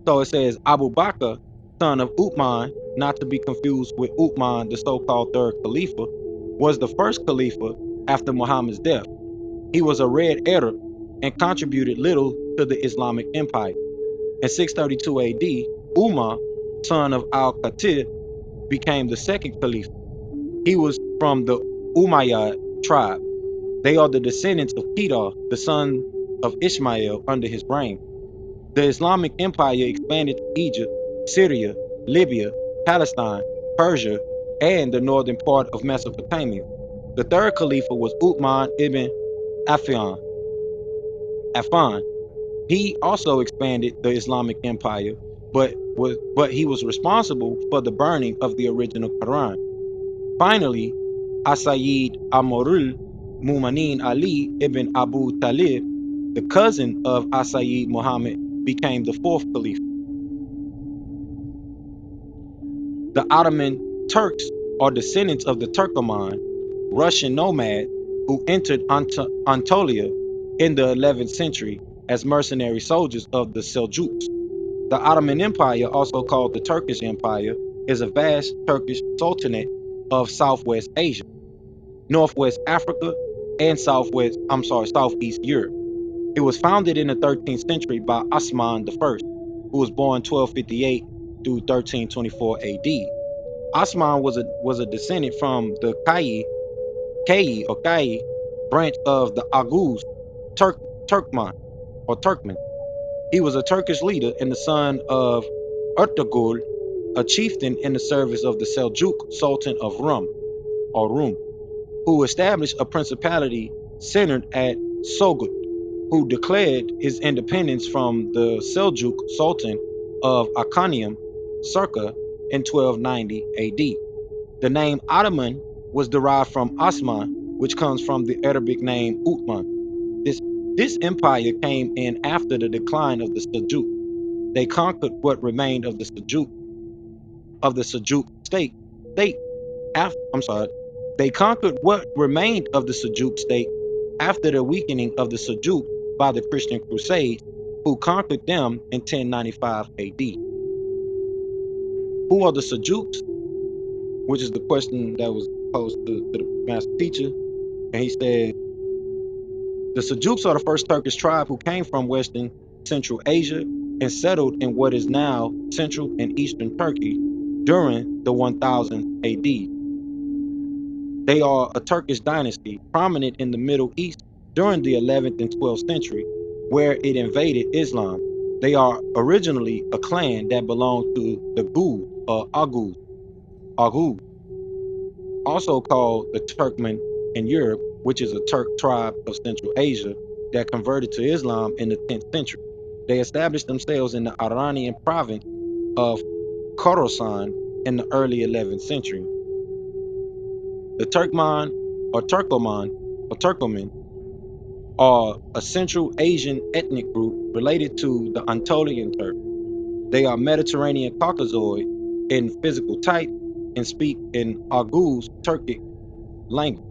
So it says Abu Bakr, son of Uthman, not to be confused with Uthman, the so-called third Khalifa, was the first Khalifa after Muhammad's death. He was a red Arab and contributed little to the Islamic Empire. In 632 AD, Umar, son of Al-Khatib, became the second Caliph. He was from the Umayyad tribe. They are the descendants of Kedar, the son of Ishmael under his reign. The Islamic Empire expanded to Egypt, Syria, Libya, Palestine, Persia, and the northern part of Mesopotamia. The third Khalifa was Uthman ibn Affan. He also expanded the Islamic Empire, but he was responsible for the burning of the original Qur'an. Finally, As-Sayyid Amirul Mu'minin Ali ibn Abu Talib, the cousin of As-Sayyid Muhammad, became the fourth Caliph. The Ottoman Turks are descendants of the Turkoman, Russian nomads who entered Anatolia in the 11th century as mercenary soldiers of the Seljuks. The Ottoman Empire, also called the Turkish Empire, is a vast Turkish sultanate of Southwest Asia, Northwest Africa, and Southeast Europe. It was founded in the 13th century by Osman I, who was born 1258 through 1324 AD. Osman was a descendant from the Kayi branch of the Aguz Turkmen. He was a Turkish leader and the son of Ertugrul, a chieftain in the service of the Seljuk Sultan of Rum, who established a principality centered at Sogut, who declared his independence from the Seljuk Sultan of Akkadian circa in 1290 AD. The name Ottoman was derived from Osman, which comes from the Arabic name Uthman. This empire came in after the decline of the Seljuk. They conquered what remained of the Seljuk state. They conquered what remained of the Seljuk state after the weakening of the Seljuk by the Christian Crusades, who conquered them in 1095 AD. Who are the Seljuks? Which is the question that was posed to the master teacher. And he said, the Seljuks are the first Turkish tribe who came from Western Central Asia and settled in what is now Central and Eastern Turkey during the 1000 AD. They are a Turkish dynasty prominent in the Middle East during the 11th and 12th century, where it invaded Islam. They are originally a clan that belonged to the Gul or Aguz, also called the Turkmen in Europe, which is a Turk tribe of Central Asia that converted to Islam in the 10th century. They established themselves in the Iranian province of Khorasan in the early 11th century. The Turkmen are a Central Asian ethnic group related to the Anatolian Turk. They are Mediterranean Caucasoid in physical type and speak in Aguz Turkic language.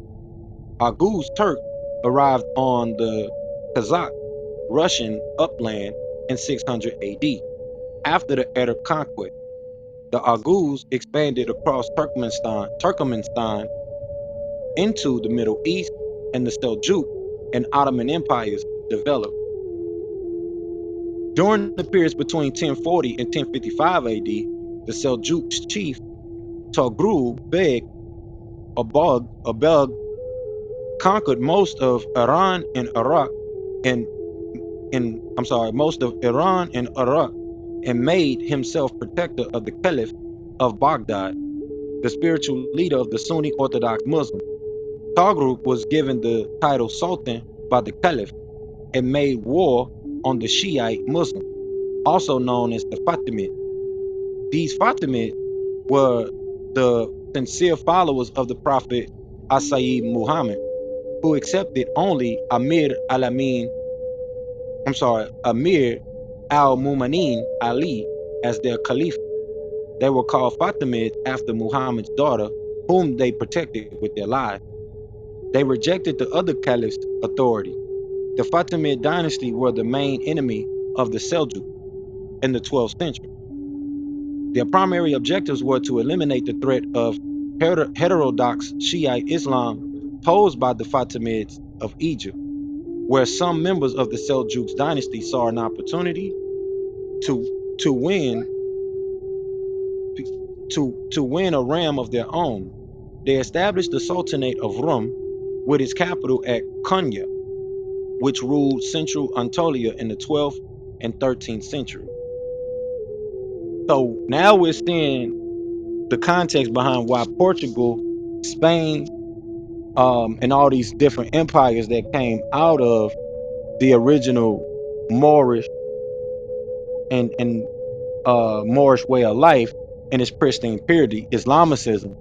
Aguz Turk arrived on the Kazakh Russian upland in 600 AD. After the Arab conquest, the Aguz expanded across Turkmenistan into the Middle East, and the Seljuk and Ottoman empires developed. During the periods between 1040 and 1055 AD, the Seljuk chief Togrul Beg conquered most of Iran and Iraq and made himself protector of the Caliph of Baghdad, the spiritual leader of the Sunni Orthodox Muslims. Togrul was given the title Sultan by the Caliph and made war on the Shiite Muslims, also known as the Fatimids. These Fatimids were the sincere followers of the Prophet As-Sayyid Muhammad, who accepted only Amir al-Mu'minin Ali as their Caliph. They were called Fatimids after Muhammad's daughter, whom they protected with their lives. They rejected the other caliph's authority. The Fatimid dynasty were the main enemy of the Seljuk in the 12th century. Their primary objectives were to eliminate the threat of heterodox Shiite Islam posed by the Fatimids of Egypt, where some members of the Seljuk dynasty saw an opportunity to win a realm of their own. They established the Sultanate of Rum with its capital at Konya, which ruled central Anatolia in the 12th and 13th century. So now we're seeing the context behind why Portugal, Spain, and all these different empires that came out of the original Moorish and Moorish way of life in its pristine purity, Islamicism,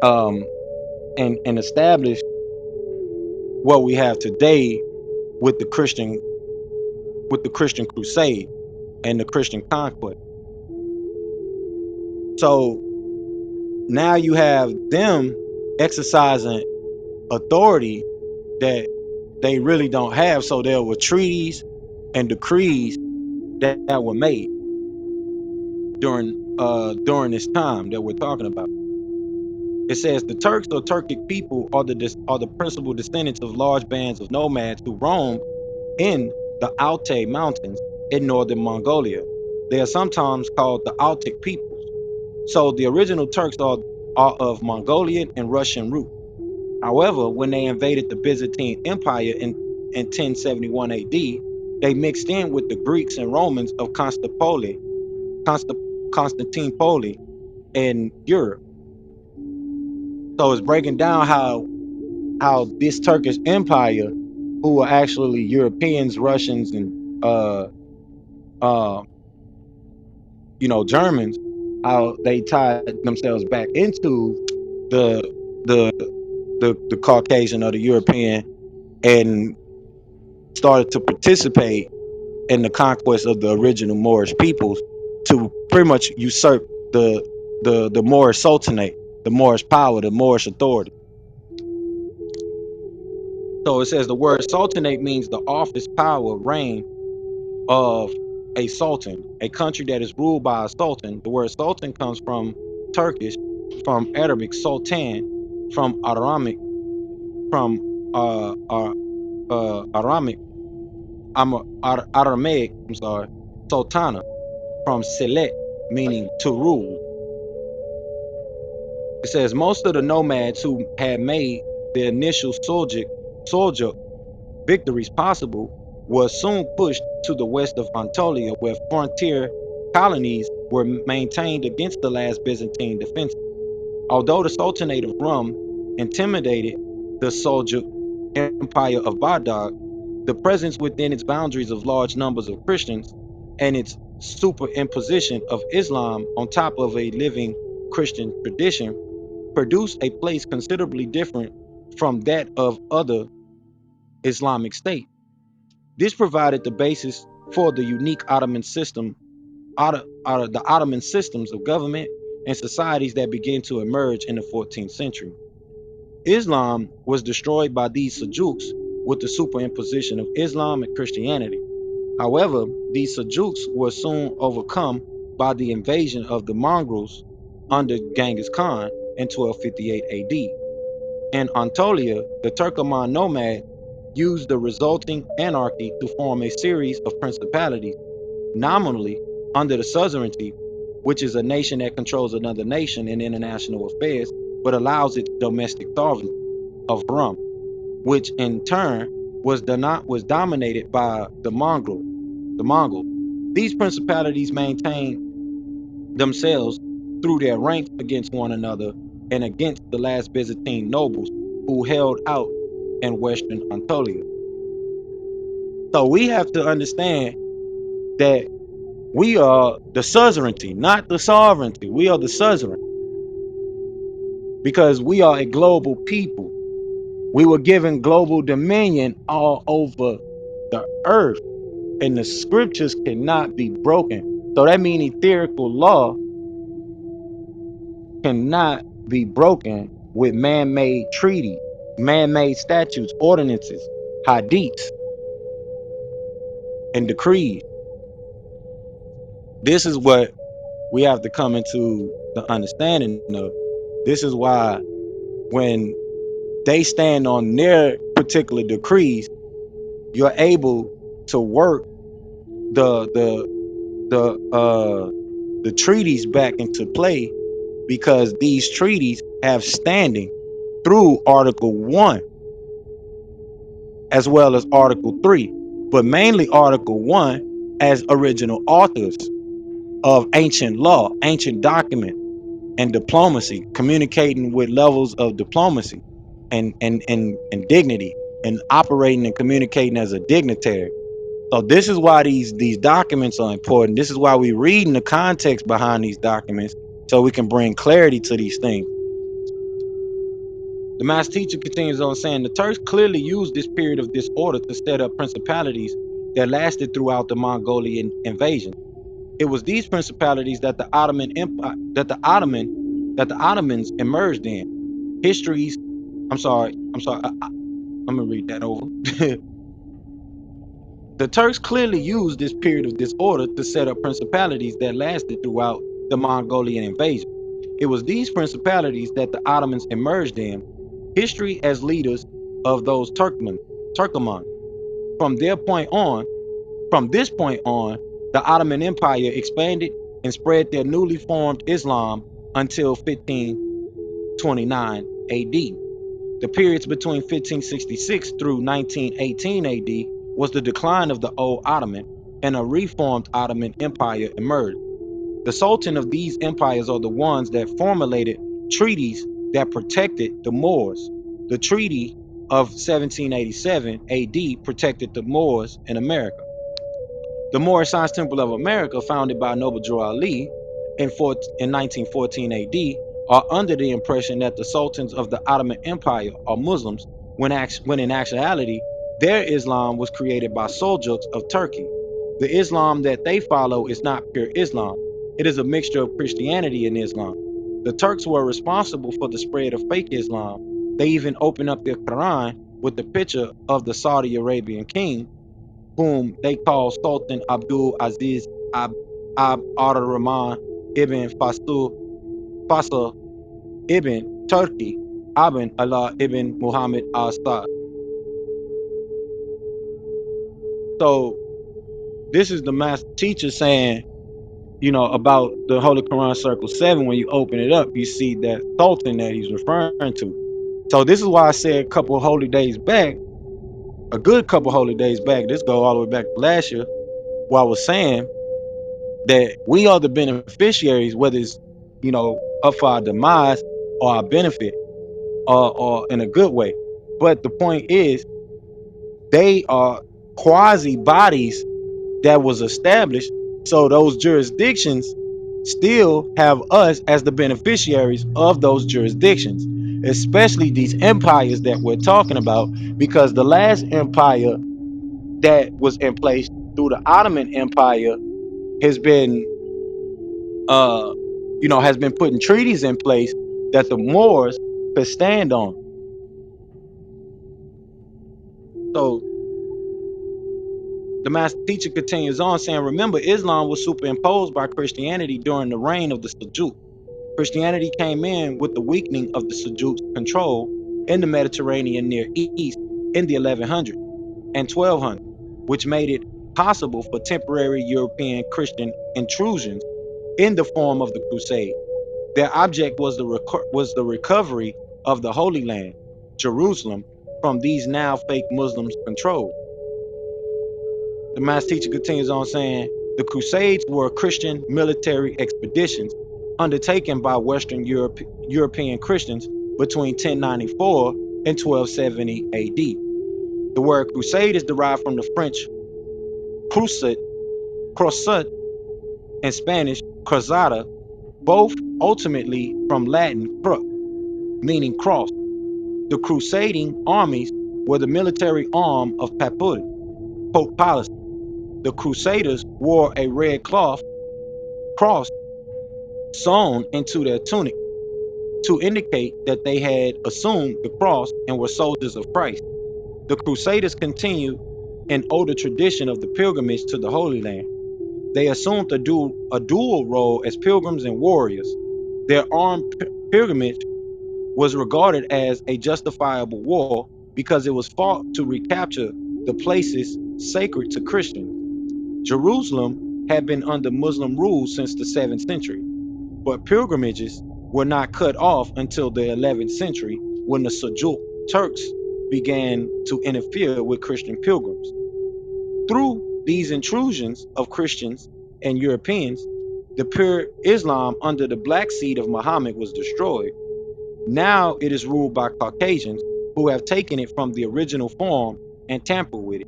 and established what we have today with the Christian crusade and the Christian conquest. So now you have them exercising authority that they really don't have. So there were treaties and decrees that were made during this time that we're talking about. It says the Turks or Turkic people are the principal descendants of large bands of nomads who roam in the Altai Mountains in northern Mongolia. They are sometimes called the Altic peoples. So the original Turks are of Mongolian and Russian root. However, when they invaded the Byzantine Empire in 1071 AD, they mixed in with the Greeks and Romans of Constantinople in Europe. So it's breaking down how this Turkish Empire, who were actually Europeans, Russians, and Germans, how they tied themselves back into the the the Caucasian or the European and started to participate in the conquest of the original Moorish peoples to pretty much usurp the Moorish Sultanate, the Moorish power, the Moorish authority. So it says the word Sultanate means the office, power, reign of a sultan, a country that is ruled by a sultan. The word sultan comes from Turkish, from Arabic sultan, from Aramic, Aramic, Aramaic, sultana, from Selet, meaning to rule. It says most of the nomads who had made the initial Seljuk victories possible was soon pushed to the west of Anatolia, where frontier colonies were maintained against the last Byzantine defenses. Although the Sultanate of Rum intimidated the Seljuk Empire of Baghdad, the presence within its boundaries of large numbers of Christians and its superimposition of Islam on top of a living Christian tradition produced a place considerably different from that of other Islamic states. This provided the basis for the unique Ottoman system, the Ottoman systems of government and societies that began to emerge in the 14th century. Islam was destroyed by these Seljuks with the superimposition of Islam and Christianity. However, these Seljuks were soon overcome by the invasion of the Mongols under Genghis Khan in 1258 AD. In Anatolia, the Turkoman nomad used the resulting anarchy to form a series of principalities, nominally under the suzerainty, which is a nation that controls another nation in international affairs, but allows its domestic sovereignty of Rum, which in turn was dominated by the Mongol. These principalities maintained themselves through their ranks against one another and against the last Byzantine nobles who held out in Western Anatolia. So we have to understand that we are the suzerainty, not the sovereignty. We are the suzerain because we are a global people. We were given global dominion all over the earth, and the scriptures cannot be broken. So that means etherical law cannot be broken with man-made treaties, man-made statutes, ordinances, hadiths, and decrees. This is what we have to come into the understanding of. This is why when they stand on their particular decrees, you're able to work the treaties back into play, because these treaties have standing through Article 1 as well as Article 3, but mainly Article 1 as original authors of ancient law, ancient document, and diplomacy, communicating with levels of diplomacy and dignity, and operating and communicating as a dignitary. So this is why these documents are important. This is why we read in the context behind these documents, so we can bring clarity to these things. The master teacher continues on saying the Turks clearly used this period of disorder to set up principalities that lasted throughout the Mongolian invasion. It was these principalities that the Ottoman Empire, that the Ottomans emerged in. Histories, I'm sorry, I'm gonna read that over. The Turks clearly used this period of disorder to set up principalities that lasted throughout the Mongolian invasion. It was these principalities that the Ottomans emerged in history as leaders of those Turkoman. From this point on, the Ottoman Empire expanded and spread their newly formed Islam until 1529 AD. The periods between 1566 through 1918 AD was the decline of the old Ottoman, and a reformed Ottoman Empire emerged. The Sultan of these empires are the ones that formulated treaties that protected the Moors. The Treaty of 1787 AD protected the Moors in America. The Moorish Science Temple of America, founded by Noble Drew Ali in 1914 AD, are under the impression that the sultans of the Ottoman Empire are Muslims, when in actuality, their Islam was created by Seljuks of Turkey. The Islam that they follow is not pure Islam. It is a mixture of Christianity and Islam. The Turks were responsible for the spread of fake Islam. They even opened up their Qur'an with the picture of the Saudi Arabian king, whom they call Sultan Abdul Aziz Ar-Rahman ibn Faisal ibn Turki ibn Allah ibn Muhammad al-Saud. So this is the master teacher saying, about the Holy Quran Circle 7. When you open it up, you see that Sultan that he's referring to. So this is why I said a good couple holy days back, this go all the way back to last year, where I was saying that we are the beneficiaries, whether it's, up for our demise or our benefit, or in a good way. But the point is, they are quasi bodies that was established. So those jurisdictions still have us as the beneficiaries of those jurisdictions, especially these empires that we're talking about, because the last empire that was in place through the Ottoman Empire has been putting treaties in place that the Moors could stand on. So the master teacher continues on saying, remember, Islam was superimposed by Christianity during the reign of the Seljuk. Christianity came in with the weakening of the Seljuk's control in the Mediterranean Near East in the 1100s and 1200s, which made it possible for temporary European Christian intrusions in the form of the Crusade. Their object was the recovery of the Holy Land, Jerusalem, from these now fake Muslims' control. The master teacher continues on saying, the Crusades were Christian military expeditions undertaken by Western European Christians between 1094 and 1270 AD. The word crusade is derived from the French crusade, and Spanish cruzada, both ultimately from Latin crux, meaning cross. The crusading armies were the military arm of Pope Pius. The Crusaders wore a red cloth cross sewn into their tunic to indicate that they had assumed the cross and were soldiers of Christ. The Crusaders continued an older tradition of the pilgrimage to the Holy Land. They assumed a dual role as pilgrims and warriors. Their armed pilgrimage was regarded as a justifiable war because it was fought to recapture the places sacred to Christians. Jerusalem had been under Muslim rule since the 7th century, but pilgrimages were not cut off until the 11th century, when the Seljuk Turks began to interfere with Christian pilgrims. Through these intrusions of Christians and Europeans, the pure Islam under the black seed of Muhammad was destroyed. Now it is ruled by Caucasians who have taken it from the original form and tampered with it.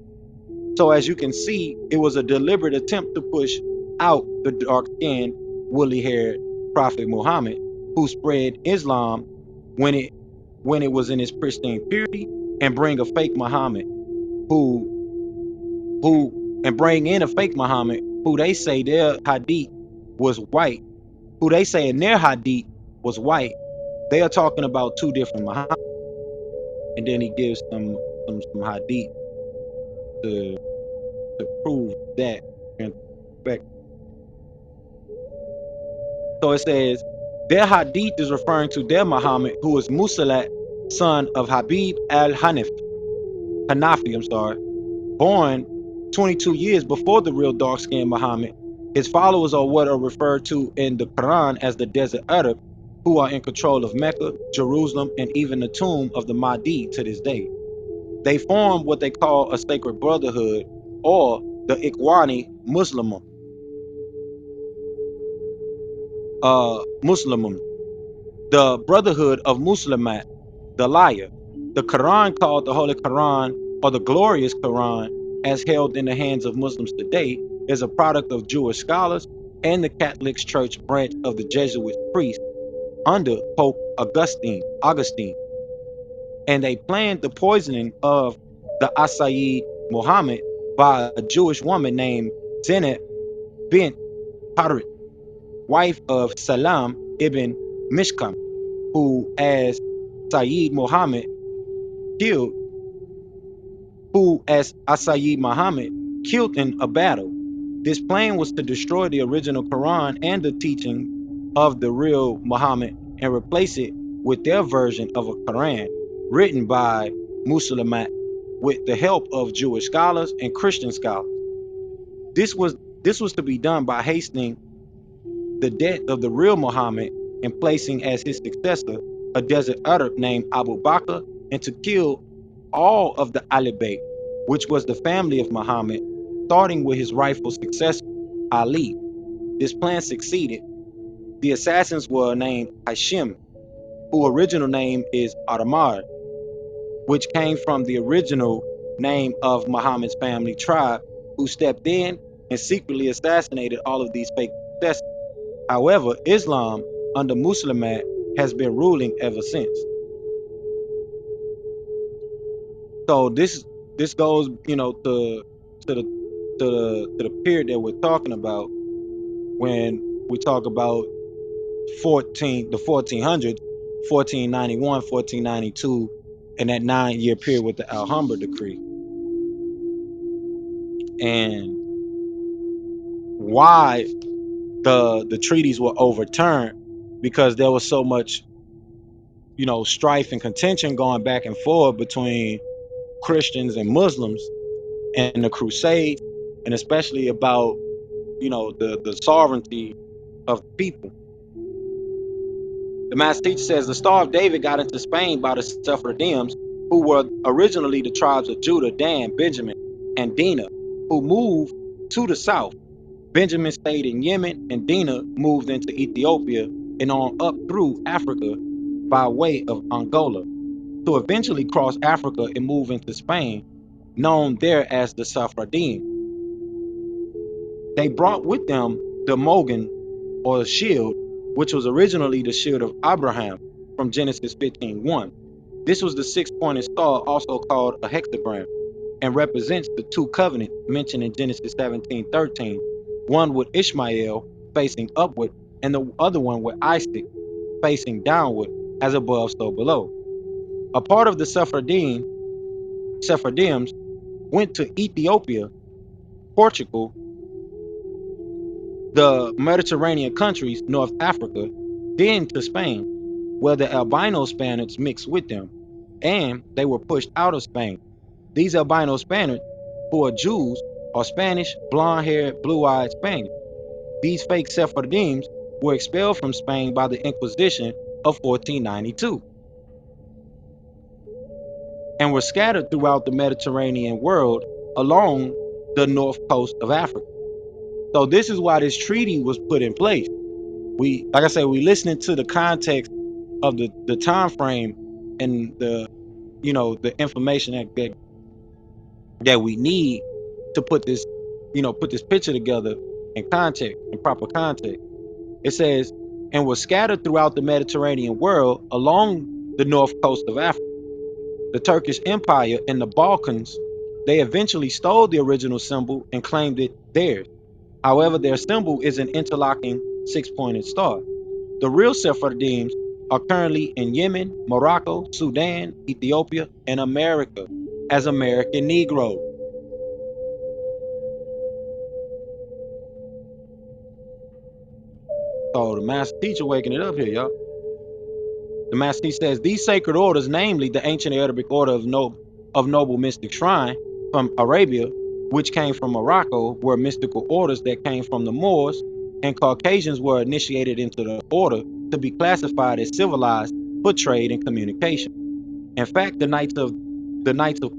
So as you can see, it was a deliberate attempt to push out the dark-skinned, woolly-haired Prophet Muhammad, who spread Islam when it was in its pristine purity, and bring a fake Muhammad bring in a fake Muhammad who they say their hadith was white, who they say in their hadith was white. They are talking about two different Muhammad, and then he gives some hadith to prove that. So it says their hadith is referring to their Muhammad, who is Musalat, son of Habib al-Hanafi, born 22 years before the real dark-skinned Muhammad. His followers are what are referred to in the Qur'an as the Desert Arab, who are in control of Mecca, Jerusalem, and even the tomb of the Mahdi to this day. They form what they call a sacred brotherhood, or the Ikhwani Muslimun, the Brotherhood of Muslimat, the liar. The Quran, called the Holy Quran or the Glorious Quran, as held in the hands of Muslims today, is a product of Jewish scholars and the Catholic Church branch of the Jesuit priests under Pope Augustine, and they planned the poisoning of the Asayid Muhammad by a Jewish woman named Zainab bint Harith, wife of Salam ibn Mishkam, who, as Asayid Muhammad killed in a battle. This plan was to destroy the original Quran and the teaching of the real Muhammad and replace it with their version of a Quran written by Muslimat with the help of Jewish scholars and Christian scholars. This was to be done by hastening the death of the real Muhammad and placing as his successor a desert Arab named Abu Bakr, and to kill all of the Ali Bayt, which was the family of Muhammad, starting with his rightful successor, Ali. This plan succeeded. The assassins were named H.I.M, whose original name is Atamar, which came from the original name of Muhammad's family tribe, who stepped in and secretly assassinated all of these fake successors. However, Islam under Muslimat has been ruling ever since. So this goes, to the period that we're talking about when we talk about the 1400s, 1491, 1492, and that 9-year period with the Alhambra decree. And why the treaties were overturned, because there was so much strife and contention going back and forth between Christians and Muslims and the Crusades, and especially about the sovereignty of the people. The Master Teacher says the Star of David got into Spain by the Sephardims, who were originally the tribes of Judah, Dan, Benjamin, and Dinah, who moved to the south. Benjamin stayed in Yemen, and Dinah moved into Ethiopia and on up through Africa by way of Angola, to eventually cross Africa and move into Spain, known there as the Sephardim. They brought with them the Mogan, or shield, which was originally the shield of Abraham from Genesis 15:1. This was the 6-pointed star, also called a hexagram, and represents the two covenants mentioned in Genesis 17:13, one with Ishmael facing upward and the other one with Isaac facing downward, as above so below. A part of the Sephardims went to Ethiopia, Portugal, the Mediterranean countries, North Africa, then to Spain, where the albino Spaniards mixed with them, and they were pushed out of Spain. These albino Spaniards, who are Jews, are Spanish, blonde-haired, blue-eyed Spaniards. These fake Sephardims were expelled from Spain by the Inquisition of 1492 and were scattered throughout the Mediterranean world along the north coast of Africa. So this is why this treaty was put in place. We, like I said, we listening to the context of the time frame and the the information that we need to put this put this picture together in context, in proper context. It says, and was scattered throughout the Mediterranean world along the north coast of Africa. The Turkish Empire and the Balkans, they eventually stole the original symbol and claimed it theirs. However, their symbol is an interlocking six-pointed star. The real Sephardims are currently in Yemen, Morocco, Sudan, Ethiopia, and America as American Negroes. So the master teacher waking it up here, y'all. The master teacher says these sacred orders, namely the ancient Arabic order of noble mystic shrine from Arabia, which came from Morocco, were mystical orders that came from the Moors, and Caucasians were initiated into the order to be classified as civilized for trade and communication. In fact, the Knights of the Knights of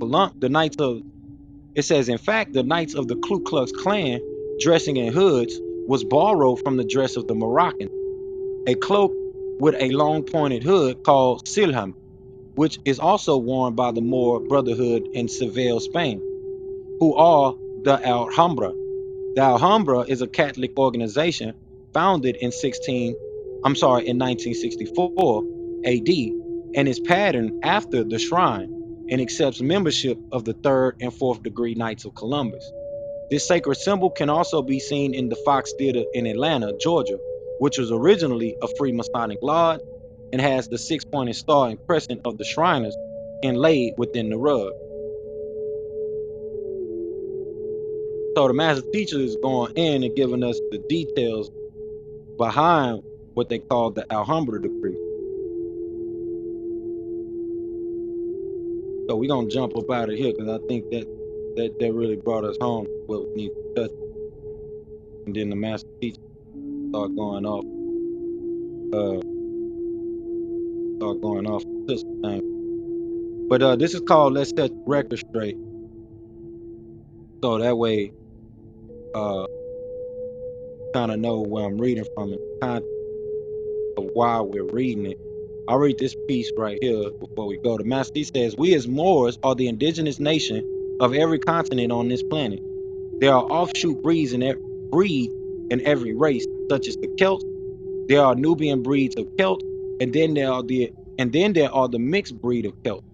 the Ku Klux Klan dressing in hoods was borrowed from the dress of the Moroccan, a cloak with a long pointed hood called silham, which is also worn by the Moor Brotherhood in Seville, Spain, who are the Alhambra. The Alhambra is a Catholic organization founded in 1964 AD, and is patterned after the shrine and accepts membership of the 3rd and 4th degree Knights of Columbus. This sacred symbol can also be seen in the Fox Theater in Atlanta, Georgia, which was originally a free Masonic lodge and has the six-pointed star and crescent of the Shriners inlaid within the rug. So the master teacher is going in and giving us the details behind what they call the Alhambra decree. So we're gonna jump up out of here because I think that really brought us home what we need to touch. And then the master teacher start going off this thing. But this is called Let's Set the Record Straight. So that way kind of know where I'm reading from and context of why we're reading it. I'll read this piece right here before we go. The master teacher says, we as Moors are the indigenous nation of every continent on this planet. There are offshoot breeds in every race, such as the Celts. There are Nubian breeds of Celt, and then there are the mixed breed of Celt.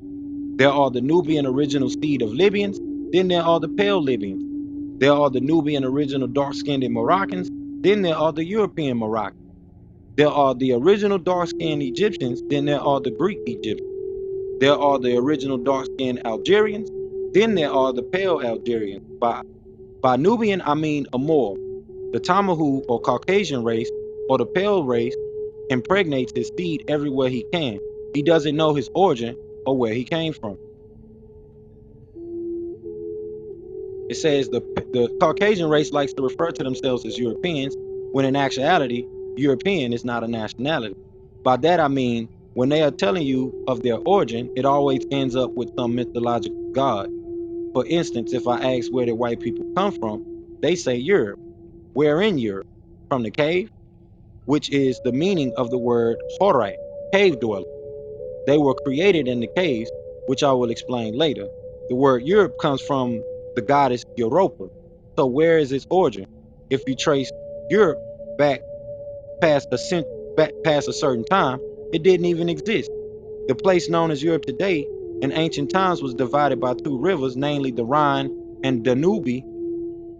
There are the Nubian original seed of Libyans, then there are the pale Libyans. There are the Nubian original dark-skinned Moroccans, then there are the European Moroccans. There are the original dark-skinned Egyptians, then there are the Greek Egyptians. There are the original dark-skinned Algerians, then there are the pale Algerians. By Nubian, I mean a Moor. The Tamahu or Caucasian race, or the pale race, impregnates his seed everywhere he can. He doesn't know his origin or where he came from. It says the Caucasian race likes to refer to themselves as Europeans, when in actuality, European is not a nationality. By that I mean, when they are telling you of their origin, it always ends up with some mythological god. For instance, if I ask where the white people come from, they say Europe. Where in Europe? From the cave, which is the meaning of the word Horai, cave dweller. They were created in the caves, which I will explain later. The word Europe comes from the goddess Europa. So where is its origin? If you trace Europe back past a certain time, it didn't even exist. The place known as Europe today in ancient times was divided by two rivers, namely the Rhine and Danube,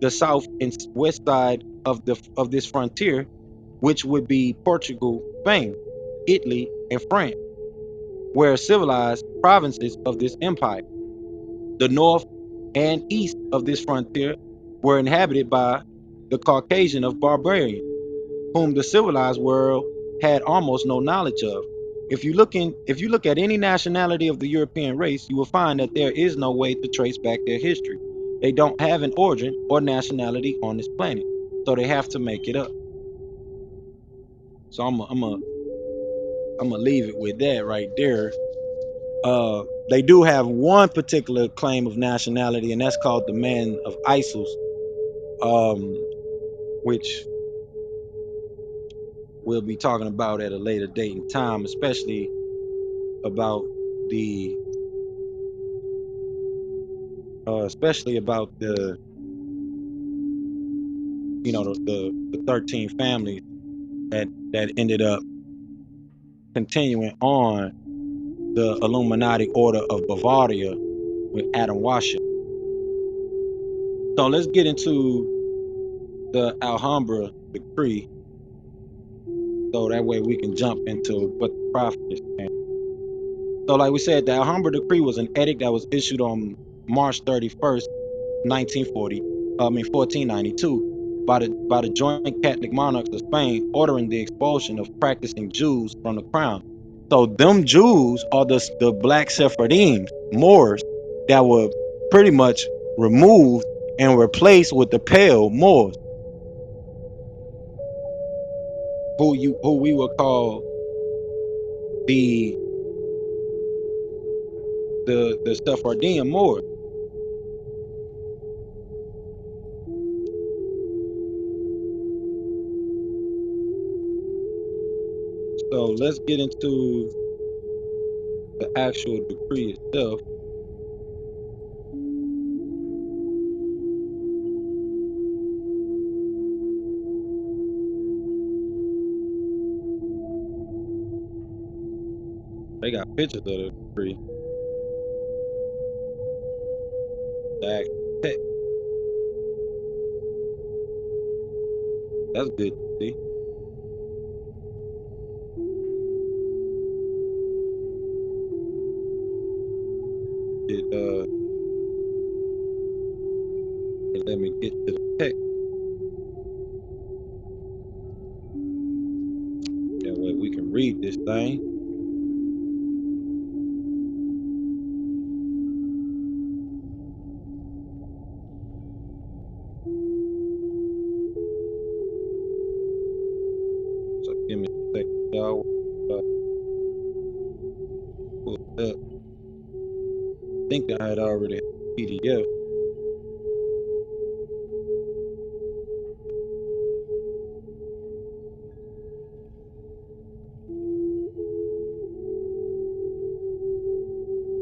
the south and west side of this frontier, which would be Portugal, Spain, Italy, and France, were civilized provinces of this empire. The north and east of this frontier were inhabited by the Caucasian of barbarians, whom the civilized world had almost no knowledge of. If you look at any nationality of the European race, you will find that there is no way to trace back their history. They don't have an origin or nationality on this planet, so they have to make it up. So I'm gonna leave it with that right there. They do have one particular claim of nationality, and that's called the Man of Isis, which we'll be talking about at a later date and time, especially about the the 13 families that ended up continuing on the Illuminati Order of Bavaria with Adam Washer. So let's get into the Alhambra decree, so that way we can jump into what the prophet is saying. So like we said, the Alhambra decree was an edict that was issued on March 31st, 1492, by the joint Catholic monarchs of Spain, ordering the expulsion of practicing Jews from the crown. So them Jews are the black Sephardim, Moors, that were pretty much removed and replaced with the pale Moors, who we would call the Sephardim Moors. So let's get into the actual decree itself. They got pictures of the decree. The actual text. That's good to see. Let me get to the text. That way we can read this thing. So give me a second, y'all. Pull it up. I think I had already PDF.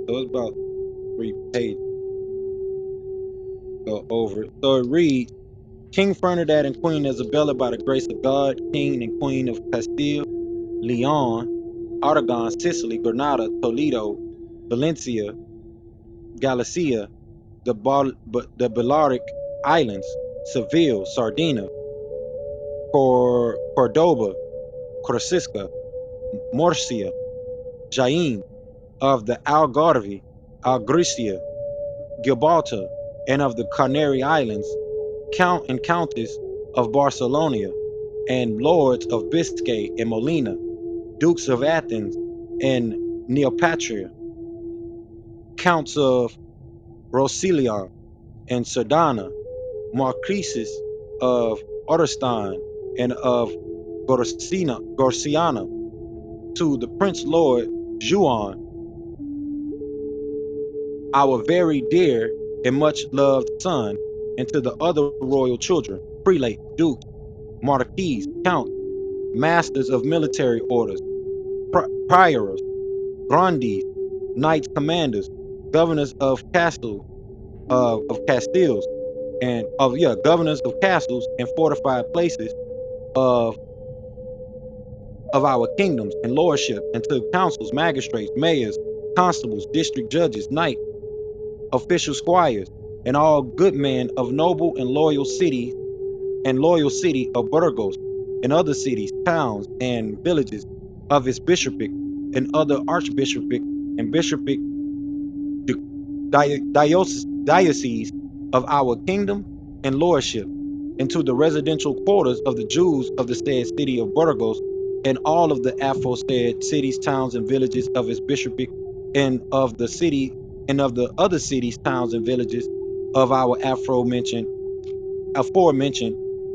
So it's about 3 pages. Go over it. So it reads, King Ferdinand and Queen Isabella, by the grace of God, King and Queen of Castile, Leon, Aragon, Sicily, Granada, Toledo, Valencia, Galicia, the Balearic Islands, Seville, Sardinia, Cordoba, Corsica, Murcia, Jaén, of the Algarve, Algeciras, Gibraltar, and of the Canary Islands, Count and Countess of Barcelona, and lords of Biscay and Molina, dukes of Athens and Neopatria, counts of Roussillon and Sardana, marquises of Otterstein and of Gorciana, to the Prince Lord Juan, our very dear and much loved son, and to the other royal children, prelates, dukes, marquises, counts, masters of military orders, priors, grandees, knights commanders, governors of castles, Castiles, and governors of castles and fortified places of our kingdoms and lordship, and to councils, magistrates, mayors, constables, district judges, knights, official squires, and all good men of noble and loyal city of Burgos, and other cities, towns, and villages of its bishopric, and other archbishopric and bishopric dioceses of our kingdom and lordship, and to the residential quarters of the Jews of the said city of Burgos, and all of the aforesaid cities, towns, and villages of its bishopric, and of the city and of the other cities, towns, and villages of our aforementioned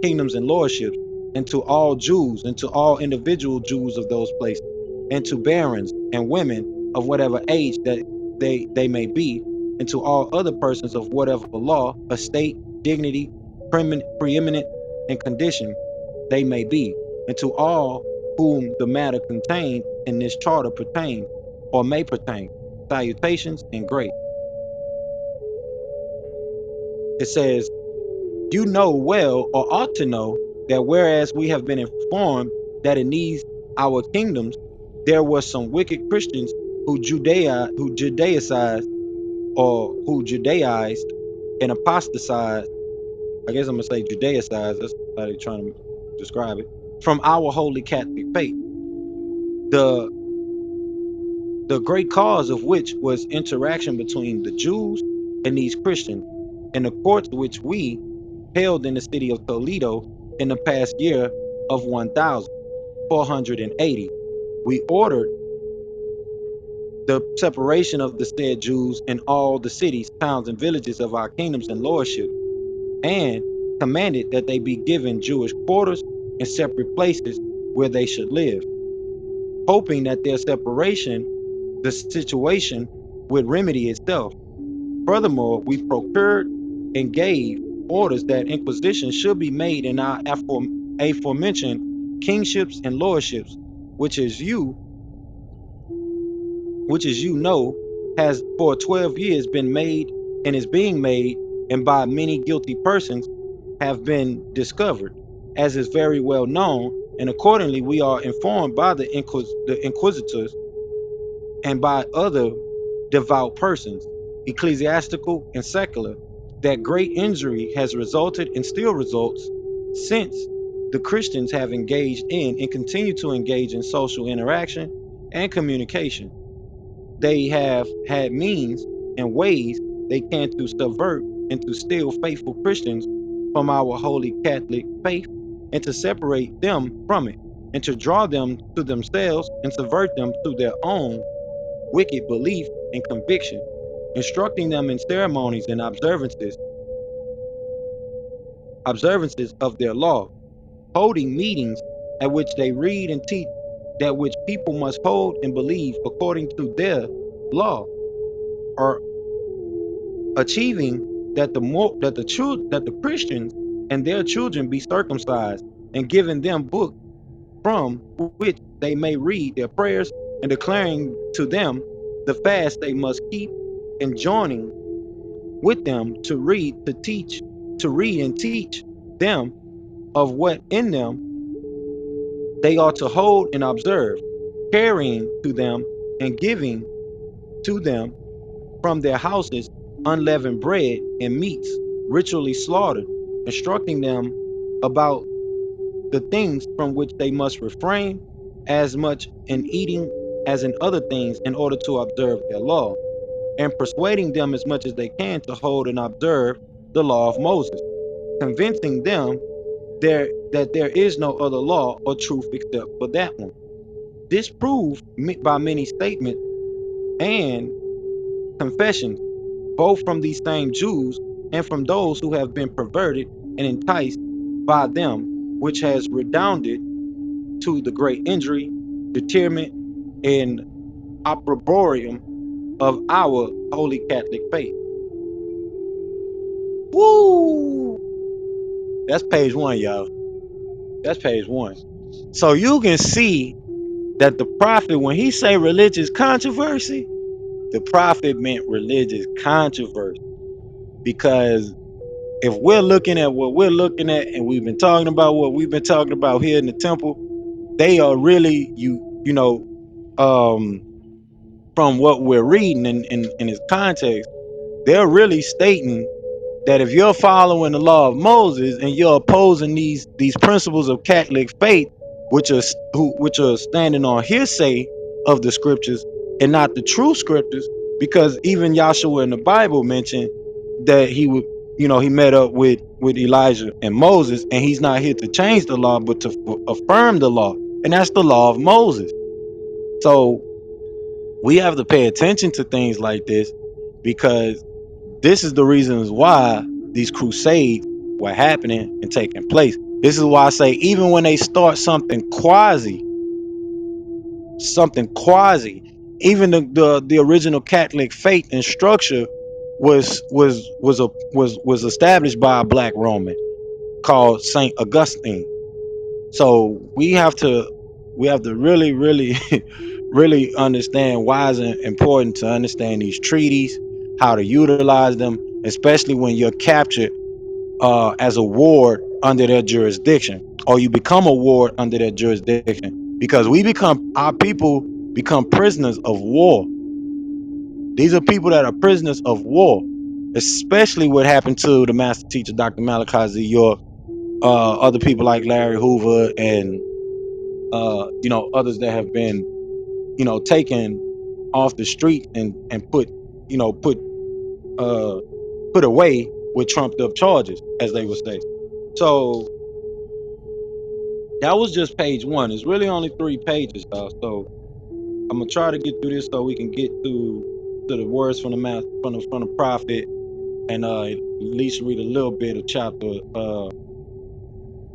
kingdoms and lordships, and to all Jews, and to all individual Jews of those places, and to barons and women of whatever age that they may be, and to all other persons of whatever law, estate, dignity, preeminent, and condition they may be, and to all whom the matter contained in this charter pertains or may pertain. Salutations and grace. It says, you know well, or ought to know, that whereas we have been informed that in these our kingdoms there were some wicked Christians who Judaicized or who Judaized and apostatized. I guess I'm gonna say Judaicized. That's how they're trying to describe it. From our holy Catholic faith, the the great cause of which was interaction between the Jews and these Christians, in the courts which we held in the city of Toledo in the past year of 1480. We ordered the separation of the said Jews in all the cities, towns, and villages of our kingdoms and lordships, and commanded that they be given Jewish quarters and separate places where they should live, hoping that their separation, the situation would remedy itself. Furthermore, we procured and gave orders that inquisition should be made in our aforementioned kingships and lordships, which as you know, has for 12 years been made and is being made, and by many guilty persons have been discovered, as is very well known, and accordingly we are informed by the inquisitors and by other devout persons, ecclesiastical and secular, that great injury has resulted and still results, since the Christians have engaged in and continue to engage in social interaction and communication. They have had means and ways they can to subvert and to steal faithful Christians from our holy Catholic faith, and to separate them from it, and to draw them to themselves and subvert them to their own wicked belief and conviction, instructing them in ceremonies and observances of their law, holding meetings at which they read and teach that which people must hold and believe according to their law, or achieving that the Christians and their children be circumcised, and giving them books from which they may read their prayers, and declaring to them the fast they must keep, and joining with them to read and teach them of what in them they ought to hold and observe, carrying to them and giving to them from their houses unleavened bread and meats ritually slaughtered, instructing them about the things from which they must refrain, as much in eating as in other things, in order to observe their law, and persuading them as much as they can to hold and observe the law of Moses, convincing them that there is no other law or truth except for that one. This proved by many statements and confessions, both from these same Jews and from those who have been perverted and enticed by them, which has redounded to the great injury, detriment, and opprobrium of our holy Catholic faith. Woo! That's page 1, y'all. That's page 1. So you can see that the prophet, when he say religious controversy, the prophet meant religious controversy. Because if we're looking at what we're looking at, and we've been talking about what we've been talking about here in the temple, they are really, from what we're reading in its context, they're really stating that if you're following the law of Moses and you're opposing these principles of Catholic faith, which are standing on hearsay of the scriptures and not the true scriptures, because even Yahshua in the Bible mentioned that he would, he met up with Elijah and Moses, and he's not here to change the law, but to affirm the law, and that's the law of Moses. So we have to pay attention to things like this, because this is the reasons why these crusades were happening and taking place. This is why I say even when they start something quasi, even the original Catholic faith and structure was established by a black Roman called Saint Augustine. So we have to really, really, really understand why it's important to understand these treaties, how to utilize them, especially when you're captured as a ward under their jurisdiction, or you become a ward under their jurisdiction, because our people become prisoners of war. These are people that are prisoners of war, especially what happened to the master teacher, Dr. Malachi Z. York, other people like Larry Hoover, and others that have been, taken off the street and put, put put away with trumped up charges, as they would say. So that was just page one. It's really only 3 pages, y'all. So I'm gonna try to get through this so we can get to the words from the from the prophet, and at least read a little bit of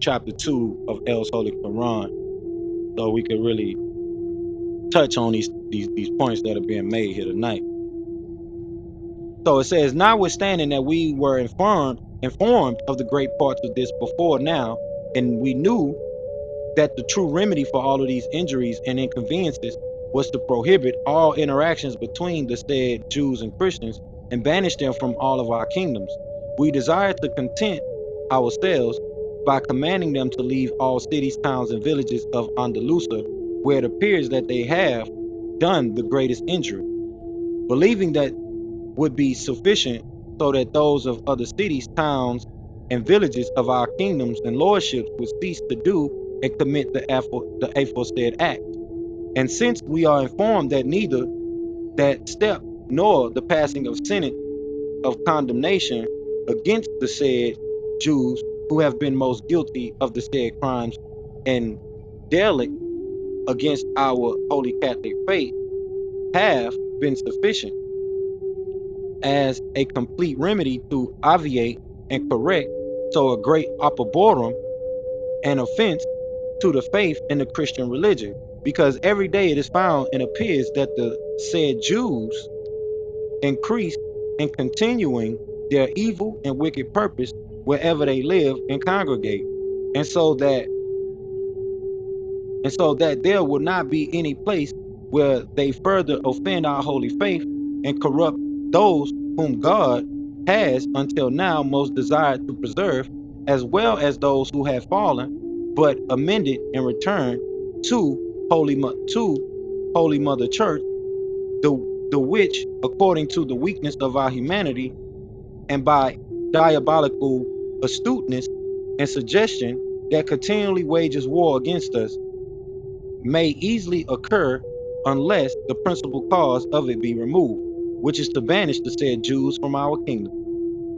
chapter 2 of El's Holy Quran, so we could really touch on these points that are being made here tonight. So it says, notwithstanding that we were informed of the great parts of this before now, and we knew that the true remedy for all of these injuries and inconveniences was to prohibit all interactions between the said Jews and Christians and banish them from all of our kingdoms. We desire to content ourselves by commanding them to leave all cities, towns, and villages of Andalusia, where it appears that they have done the greatest injury, believing that would be sufficient, so that those of other cities, towns, and villages of our kingdoms and lordships would cease to do and commit the aforesaid act. And since we are informed that neither that step nor the passing of sentence of condemnation against the said Jews who have been most guilty of the said crimes and derelict against our holy Catholic faith have been sufficient as a complete remedy to obviate and correct so a great opoborum and offense to the faith in the Christian religion. Because every day it is found and appears that the said Jews increase in continuing their evil and wicked purpose wherever they live and congregate. And so that there will not be any place where they further offend our holy faith and corrupt those whom God has until now most desired to preserve, as well as those who have fallen, but amended and returned to Holy Mother Church, the which, according to the weakness of our humanity, and by diabolical astuteness and suggestion that continually wages war against us, may easily occur unless the principal cause of it be removed, which is to banish the said Jews from our kingdom.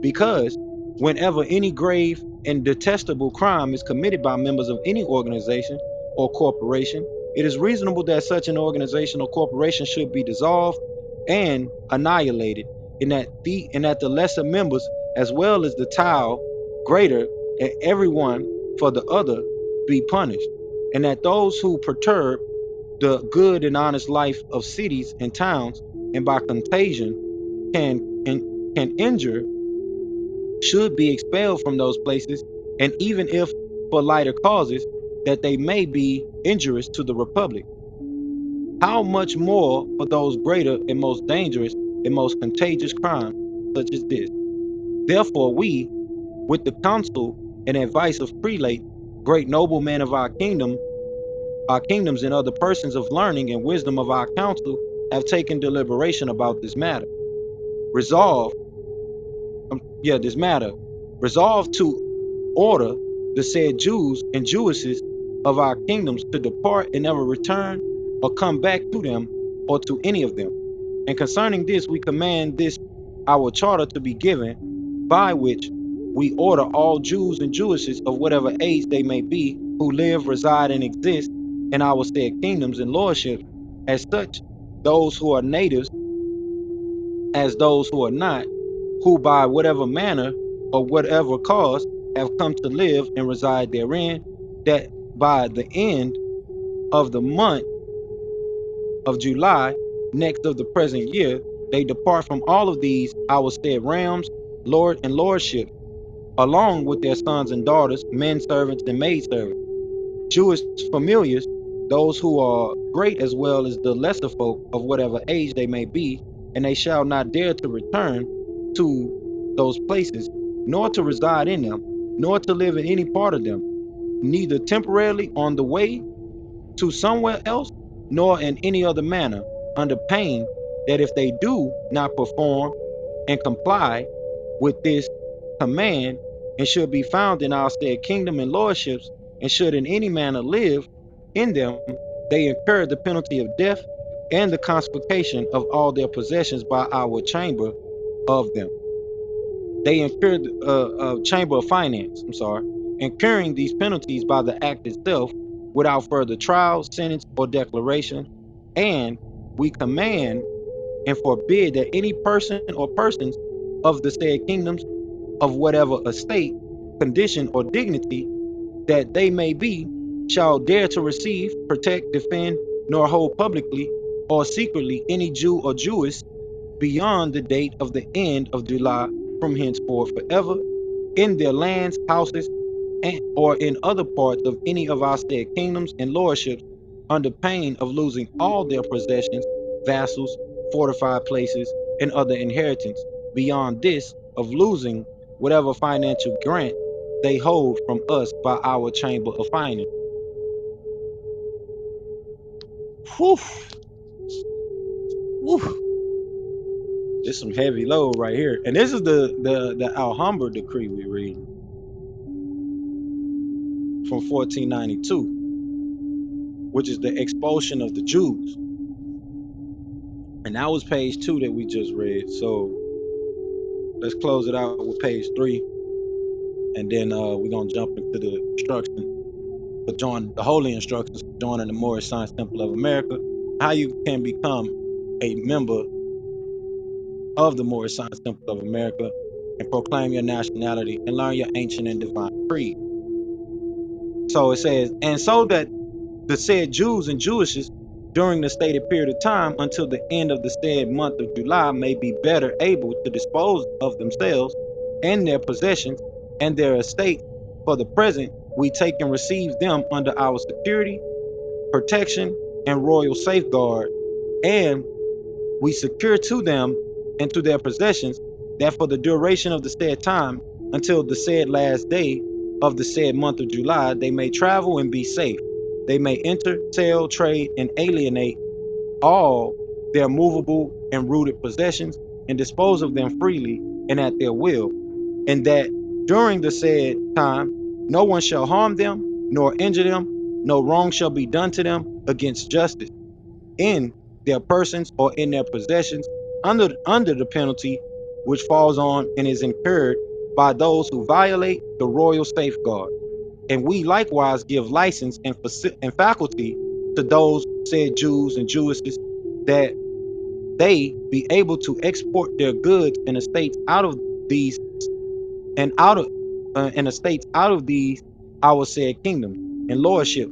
Because whenever any grave and detestable crime is committed by members of any organization or corporation, it is reasonable that such an organization or corporation should be dissolved and annihilated, and that the lesser members, as well as the tau greater, and everyone for the other, be punished, and that those who perturb the good and honest life of cities and towns, and by contagion can injure, should be expelled from those places, and even if for lighter causes, that they may be injurious to the republic. How much more for those greater and most dangerous and most contagious crimes such as this? Therefore we, with the counsel and advice of prelates, great noblemen of our kingdoms, and other persons of learning and wisdom of our council, have taken deliberation about this matter. Resolve to order the said Jews and Jewesses of our kingdoms to depart and never return or come back to them or to any of them. And concerning this, we command this our charter to be given, by which we order all Jews and Jewesses of whatever age they may be, who live, reside, and exist in our said kingdoms and lordships, as such, those who are natives as those who are not, who by whatever manner or whatever cause have come to live and reside therein, that by the end of the month of July next of the present year, they depart from all of these our said realms, lord and lordship, along with their sons and daughters, men servants and maid servants, Jewish familiars, those who are great as well as the lesser folk of whatever age they may be, and they shall not dare to return to those places, nor to reside in them, nor to live in any part of them, neither temporarily on the way to somewhere else, nor in any other manner, under pain that if they do not perform and comply with this command, and should be found in our said kingdom and lordships, and should in any manner live in them, they incur the penalty of death and the confiscation of all their possessions by our chamber of them. They incurred chamber of finance, incurring these penalties by the act itself without further trial, sentence, or declaration. And we command and forbid that any person or persons of the said kingdoms of whatever estate, condition, or dignity that they may be, shall dare to receive, protect, defend, nor hold publicly or secretly any Jew or Jewess beyond the date of the end of July from henceforth forever, in their lands, houses, and, or in other parts of any of our said kingdoms and lordships, under pain of losing all their possessions, vassals, fortified places, and other inheritance, beyond this of losing whatever financial grant they hold from us by our chamber of finance. Whew, whew. This is some heavy load right here. And this is the Alhambra decree we read from 1492, which is the expulsion of the Jews. And that was page 2 that we just read. So let's close it out with page 3. And then we're going to jump into the instructions for joining the holy instructions for joining the Moorish Science Temple of America, how you can become a member of the Moorish Science Temple of America and proclaim your nationality and learn your ancient and divine creed. So it says, and so that the said Jews and Jewesses during the stated period of time until the end of the said month of July may be better able to dispose of themselves and their possessions and their estates. For the present, we take and receive them under our security, protection, and royal safeguard, and we secure to them and to their possessions that for the duration of the said time until the said last day of the said month of July, they may travel and be safe. They may enter, sell, trade, and alienate all their movable and rooted possessions and dispose of them freely and at their will, and that during the said time no one shall harm them nor injure them, no wrong shall be done to them against justice in their persons or in their possessions under the penalty which falls on and is incurred by those who violate the royal safeguard. And we likewise give license and faculty to those said Jews and Jewesses that they be able to export their goods and estates out of these and out of and estates out of these our said kingdoms and lordship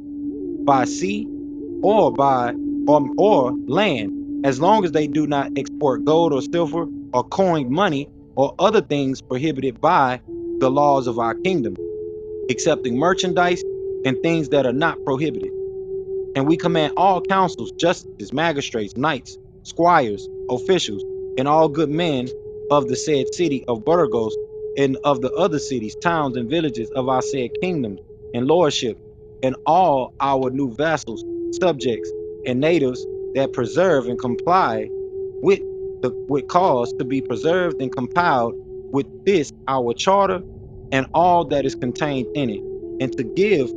by sea or by or land, as long as they do not export gold or silver or coined money or other things prohibited by the laws of our kingdom, excepting merchandise and things that are not prohibited. And we command all councils, justices, magistrates, knights, squires, officials, and all good men of the said city of Burgos and of the other cities, towns, and villages of our said kingdoms and lordship, and all our new vassals, subjects, and natives that preserve and comply with cause to be preserved and compiled with this our charter and all that is contained in it, and to give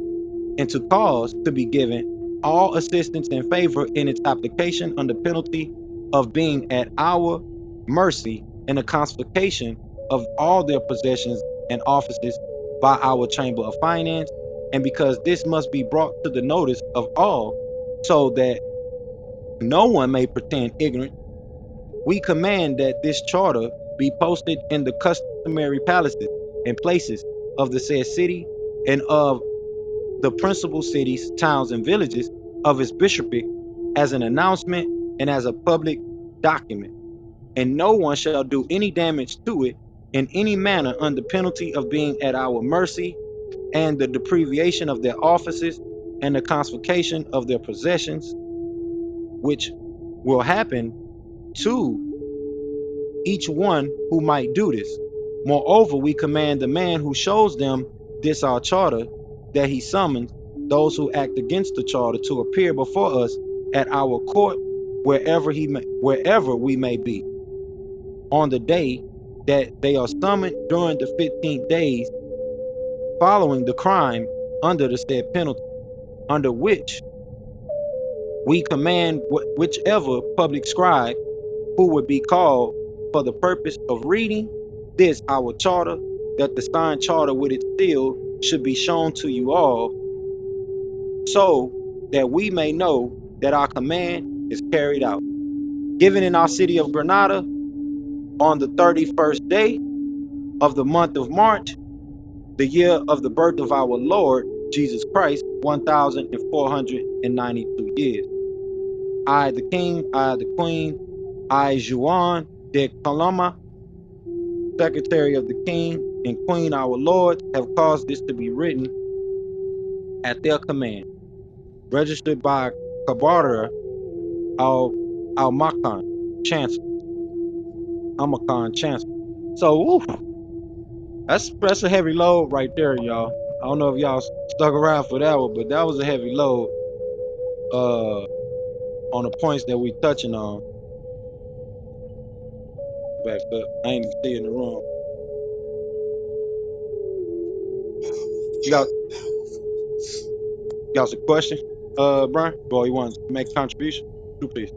and to cause to be given all assistance and favor in its application under penalty of being at our mercy in the confiscation of all their possessions and offices by our chamber of finance, and because this must be brought to the notice of all, so that no one may pretend ignorant, we command that this charter be posted in the customary palaces and places of the said city and of the principal cities, towns, and villages of its bishopric as an announcement and as a public document. And no one shall do any damage to it in any manner under penalty of being at our mercy, and the deprivation of their offices and the confiscation of their possessions, which will happen to each one who might do this. Moreover, we command the man who shows them this our charter, that he summons those who act against the charter to appear before us at our court, wherever we may be, on the day that they are summoned during the 15 days following the crime, under the said penalty, under which we command whichever public scribe who would be called for the purpose of reading this our charter, that the signed charter with its seal should be shown to you all, so that we may know that our command is carried out. Given in our city of Granada on the 31st day of the month of March, the year of the birth of our Lord Jesus Christ, 1492 years. I, the king, I, the queen, I, Juan de Coloma, secretary of the king and queen our lord, have caused this to be written at their command, registered by Kabara al-Makan, chancellor. Amakan chancellor. So, woo, that's a heavy load right there, y'all. I don't know if y'all stuck around for that one, but that was a heavy load on the points that we touching on. Back up. I ain't see in the room. You got some question, Brian? Boy, you want to make a contribution? Do please.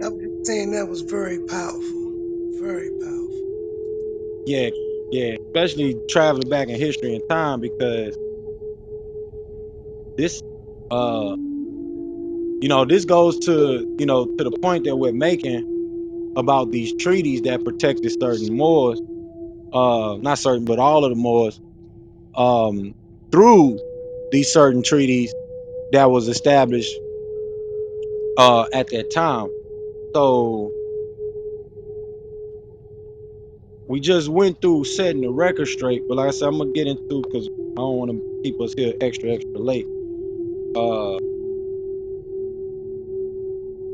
I'm just saying that was very powerful. Very powerful. Yeah, especially traveling back in history and time, because this, this goes to, to the point that we're making about these treaties that protected certain Moors, not certain, but all of the Moors, through these certain treaties that was established at that time. So we just went through setting the record straight, but like I said, I'm gonna get into, because I don't want to keep us here extra late.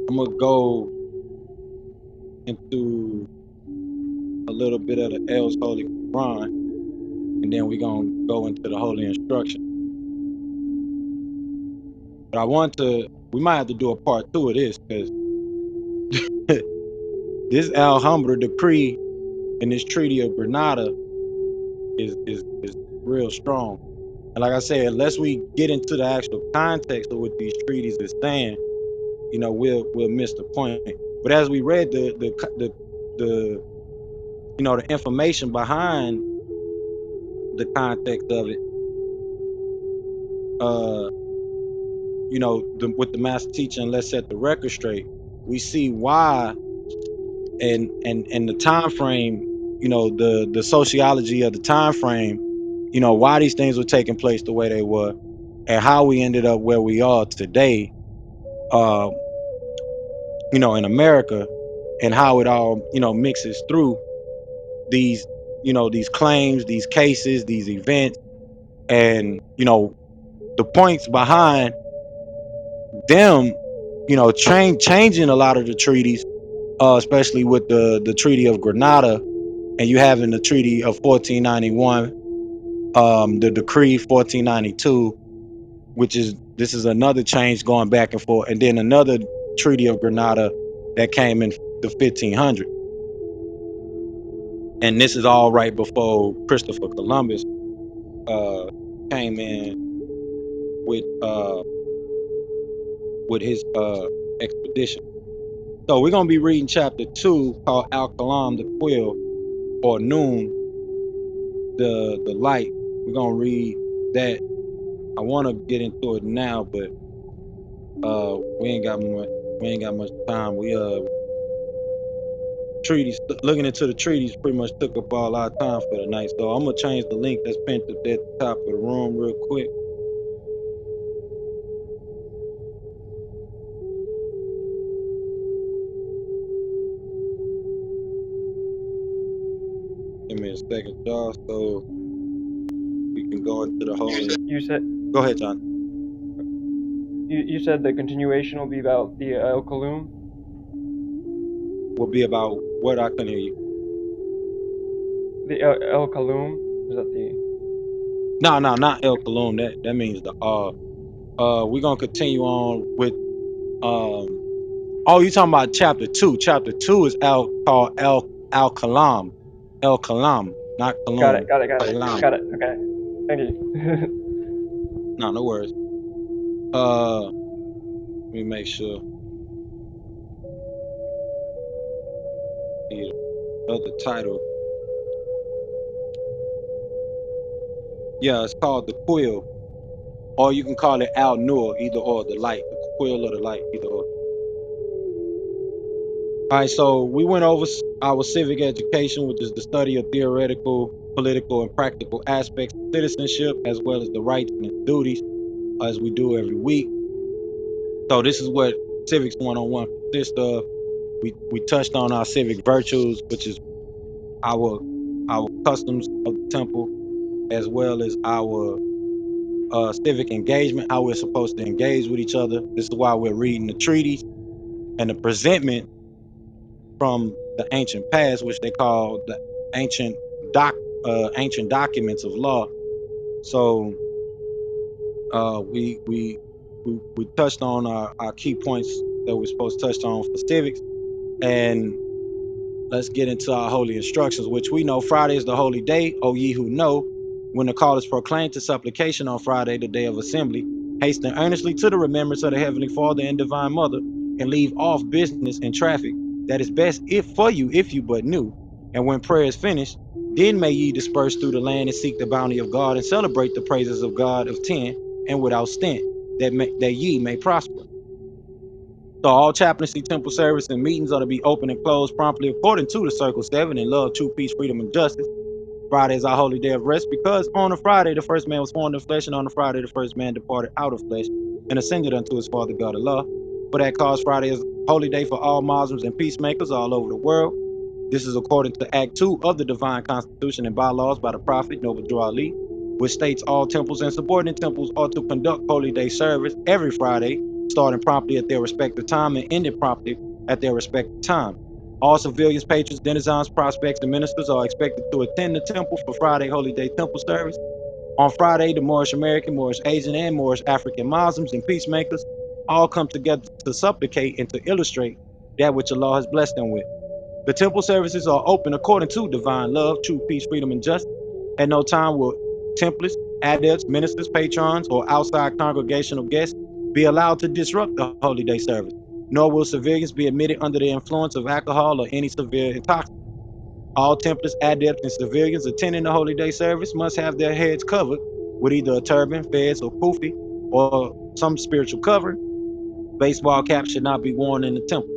I'm gonna go into a little bit of the L's Holy Qur'an, and then we're gonna go into the Holy Instruction. But we might have to do a part 2 of this, because this Alhambra decree and this Treaty of Granada is real strong. And like I said, unless we get into the actual context of what these treaties are saying, we'll miss the point. But as we read the information behind the context of it, with the master teacher, and let's set the record straight, we see why, and the time frame, the sociology of the time frame, why these things were taking place the way they were, and how we ended up where we are today, in America, and how it all, mixes through these, these claims, these cases, these events, and, the points behind them, changing a lot of the treaties, especially with the Treaty of Granada, and you having the Treaty of 1491, the Decree 1492, this is another change going back and forth, and then another Treaty of Granada that came in the 1500, and this is all right before Christopher Columbus came in with his expedition. So we're gonna be reading chapter 2, called Al-Kalam, the Quill, or Noon, the light. We're gonna read that. I want to get into it now, but we ain't got much time. treaties, looking into the treaties pretty much took up all our time for the night. So I'm gonna change the link that's pinned up there at the top of the room real quick. Give me a second, y'all, so we can go into the whole. You said Go ahead, John. you said the continuation will be about the El Kalum. Will be about what? I couldn't hear you. The El Kalum, is that the? No, not El Kalum. That means the we're gonna continue on with oh, you talking about chapter 2. Chapter 2 is called Al Kalam. El Kalam, not Got Kalum. it. Kalam. Okay. Thank you. No worries. Let me make sure. The other title. Yeah, it's called the Quill. Or you can call it Al Nur, either or, the light. The Quill or the light, either or. Alright, so we went over our civic education, which is the study of theoretical, political, and practical aspects of citizenship, as well as the rights and duties, as we do every week. So this is what Civics 101 consists of. We touched on our civic virtues, which is our customs of the temple, as well as our civic engagement, how we're supposed to engage with each other. This is why we're reading the treaties and the presentment from the ancient past, which they call the ancient documents of law. So we touched on our key points that we're supposed to touch on for civics, and let's get into our holy instructions, which we know Friday is the holy day. O ye who know, when the call is proclaimed to supplication on Friday, the day of assembly, hasten earnestly to the remembrance of the Heavenly Father and Divine Mother, and leave off business and traffic. That is best for you if you but knew. And when prayer is finished, then may ye disperse through the land and seek the bounty of God and celebrate the praises of God of 10 and without stint, that ye may prosper. So all chaplaincy, temple service, and meetings are to be open and closed promptly according to the Circle 7 in love, truth, peace, freedom, and justice. Friday is our holy day of rest because on a Friday the first man was formed in flesh, and on a Friday the first man departed out of flesh and ascended unto his Father God Allah. For that cause, Friday is holy day for all Muslims and peacemakers all over the world. This is according to Act 2 of the Divine Constitution and bylaws by the Prophet Noble Drew Ali, which states all temples and subordinate temples are to conduct holy day service every Friday, starting promptly at their respective time and ending promptly at their respective time. All civilians, patrons, denizens, prospects, and ministers are expected to attend the temple for Friday holy day temple service. On Friday, the Moorish American, Moorish Asian, and Moorish African Muslims and peacemakers all come together to supplicate and to illustrate that which Allah has blessed them with. The temple services are open according to divine love, truth, peace, freedom, and justice. At no time will templars, adepts, ministers, patrons, or outside congregational guests be allowed to disrupt the holy day service, nor will civilians be admitted under the influence of alcohol or any severe intoxicant. All templars, adepts, and civilians attending the holy day service must have their heads covered with either a turban, fez, or kufi, or some spiritual covering. Baseball caps should not be worn in the temple.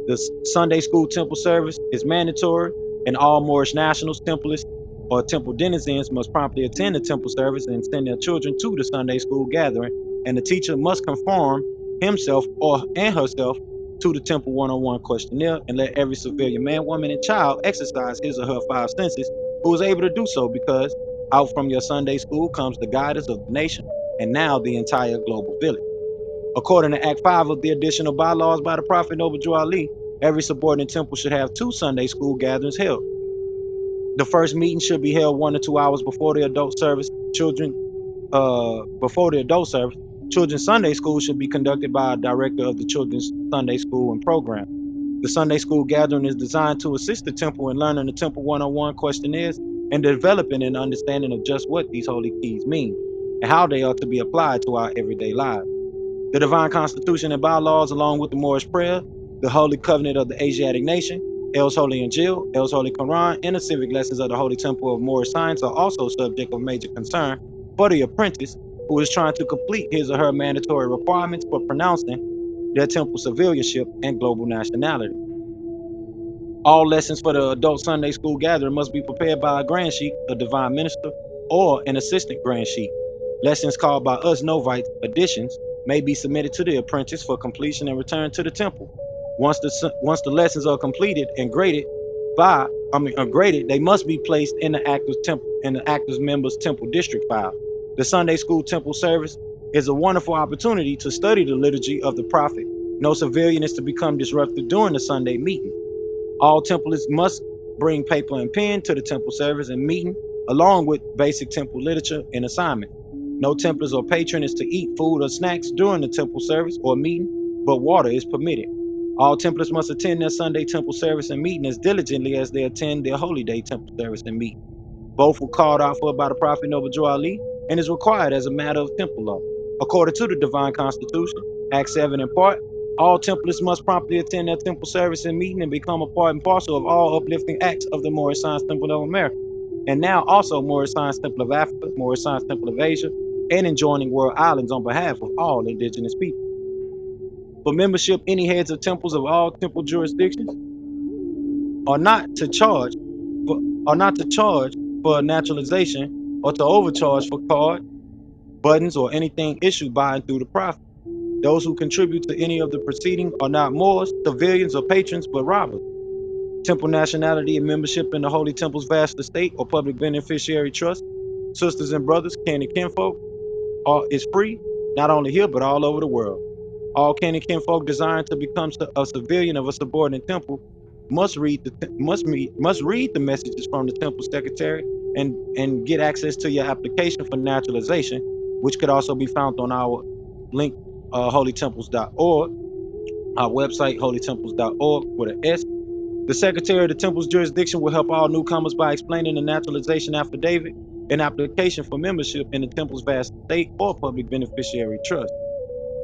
The Sunday school temple service is mandatory, and all Moorish nationals, templists, or temple denizens must promptly attend the temple service and send their children to the Sunday school gathering, and the teacher must conform himself and herself to the Temple 101 questionnaire and let every civilian man, woman, and child exercise his or her five senses who is able to do so, because out from your Sunday school comes the guidance of the nation and now the entire global village. According to Act 5 of the additional bylaws by the Prophet Noble Drew Ali, every subordinate temple should have 2 Sunday school gatherings held. The first meeting should be held 1 to 2 hours before the adult service. Before the adult service, children's Sunday school should be conducted by a director of the children's Sunday school and program. The Sunday school gathering is designed to assist the temple in learning the Temple 101 questionnaires and developing an understanding of just what these holy keys mean and how they are to be applied to our everyday lives. The Divine Constitution and bylaws, along with the Moorish prayer, the Holy Covenant of the Asiatic nation, El's Holy Injiyl, El's Holy Qur'aan, and the civic lessons of the Holy Temple of Moorish Science are also subject of major concern for the apprentice who is trying to complete his or her mandatory requirements for pronouncing their temple civilianship and global nationality. All lessons for the adult Sunday school gathering must be prepared by a grand sheik, a divine minister, or an assistant grand sheik. Lessons called by us novites additions may be submitted to the apprentice for completion and returned to the temple. Once the lessons are completed and graded, they must be placed in the active members temple district file. The Sunday school temple service is a wonderful opportunity to study the liturgy of the prophet. No civilian is to become disruptive during the Sunday meeting. All Templars must bring paper and pen to the temple service and meeting, along with basic temple literature and assignment. No Templars or patron is to eat food or snacks during the temple service or meeting, but water is permitted. All Templars must attend their Sunday temple service and meeting as diligently as they attend their holy day temple service and meeting. Both were called out for by the Prophet Noble Ali and is required as a matter of temple law. According to the Divine Constitution, Act 7 in part, all Templars must promptly attend their temple service and meeting and become a part and parcel of all uplifting acts of the Moorish Science Temple of America, and now also Moorish Science Temple of Africa, Moorish Science Temple of Asia, and adjoining world islands on behalf of all indigenous people. For membership, any heads of temples of all temple jurisdictions are not to charge for naturalization or to overcharge for card, buttons, or anything issued by and through the prophet. Those who contribute to any of the proceeding are not Moors, civilians, or patrons, but robbers. Temple nationality and membership in the Holy Temple's vast estate or public beneficiary trust, sisters and brothers, kin and kinfolk, is free, not only here, but all over the world. All kin and kinfolk desiring to become a civilian of a subordinate temple must read the messages from the temple secretary and get access to your application for naturalization, which could also be found on our link, holytemples.org, our website, holytemples.org with an S. The secretary of the temple's jurisdiction will help all newcomers by explaining the naturalization affidavit and application for membership in the temple's vast estate or public beneficiary trust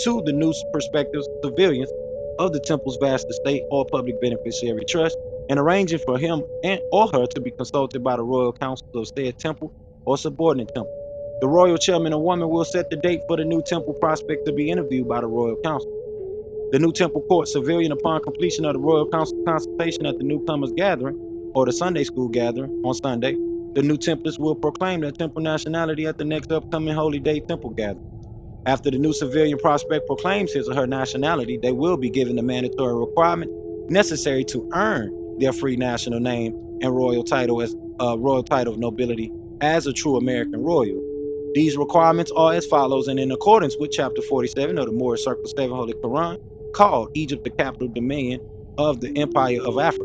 to the new prospective civilians of the temple's vast estate or public beneficiary trust, and arranging for him and or her to be consulted by the royal council of said temple or subordinate temple. The royal chairman or woman will set the date for the new temple prospect to be interviewed by the royal council. The new temple court civilian, upon completion of the royal council consultation at the newcomers gathering or the Sunday school gathering on Sunday, the new templars will proclaim their temple nationality at the next upcoming holy day temple gathering. After the new civilian prospect proclaims his or her nationality, they will be given the mandatory requirements necessary to earn their free national name and royal title of nobility as a true American royal. These requirements are as follows, and in accordance with Chapter 47 of the Moorish Circle 7 Holy Qur'an, called Egypt the capital dominion of the Empire of Africa.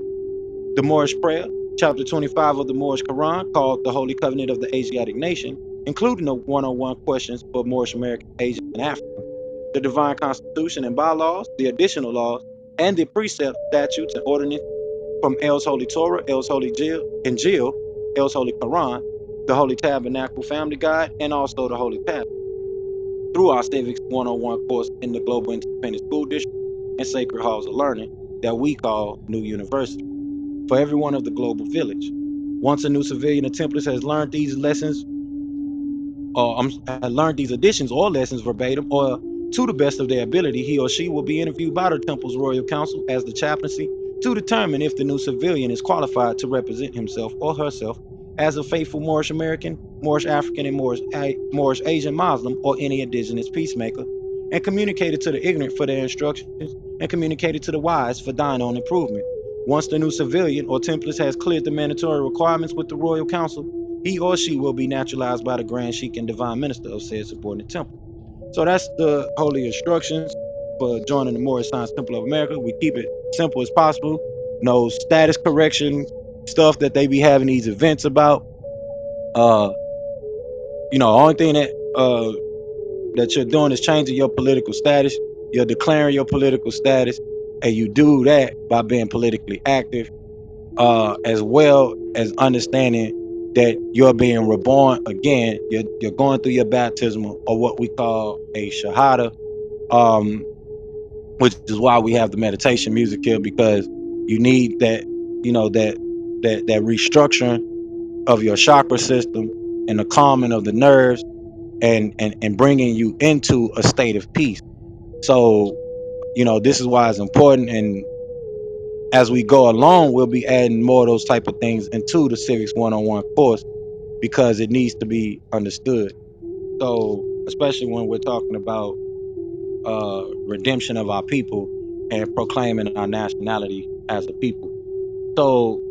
The Moorish Prayer, Chapter 25 of the Moorish Qur'an, called the Holy Covenant of the Asiatic Nation, including the 101 questions for Moorish American, Asian, and African. The Divine Constitution and bylaws, the additional laws, and the precepts, statutes, and ordinances from El's Holy Torah, El's Holy Injiyl, El's Holy Qur'an, the Holy Tabernacle Family Guide, and also the Holy Tablet. Through our Civics 101 course in the Global Independent School District and Sacred Halls of Learning that we call New University, for everyone of the global village. Once a new civilian or template has learned these lessons, learned these additions or lessons verbatim or to the best of their ability, he or she will be interviewed by the temple's royal council as the chaplaincy to determine if the new civilian is qualified to represent himself or herself as a faithful Moorish American, Moorish African, and Moorish Asian Muslim or any indigenous peacemaker, and communicated to the ignorant for their instructions and communicated to the wise for thine own improvement. Once the new civilian or template has cleared the mandatory requirements with the royal council, he or she will be naturalized by the Grand Sheik and Divine Minister of said subordinate temple. So that's the holy instructions for joining the Moorish Science Temple of America. We keep it simple as possible. No status correction stuff that they be having these events about. Only thing that you're doing is changing your political status. You're declaring your political status, and you do that by being politically active, as well as understanding that you're being reborn again. You're going through your baptism or what we call a shahada, which is why we have the meditation music here, because you need that, that restructuring of your chakra system and the calming of the nerves and bringing you into a state of peace. So, this is why it's important. And as we go along, we'll be adding more of those type of things into the Civics 101 course because it needs to be understood. So, especially when we're talking about redemption of our people and proclaiming our nationality as a people. So,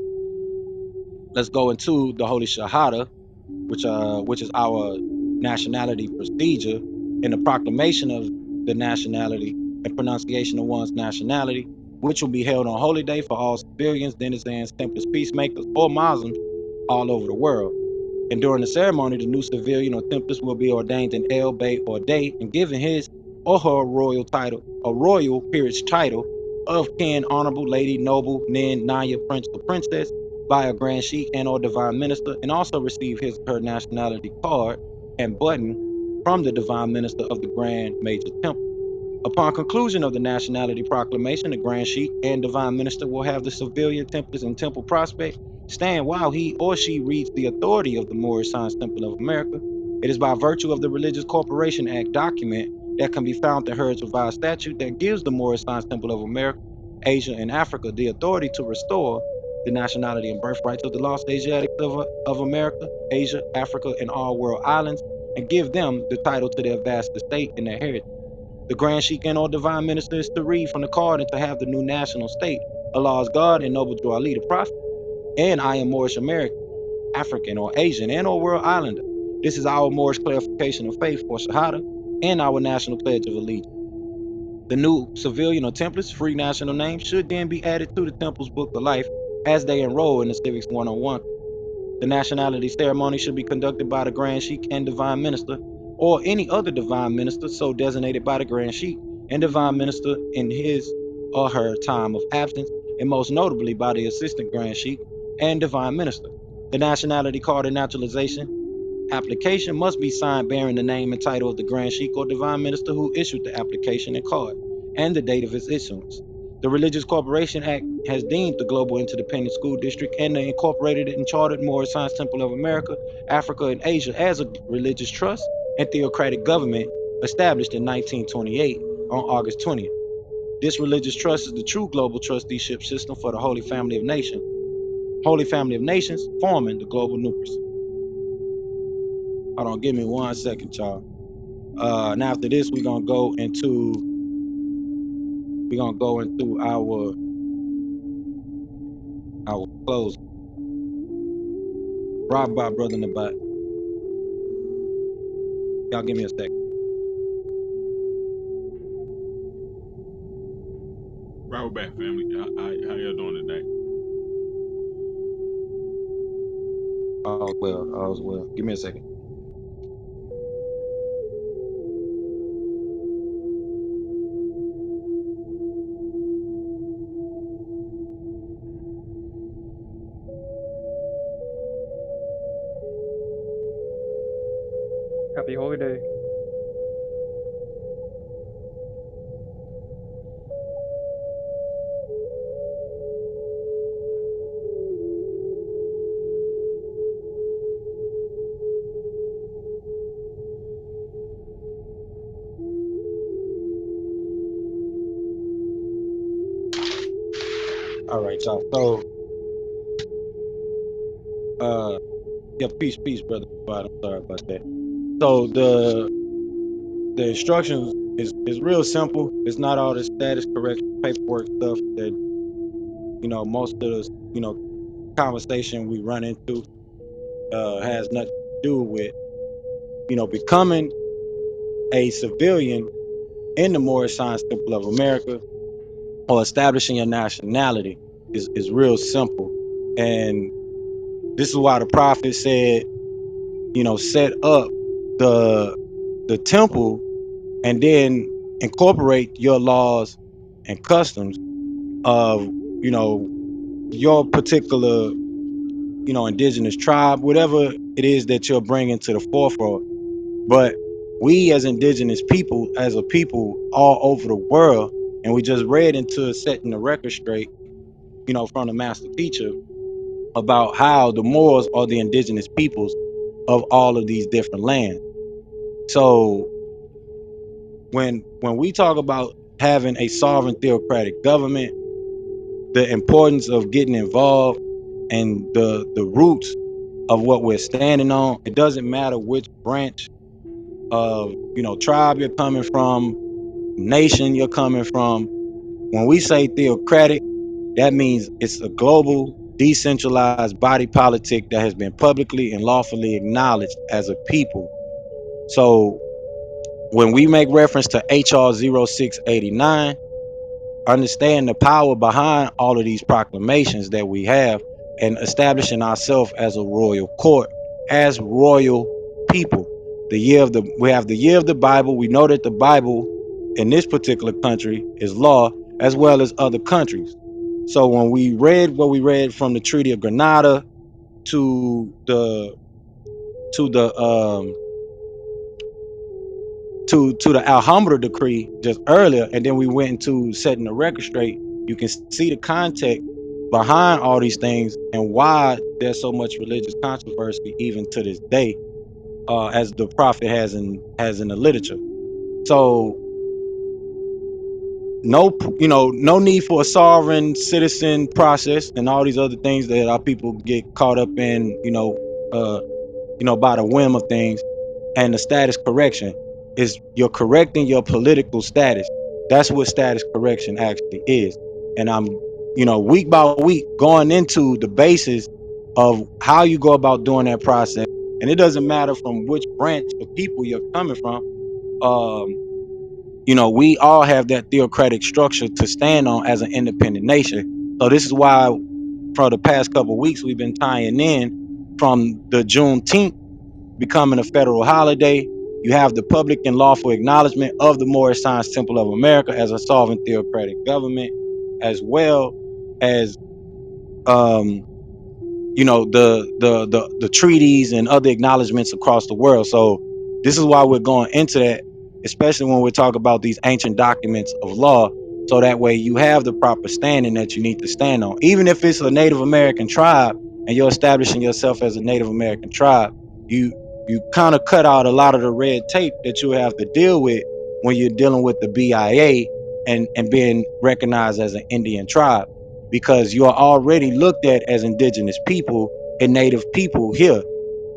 let's go into the Holy Shahada, which is our nationality procedure and the proclamation of the nationality and pronunciation of one's nationality, which will be held on Holy Day for all civilians, denizens, templars, peacemakers, or Muslims all over the world. And during the ceremony, the new civilian or templars will be ordained in El, Bay, or Day and given his or her royal title, a royal peerage title of kin, honorable, lady, noble, nin, naya, prince, or princess by a grand sheik and or divine minister, and also receive his or her nationality card and button from the divine minister of the grand major temple. Upon conclusion of the nationality proclamation, the Grand Sheik and Divine Minister will have the civilian templars and temple prospect stand while he or she reads the authority of the Moorish Science Temple of America. It is by virtue of the Religious Corporation Act document that can be found in Herod's revised statute that gives the Moorish Science Temple of America, Asia, and Africa the authority to restore the nationality and birthrights of the lost Asiatics of America, Asia, Africa, and all world islands, and give them the title to their vast estate and their heritage. The Grand Sheik and or Divine Minister is to read from the card and to have the new national state, Allah's God and Noble Drew Ali the Prophet, and I am Moorish American, African or Asian and or world islander. This is our Moorish clarification of faith for Shahada and our national pledge of allegiance. The new civilian or templates free national name should then be added to the temple's book of life as they enroll in the Civics 101. The nationality ceremony should be conducted by the Grand Sheik and Divine Minister, or any other Divine Minister so designated by the Grand Sheik and Divine Minister in his or her time of absence, and most notably by the Assistant Grand Sheik and Divine Minister. The nationality card and naturalization application must be signed bearing the name and title of the Grand Sheik or Divine Minister who issued the application and card, and the date of its issuance. The Religious Corporation Act has deemed the Global Interdependent School District and the Incorporated and Chartered Moorish Science Temple of America, Africa, and Asia as a religious trust and theocratic government established in 1928 on August 20th. This religious trust is the true global trusteeship system for the Holy Family of Nations. Holy Family of Nations forming the global nucleus. Hold on, give me 1 second, y'all. And after this, we're gonna go into our close. Rob by brother in the back. Y'all give me a second. Right, we're back, family. How y'all doing today? All's well. Give me a second. Happy Holy Day. All right, y'all. So, yeah, peace, brother. I'm sorry about that. So the instructions is real simple. It's not all the status correction paperwork stuff that most of the conversation we run into has nothing to do with becoming a civilian in the Moorish Science Temple of America or establishing your nationality is real simple. And this is why the prophet said, set up the temple and then incorporate your laws and customs of your particular indigenous tribe, whatever it is that you're bringing to the forefront. But we as indigenous people, as a people all over the world, and we just read into setting the record straight, from the master teacher about how the Moors are the indigenous peoples of all of these different lands. So when we talk about having a sovereign theocratic government, the importance of getting involved and the roots of what we're standing on. It doesn't matter which branch of tribe you're coming from, nation you're coming from. When we say theocratic, that means it's a global, decentralized body politic that has been publicly and lawfully acknowledged as a people. So when we make reference to HR 0689, understand the power behind all of these proclamations that we have and establishing ourselves as a royal court, as royal people. We have the year of the Bible. We know that the Bible in this particular country is law, as well as other countries. So when we read what we read from the Treaty of Granada to the to the to the Alhambra decree just earlier, and then we went into setting the record straight, you can see the context behind all these things and why there's so much religious controversy even to this day, as the prophet has in the literature. So no need for a sovereign citizen process and all these other things that our people get caught up in, by the whim of things. And the status correction is you're correcting your political status. That's what status correction actually is. And I'm, week by week going into the basis of how you go about doing that process. And it doesn't matter from which branch of people you're coming from. Um, we all have that theocratic structure to stand on as an independent nation. So this is why for the past couple of weeks we've been tying in from the Juneteenth becoming a federal holiday. You have the public and lawful acknowledgement of the Moorish Science Temple of America as a sovereign theocratic government, as well as um, the treaties and other acknowledgments across the world. So this is why we're going into that, especially when we talk about these ancient documents of law, so that way you have the proper standing that you need to stand on. Even if it's a Native American tribe and you're establishing yourself as a Native American tribe, you kind of cut out a lot of the red tape that you have to deal with when you're dealing with the BIA and being recognized as an Indian tribe, because you are already looked at as indigenous people and native people here.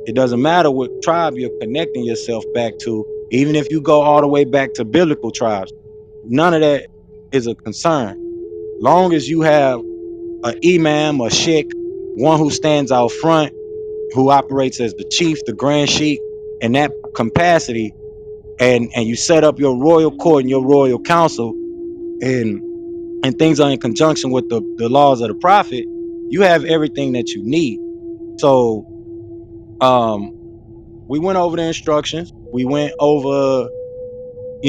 It doesn't matter what tribe you're connecting yourself back to, even if you go all the way back to biblical tribes. None of that is a concern. Long as you have an imam, a sheik, one who stands out front, who operates as the chief, the grand sheik, in that capacity, and you set up your royal court and your royal council, and things are in conjunction with the laws of the prophet, you have everything that you need. So we went over the instructions. We went over,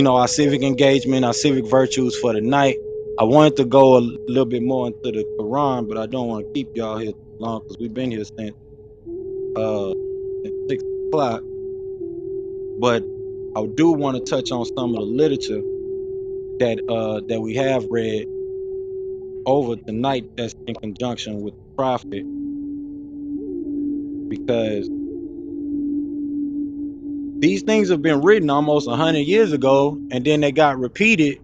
our civic engagement, our civic virtues for the night. I wanted to go a little bit more into the Qur'an, but I don't want to keep y'all here too long because we've been here since 6 o'clock. But I do want to touch on some of the literature that we have read over tonight that's in conjunction with the prophet, because these things have been written almost 100 years ago, and then they got repeated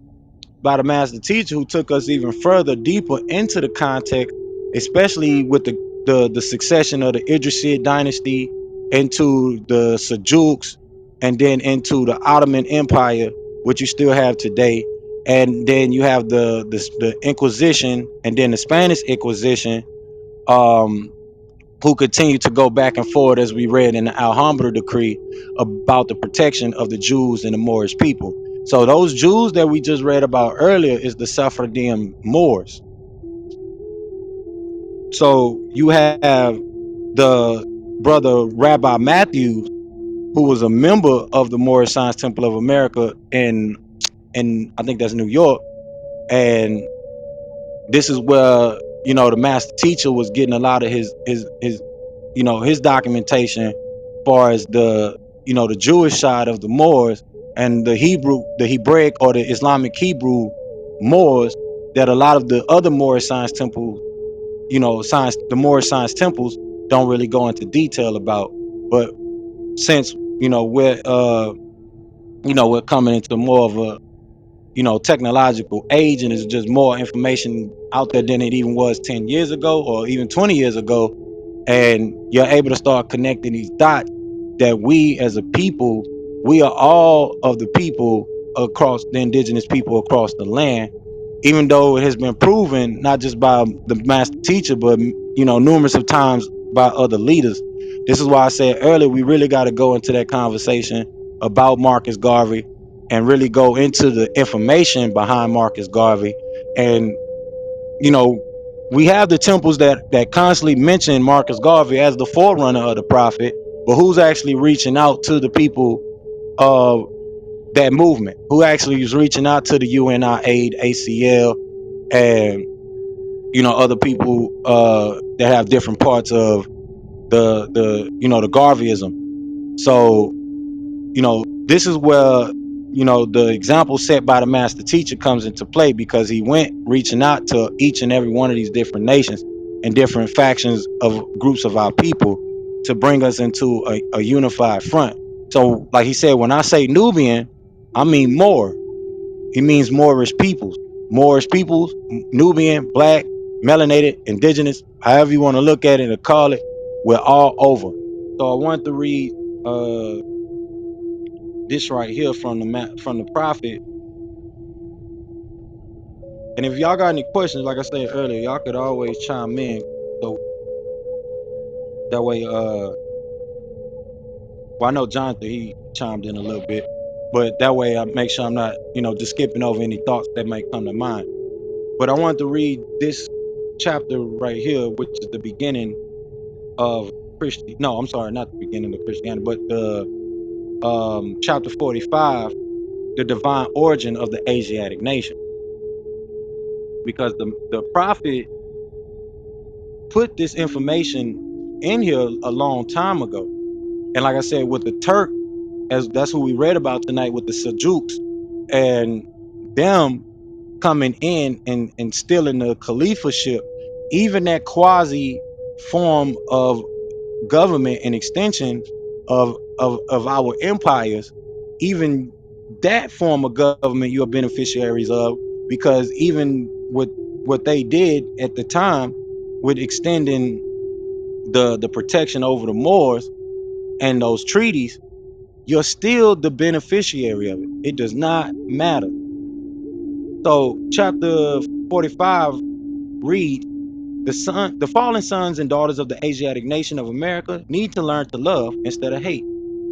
by the master teacher, who took us even further deeper into the context, especially with the succession of the Idrisid dynasty into the Seljuks, and then into the Ottoman Empire, which you still have today. And then you have the Inquisition, and then the Spanish Inquisition, who continue to go back and forth, as we read in the Alhambra decree, about the protection of the Jews and the Moorish people. So those Jews that we just read about earlier is the Sephardim Moors. So you have the brother Rabbi Matthews, who was a member of the Moorish Science Temple of America in I think that's New York, and this is where the master teacher was getting a lot of his documentation, as far as the the Jewish side of the Moors, and the Hebraic or the Islamic Hebrew Moors, that a lot of the other Moorish science temples, the Moorish science temples don't really go into detail about. But since we're coming into more of a technological age, and it's just more information out there than it even was 10 years ago or even 20 years ago. And you're able to start connecting these dots that we as a people, we are all of the people across the indigenous people across the land, even though it has been proven not just by the master teacher, but numerous of times by other leaders. This is why I said earlier, we really got to go into that conversation about Marcus Garvey and really go into the information behind Marcus Garvey. And you know we have the temples that constantly mention Marcus Garvey as the forerunner of the prophet, but who's actually reaching out to the people of that movement? Who actually is reaching out to the UNI aid, ACL, and other people that have different parts of the Garveyism? So this is where the example set by the master teacher comes into play, because he went reaching out to each and every one of these different nations and different factions of groups of our people to bring us into a unified front. So like he said, when I say Nubian, I mean Moor. He means Moorish peoples, Nubian, black, melanated, indigenous, however you want to look at it or call it. We're all over. So I wanted to read this right here from the prophet. And if y'all got any questions, like I said earlier, y'all could always chime in. So that way, well, I know Jonathan, he chimed in a little bit, but that way I make sure I'm not, just skipping over any thoughts that might come to mind. But I wanted to read this chapter right here, which is the beginning of Christianity. No, I'm sorry, not the beginning of Christianity, but the chapter 45, the divine origin of the Asiatic nation. Because the prophet put this information in here a long time ago. And like I said, with the Turk, as that's who we read about tonight, with the Seljuks and them coming in and stealing the caliphaship, even that quasi form of government and extension of our empires, even that form of government you're beneficiaries of, because even with what they did at the time with extending the protection over the Moors and those treaties, you're still the beneficiary of it. It does not matter. So chapter 45 reads, the fallen sons and daughters of the Asiatic nation of America need to learn to love instead of hate,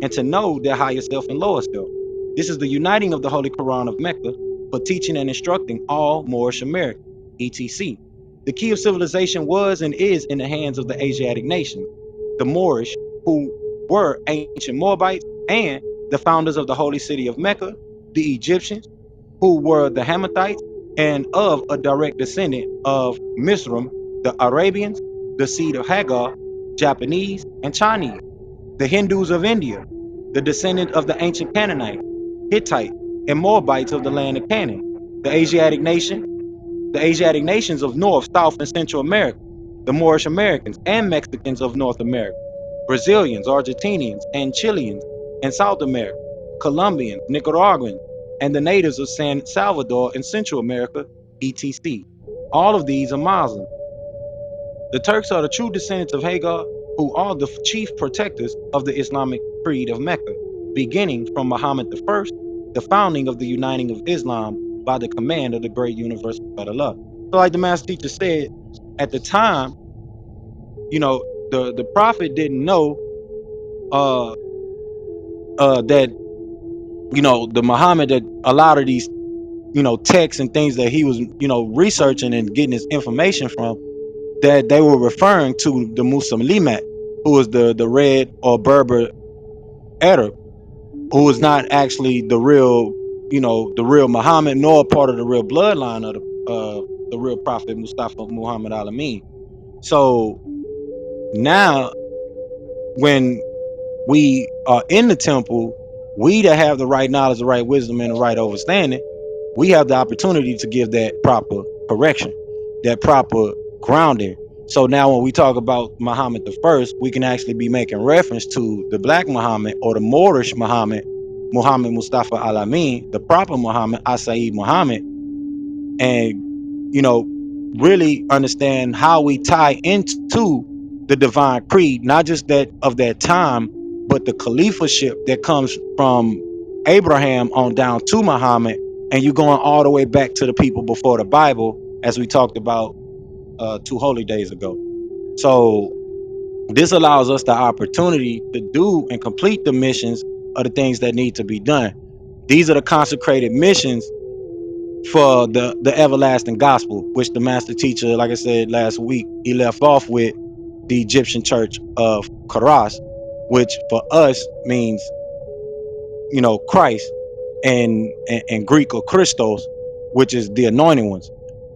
and to know their higher self and lower self. This is the uniting of the Holy Quran of Mecca for teaching and instructing all Moorish Americans, etc. The key of civilization was and is in the hands of the Asiatic nations, the Moorish, who were ancient Moabites, and the founders of the holy city of Mecca, the Egyptians, who were the Hamathites, and of a direct descendant of Misraim, the Arabians, the seed of Hagar, Japanese, and Chinese, the Hindus of India, the descendant of the ancient Canaanite, Hittite, and Moabites of the land of Canaan, the Asiatic nations of North, South, and Central America, the Moorish Americans and Mexicans of North America, Brazilians, Argentinians, and Chileans in South America, Colombians, Nicaraguans, and the natives of San Salvador in Central America, etc. All of these are Muslims. The Turks are the true descendants of Hagar, who are the chief protectors of the Islamic creed of Mecca, beginning from Muhammad I, the founding of the uniting of Islam by the command of the great universal God Allah. So like the master teacher said, at the time, the prophet didn't know that the Muhammad, that a lot of these texts and things that he was researching and getting his information from, that they were referring to the Muslimat, who was the red or Berber Arab, who was not actually the real Muhammad, nor part of the real bloodline of the real prophet Mustafa Muhammad Al-Amin. So now when we are in the temple, we that have the right knowledge, the right wisdom, and the right understanding, we have the opportunity to give that proper correction, that proper grounding. So now when we talk about Muhammad the first, we can actually be making reference to the black Muhammad or the Moorish Muhammad, Muhammad Mustafa Al-Amin, the proper Muhammad, Asaid Muhammad, and, you know, really understand how we tie into the divine creed, not just that of that time, but the caliphship that comes from Abraham on down to Muhammad, and you're going all the way back to the people before the Bible, as we talked about 2 holy days ago. So this allows us the opportunity to do and complete the missions of the things that need to be done. These are the consecrated missions for the everlasting gospel, which the master teacher, like I said last week, he left off with the Egyptian church of Karas, which for us means, you know, Christ, and Greek or Christos, which is the anointed ones.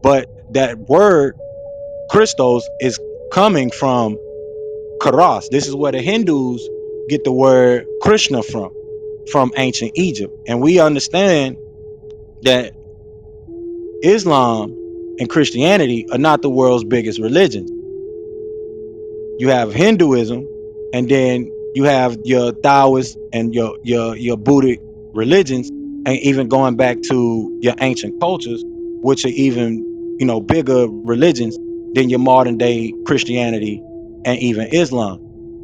But that word Christos is coming from Karas. This is where the Hindus get the word Krishna from ancient Egypt. And we understand that Islam and Christianity are not the world's biggest religions. You have Hinduism, and then you have your Taoist and your Buddhic religions, and even going back to your ancient cultures, which are even, you know, bigger religions than your modern day Christianity and even Islam.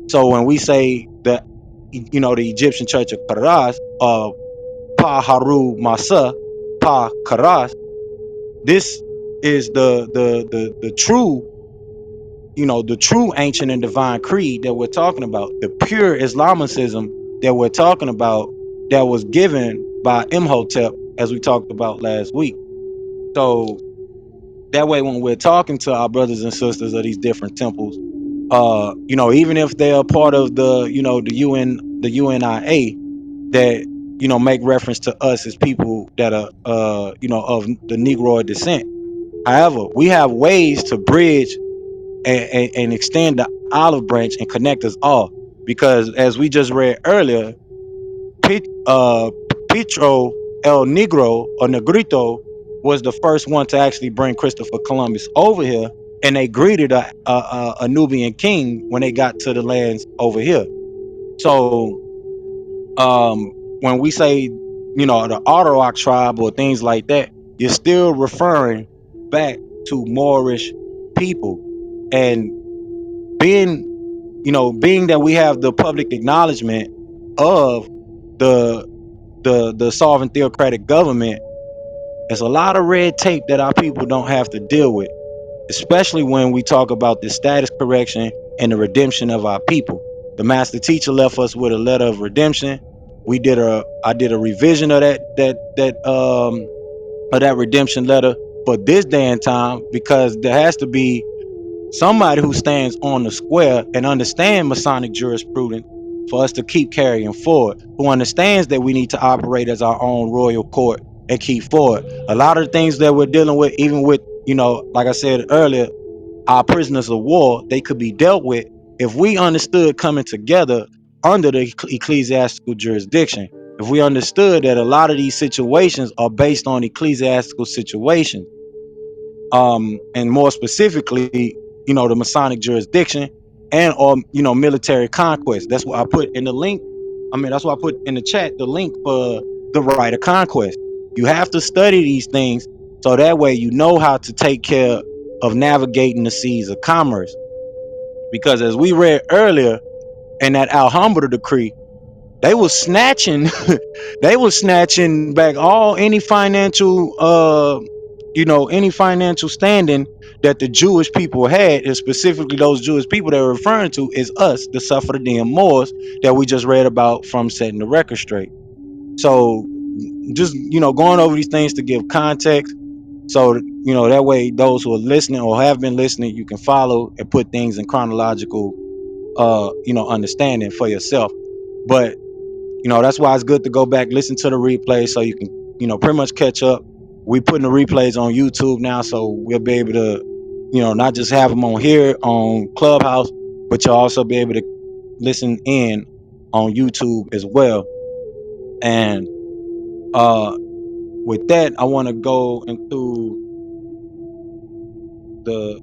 So when we say that, you know, the Egyptian Church of Karas, Pa Haru Masa, Pa Karas, this is the true, you know, the true ancient and divine creed that we're talking about, the pure Islamicism that we're talking about, that was given by Imhotep, as we talked about last week. So that way, when we're talking to our brothers and sisters of these different temples, you know, even if they're part of the, you know, the UNIA, that, you know, make reference to us as people that are, you know, of the Negroid descent. However, we have ways to bridge and extend the olive branch and connect us all. Because as we just read earlier, uh, Petro El Negro or Negrito was the first one to actually bring Christopher Columbus over here, and they greeted a Nubian king when they got to the lands over here. So when we say, you know, the Arawak tribe or things like that, you're still referring back to Moorish people. And being, you know, being that we have the public acknowledgement of the the sovereign theocratic government, there's a lot of red tape that our people don't have to deal with, especially when we talk about the status correction and the redemption of our people. The master teacher left us with a letter of redemption. I did a revision of that redemption letter for this day and time, because there has to be somebody who stands on the square and understand Masonic jurisprudence for us to keep carrying forward, who understands that we need to operate as our own royal court and keep forward. A lot of the things that we're dealing with, even with, you know, like I said earlier, our prisoners of war, they could be dealt with if we understood coming together under the ecclesiastical jurisdiction. If we understood that a lot of these situations are based on ecclesiastical situations, and more specifically, you know, the Masonic jurisdiction and or, you know, military conquest. That's what I put in the link. I mean, that's why I put in the chat the link for the right of conquest. You have to study these things so that way you know how to take care of navigating the seas of commerce. Because as we read earlier in that Alhambra decree, they was snatching they was snatching back all any financial you know, any financial standing that the Jewish people had, and specifically those Jewish people that we're referring to is us, the Sephardim Moors that we just read about from setting the record straight. So just, you know, going over these things to give context, so, you know, that way those who are listening or have been listening, you can follow and put things in chronological you know, understanding for yourself. But, you know, that's why it's good to go back, listen to the replay so you can, you know, pretty much catch up. We putting the replays on YouTube now, so we'll be able to, you know, not just have them on here on Clubhouse, but you'll also be able to listen in on YouTube as well. And with that, I want to go into the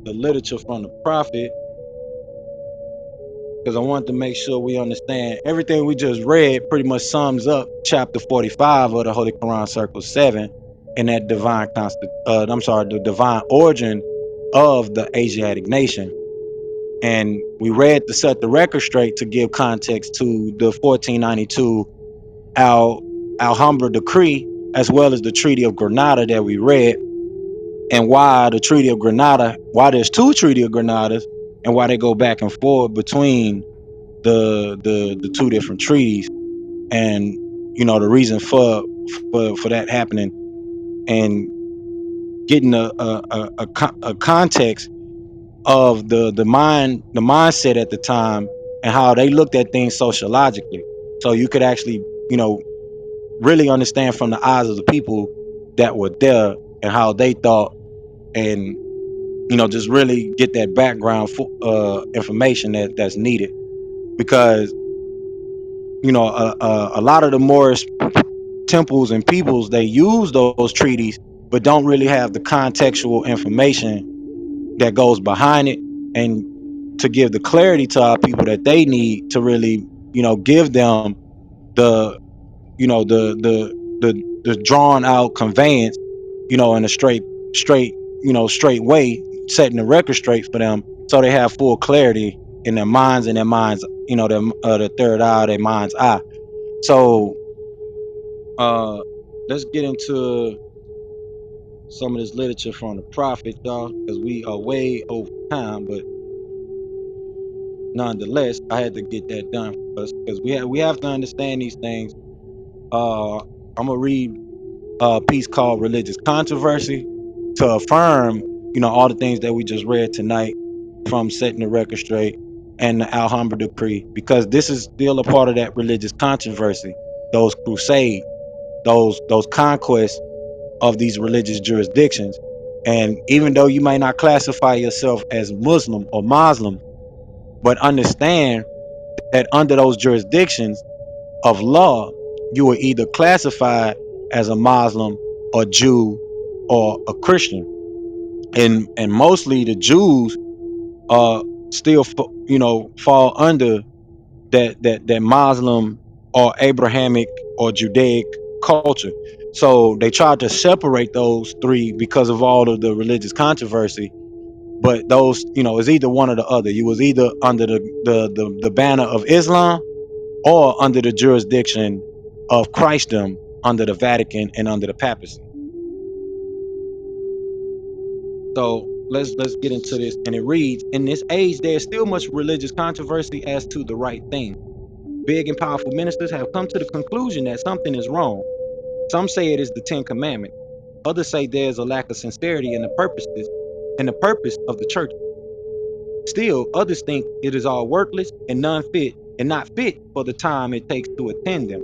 literature from the prophet, because I want to make sure we understand everything we just read. Pretty much sums up chapter 45 of the Holy Quran, Circle 7, and that the divine origin of the Asiatic nation. And we read to set the record straight to give context to the 1492 Alhambra decree, as well as the Treaty of Granada that we read, and why the Treaty of Granada, why there's two Treaty of Granadas, and why they go back and forth between the two different treaties, and the reason for that happening, and getting a context of the mindset at the time and how they looked at things sociologically, so you could actually really understand from the eyes of the people that were there and how they thought, and just really get that background information that's needed, because a lot of the Moorish temples and peoples, they use those treaties but don't really have the contextual information that goes behind it, and to give the clarity to our people that they need to really give them the the drawn out conveyance, in a straight way, setting the record straight for them, so they have full clarity in their minds, the third eye, their mind's eye. So let's get into some of this literature from the prophet, y'all, because we are way over time, but nonetheless, I had to get that done for us, because we have to understand these things. I'm gonna read a piece called Religious Controversy to affirm, all the things that we just read tonight from setting the record straight and the Alhambra decree, because this is still a part of that religious controversy, those crusades, those conquests of these religious jurisdictions. And even though you may not classify yourself as Muslim or Muslim, but understand that under those jurisdictions of law, you are either classified as a Muslim, a Jew, or a Christian. And mostly the Jews still fall under that Muslim or Abrahamic or Judaic culture. So they tried to separate those three because of all of the religious controversy. But those, is either one or the other. You was either under the banner of Islam, or under the jurisdiction of Christendom, under the Vatican and under the papacy. So let's get into this. And it reads, in this age, there is still much religious controversy as to the right thing. Big and powerful ministers have come to the conclusion that something is wrong. Some say it is the 10 Commandments. Others say there is a lack of sincerity in the purpose of the church. Still, others think it is all worthless and not fit for the time it takes to attend them.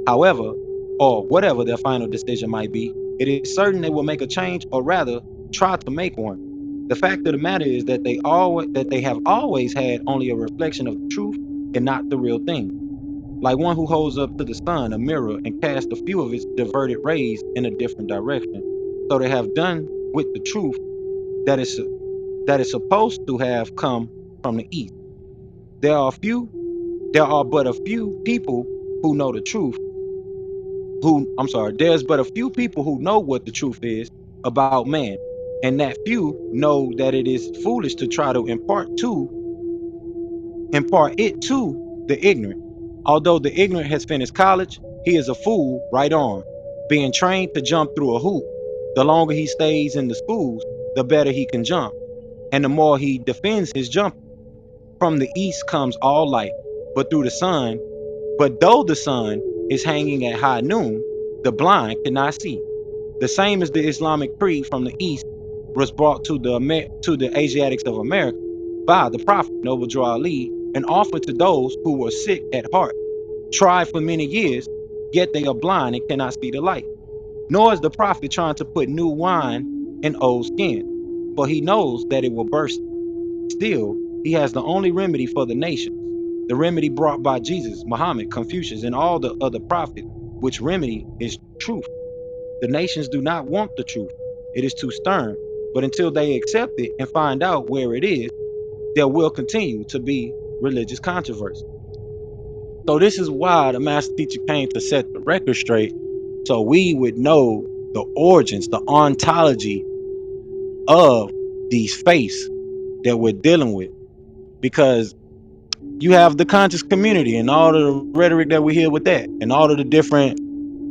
However, or whatever their final decision might be, it is certain they will make a change, or rather, try to make one. The fact of the matter is that they have always had only a reflection of the truth and not the real thing. Like one who holds up to the sun a mirror and casts a few of its diverted rays in a different direction. So they have done with the truth that is supposed to have come from the east. There are but a few people who know the truth. There's but a few people who know what the truth is about man, and that few know that it is foolish to try to impart it to the ignorant. Although the ignorant has finished college, he is a fool right on, being trained to jump through a hoop. The longer he stays in the schools, the better he can jump, and the more he defends his jump. From the east comes all light, but though the sun is hanging at high noon, the blind cannot see. The same as the Islamic creed from the east was brought to the Asiatics of America by the Prophet Noble Ali, and offered to those who were sick at heart, tried for many years, yet they are blind and cannot see the light. Nor is the Prophet trying to put new wine in old skin, for he knows that it will burst. Still, he has the only remedy for the nations, the remedy brought by Jesus, Muhammad, Confucius, and all the other prophets, which remedy is truth. The nations do not want the truth. It is too stern. But until they accept it and find out where it is, there will continue to be religious controversy. So this is why the master teacher came to set the record straight, so we would know the origins, the ontology of these faiths that we're dealing with. Because you have the conscious community and all of the rhetoric that we hear with that, and all of the different,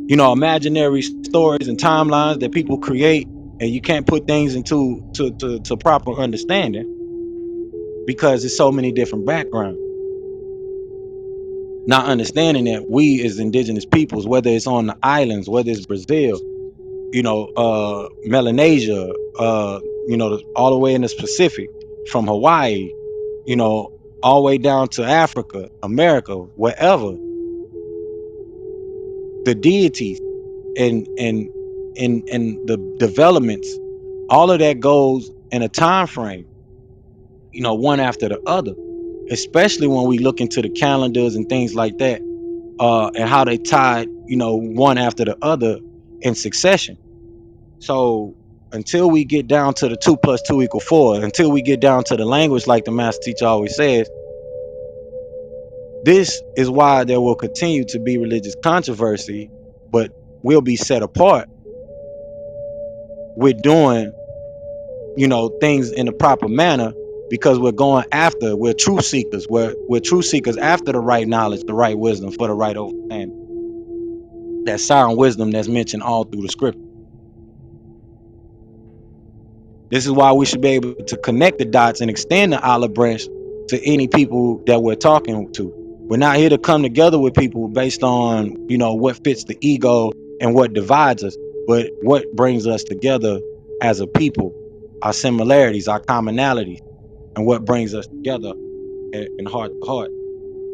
imaginary stories and timelines that people create, and you can't put things into to proper understanding because there's so many different backgrounds. Not understanding that we as indigenous peoples, whether it's on the islands, whether it's Brazil, Melanesia, all the way in the Pacific, from Hawaii, all the way down to Africa, America, wherever, the deities and the developments, all of that goes in a time frame, one after the other. Especially when we look into the calendars and things like that, and how they tied, one after the other in succession. So until we get down to the 2 + 2 = 4, until we get down to the language, like the master teacher always says, this is why there will continue to be religious controversy, but we'll be set apart with doing, things in a proper manner, because we're truth seekers. We're truth seekers after the right knowledge, the right wisdom, for the right understanding. That sound wisdom that's mentioned all through the scripture. This is why we should be able to connect the dots and extend the olive branch to any people that we're talking to. We're not here to come together with people based on, what fits the ego and what divides us, but what brings us together as a people, our similarities, our commonalities, and what brings us together in heart to heart.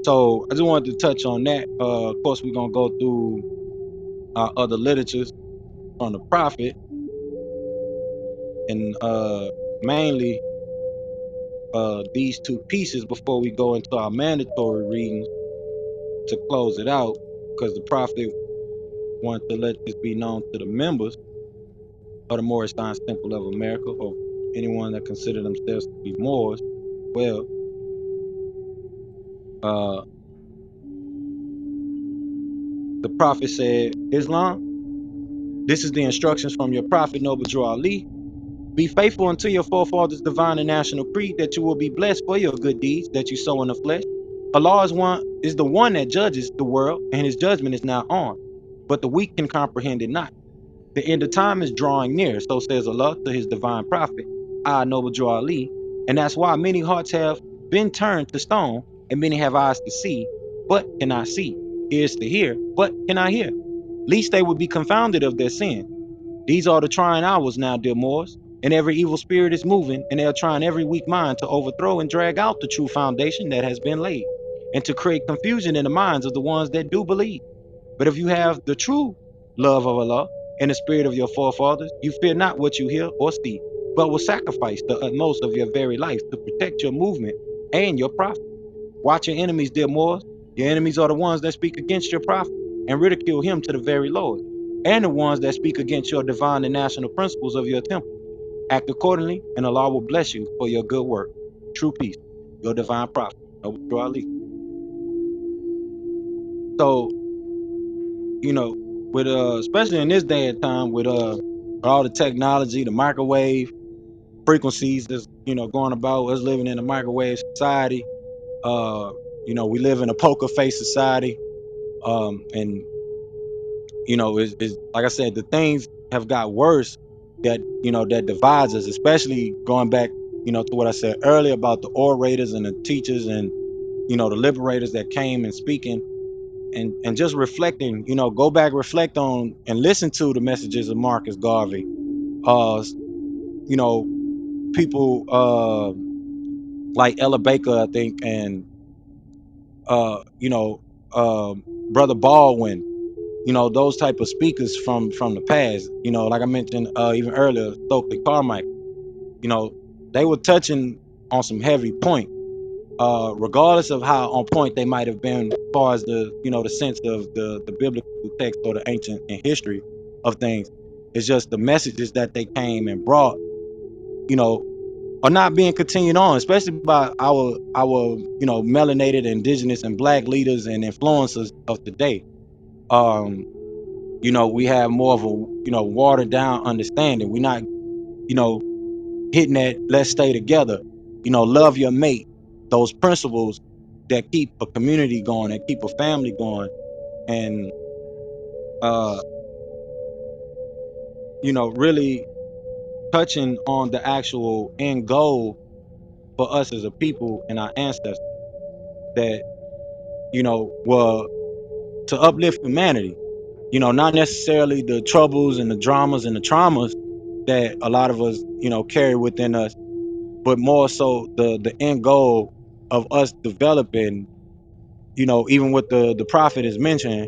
So I just wanted to touch on that. Of course, we're going to go through our other literatures on the prophet, and mainly these two pieces before we go into our mandatory readings to close it out, because the prophet wants to let this be known to the members of the Moorish Temple of America, or anyone that consider themselves to be Moors. Well, the prophet said, Islam, this is the instructions from your prophet, Noble Drew Ali. Be faithful unto your forefathers' divine and national creed, that you will be blessed for your good deeds that you sow in the flesh. Allah is the one that judges the world, and his judgment is now on. But the weak can comprehend it not. The end of time is drawing near, so says Allah to his divine prophet, I, Noble Drew Ali. And that's why many hearts have been turned to stone, and many have eyes to see, but cannot see, ears to hear, but cannot hear, lest they would be confounded of their sin. These are the trying hours now, dear Moors, and every evil spirit is moving, and they are trying every weak mind to overthrow and drag out the true foundation that has been laid, and to create confusion in the minds of the ones that do believe. But if you have the true love of Allah and the spirit of your forefathers, you fear not what you hear or see, but will sacrifice the utmost of your very life to protect your movement and your prophet. Watch your enemies, dear Moors. Your enemies are the ones that speak against your prophet and ridicule him to the very Lord, and the ones that speak against your divine and national principles of your temple. Act accordingly, and Allah will bless you for your good work. True peace, your divine prophet, Noble Drew Ali. So, with especially in this day and time, with all the technology, the microwave frequencies that's going about, us living in a microwave society. We live in a poker face society, and it's like I said, the things have got worse that divides us, especially going back to what I said earlier about the orators and the teachers and the liberators that came and speaking, and just reflecting, go back, reflect on and listen to the messages of Marcus Garvey. People like Ella Baker, I think, and Brother Baldwin, those type of speakers from the past, like I mentioned even earlier, Stokely Carmichael, they were touching on some heavy point, regardless of how on point they might have been as far as the the sense of the biblical text or the ancient and history of things. It's just the messages that they came and brought, are not being continued on, especially by our melanated, indigenous, and black leaders and influencers of today. Um, we have more of a watered down understanding. We're not hitting that let's stay together, love your mate, those principles that keep a community going, that keep a family going, and uh, really touching on the actual end goal for us as a people and our ancestors that were to uplift humanity. Not necessarily the troubles and the dramas and the traumas that a lot of us carry within us, but more so the end goal of us developing, even what the prophet is mentioning,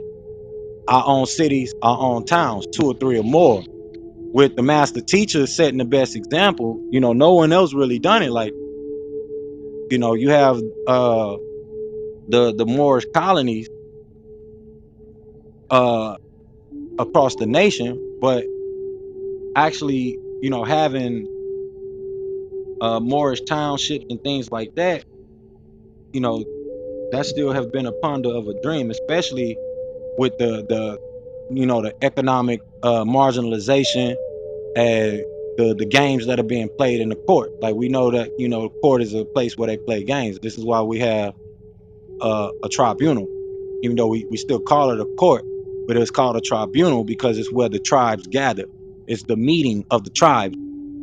our own cities, our own towns, 2 or 3 or more, with the master teacher setting the best example. No one else really done it. Like, you have the Moorish colonies uh across the nation, but actually, having Moorish townships and things like that, you know, that still have been a ponder of a dream, especially with the economic marginalization and the games that are being played in the court. Like, we know that the court is a place where they play games. This is why we have a tribunal, even though we still call it a court, but it's called a tribunal because it's where the tribes gather. It's the meeting of the tribes,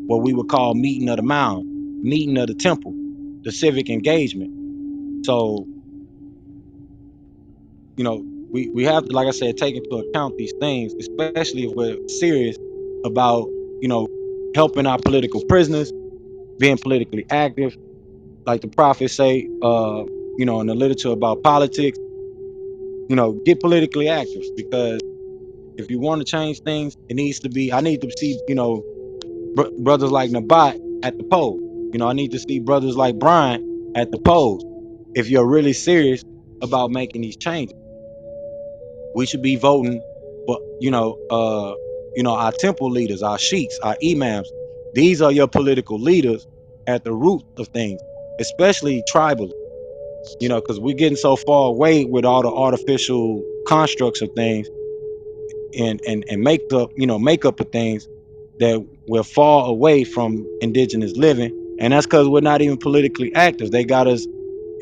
what we would call meeting of the mound, meeting of the temple, the civic engagement. So, we have to, like I said, take into account these things, especially if we're serious about, helping our political prisoners, being politically active, like the prophets say, in the literature about politics, get politically active, because if you want to change things, I need to see, brothers like Nabat at the polls. I need to see brothers like Brian at the polls. If you're really serious about making these changes, we should be voting for, our temple leaders, our sheiks, our imams. These are your political leaders at the root of things, especially tribal, because we're getting so far away with all the artificial constructs of things and makeup of things, that we're far away from indigenous living. And that's because we're not even politically active. They got us,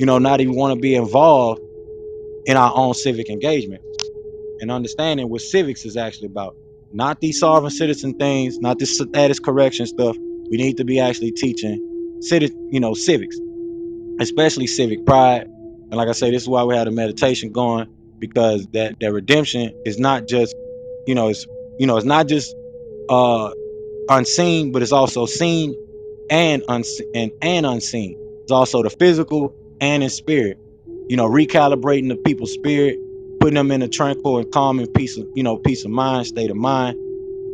not even want to be involved in our own civic engagement and understanding what civics is actually about. Not these sovereign citizen things, not this status correction stuff. We need to be actually teaching civics, especially civic pride. And like I say, this is why we have the meditation going, because that redemption is not just, it's not just uh unseen, but it's also seen and unseen. It's also the physical and in spirit. Recalibrating the people's spirit, putting them in a tranquil and calm and peace of mind, state of mind,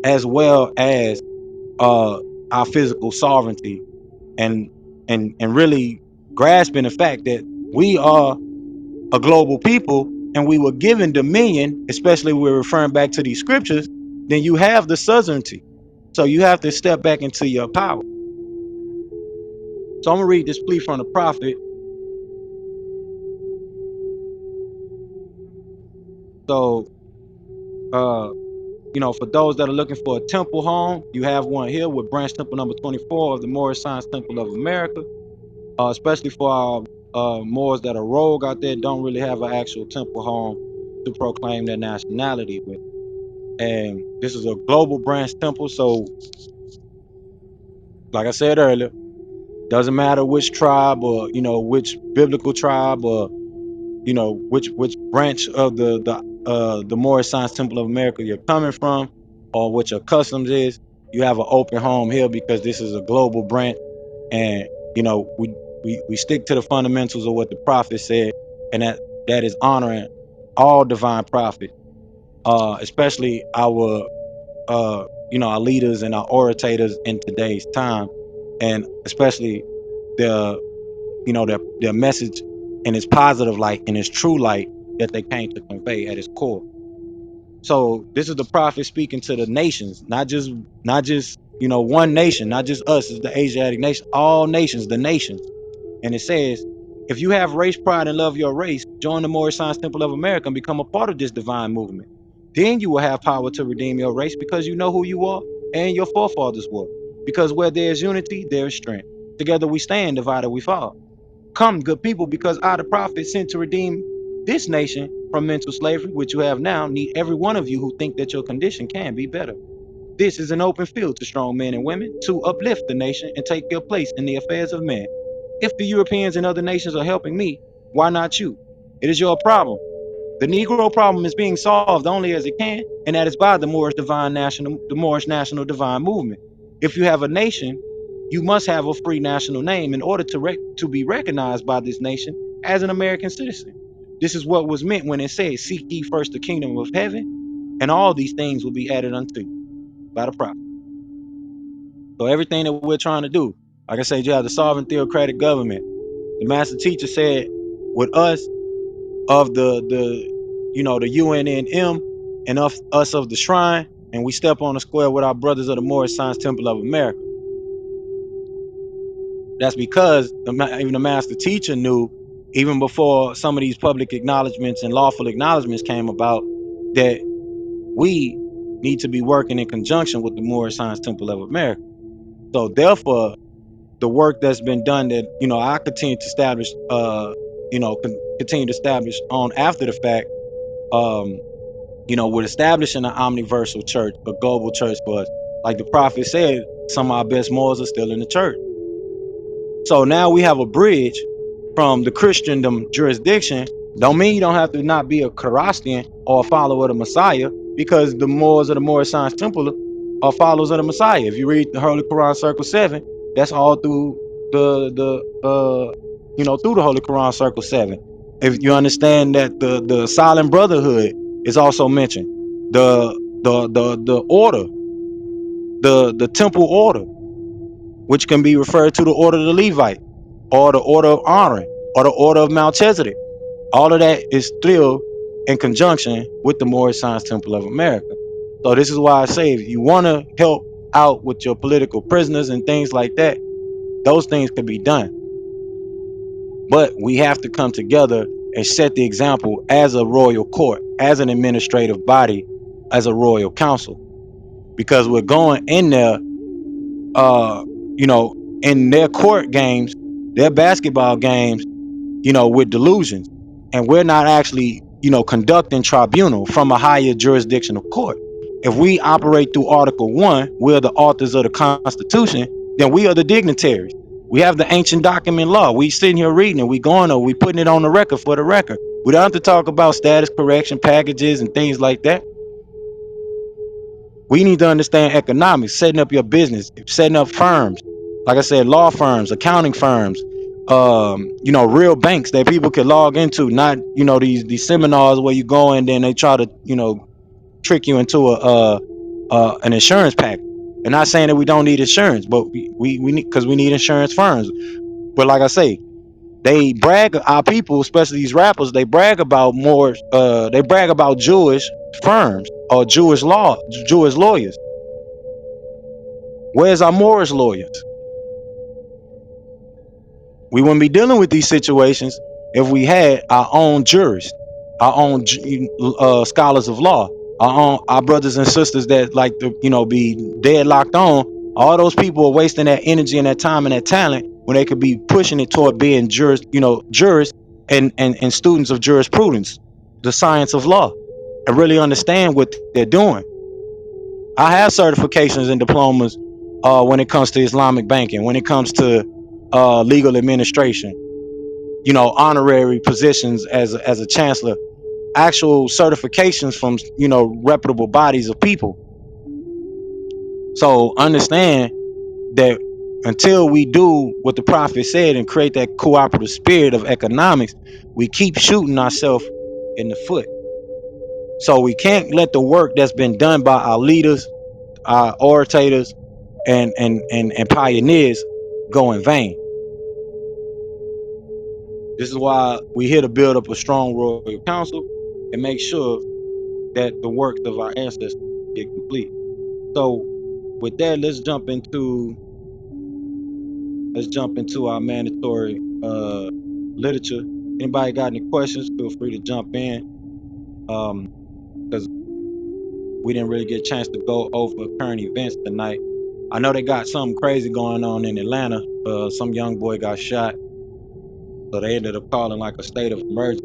as well as our physical sovereignty, and really grasping the fact that we are a global people and we were given dominion, especially when we're referring back to these scriptures. Then you have the suzerainty. So you have to step back into your power. So I'm gonna read this plea from the prophet. So for those that are looking for a temple home, you have one here with branch temple number 24 of the Moorish Science Temple of America. Especially for our Moors that are rogue out there, don't really have an actual temple home to proclaim their nationality with. And this is a global branch temple. So, like I said earlier, doesn't matter which tribe, or which biblical tribe, or which branch of the Moorish Science Temple of America you're coming from, or what your customs is. You have an open home here because this is a global branch, and we stick to the fundamentals of what the prophet said, and that is honoring all divine prophets, especially our leaders and our orators in today's time, and especially the their message in its positive light, in its true light, that they came to convey at its core. So this is the prophet speaking to the nations, not just one nation, not just us as the Asiatic nation, all nations, the nations. And it says, if you have race pride and love your race, join the Moorish Science Temple of America and become a part of this divine movement. Then you will have power to redeem your race because you know who you are and your forefathers were. Because where there is unity, there is strength. Together we stand, divided we fall. Come, good people, because I, the prophet, sent to redeem this nation from mental slavery, which you have now, need every one of you who think that your condition can be better. This is an open field to strong men and women to uplift the nation and take your place in the affairs of men. If the Europeans and other nations are helping me, why not you? It is your problem. The Negro problem is being solved only as it can, and that is by the Moorish National Divine Movement. If you have a nation, you must have a free national name in order to be recognized by this nation as an American citizen. This is what was meant when it said, "Seek ye first the kingdom of heaven, and all these things will be added unto you," by the prophet. So everything that we're trying to do, like I said, you have the sovereign theocratic government. The master teacher said, with us of the UNNM and of us of the shrine, and we step on the square with our brothers of the Moorish Science Temple of America. That's because even the master teacher knew, even before some of these public acknowledgments and lawful acknowledgments came about, that we need to be working in conjunction with the Moorish Science Temple of America. So therefore, the work that's been done that I continue to establish, continue to establish on after the fact, with establishing an Omniversal Church, a global church for us. Like the prophet said, some of our best Moors are still in the church. So now we have a bridge from the Christendom jurisdiction. Don't mean you don't have to not be a Karastian or a follower of the Messiah, because the Moors of the Moorish Science Temple are followers of the Messiah. If you read the Holy Quran Circle 7, that's all through through the Holy Quran Circle 7. If you understand that the Silent Brotherhood is also mentioned, the order, the temple order, which can be referred to the order of the Levite, or the order of Aaron, or the order of Melchizedek. All of that is still in conjunction with the Moorish Science Temple of America. So this is why I say, if you want to help out with your political prisoners and things like that, those things can be done. But we have to come together and set the example as a royal court, as an administrative body, as a royal council, because we're going in there, in their court games, their basketball games, with delusions, and we're not actually, conducting tribunal from a higher jurisdictional court. If we operate through Article 1, we're the authors of the Constitution, then we are the dignitaries. We have the ancient document law. We sitting here reading it. We putting it on the record for the record. We don't have to talk about status correction packages and things like that. We need to understand economics, setting up your business, setting up firms. Like I said, law firms, accounting firms, real banks that people can log into, not, these seminars where you go and then they try to, trick you into an insurance pack. And not saying that we don't need insurance, but we need, because we need insurance firms. But like I say, they brag, our people, especially these rappers, they brag about Jewish firms or Jewish lawyers. Where's our Moorish lawyers? We wouldn't be dealing with these situations if we had our own jurists, our own scholars of law, our brothers and sisters that like to be deadlocked on. All those people are wasting that energy and that time and that talent when they could be pushing it toward being jurists and students of jurisprudence, the science of law, and really understand what they're doing. I have certifications and diplomas when it comes to Islamic banking, when it comes to legal administration, honorary positions as a chancellor, actual certifications from reputable bodies of people. So understand that until we do what the prophet said and create that cooperative spirit of economics, we keep shooting ourselves in the foot. So we can't let the work that's been done by our leaders, our orators, and pioneers go in vain. This is why we're here to build up a strong royal council and make sure that the works of our ancestors get complete. So with that, let's jump into our mandatory literature. Anybody got any questions? Feel free to jump in. Because we didn't really get a chance to go over current events tonight. I know they got something crazy going on in Atlanta. Some young boy got shot, so they ended up calling like a state of emergency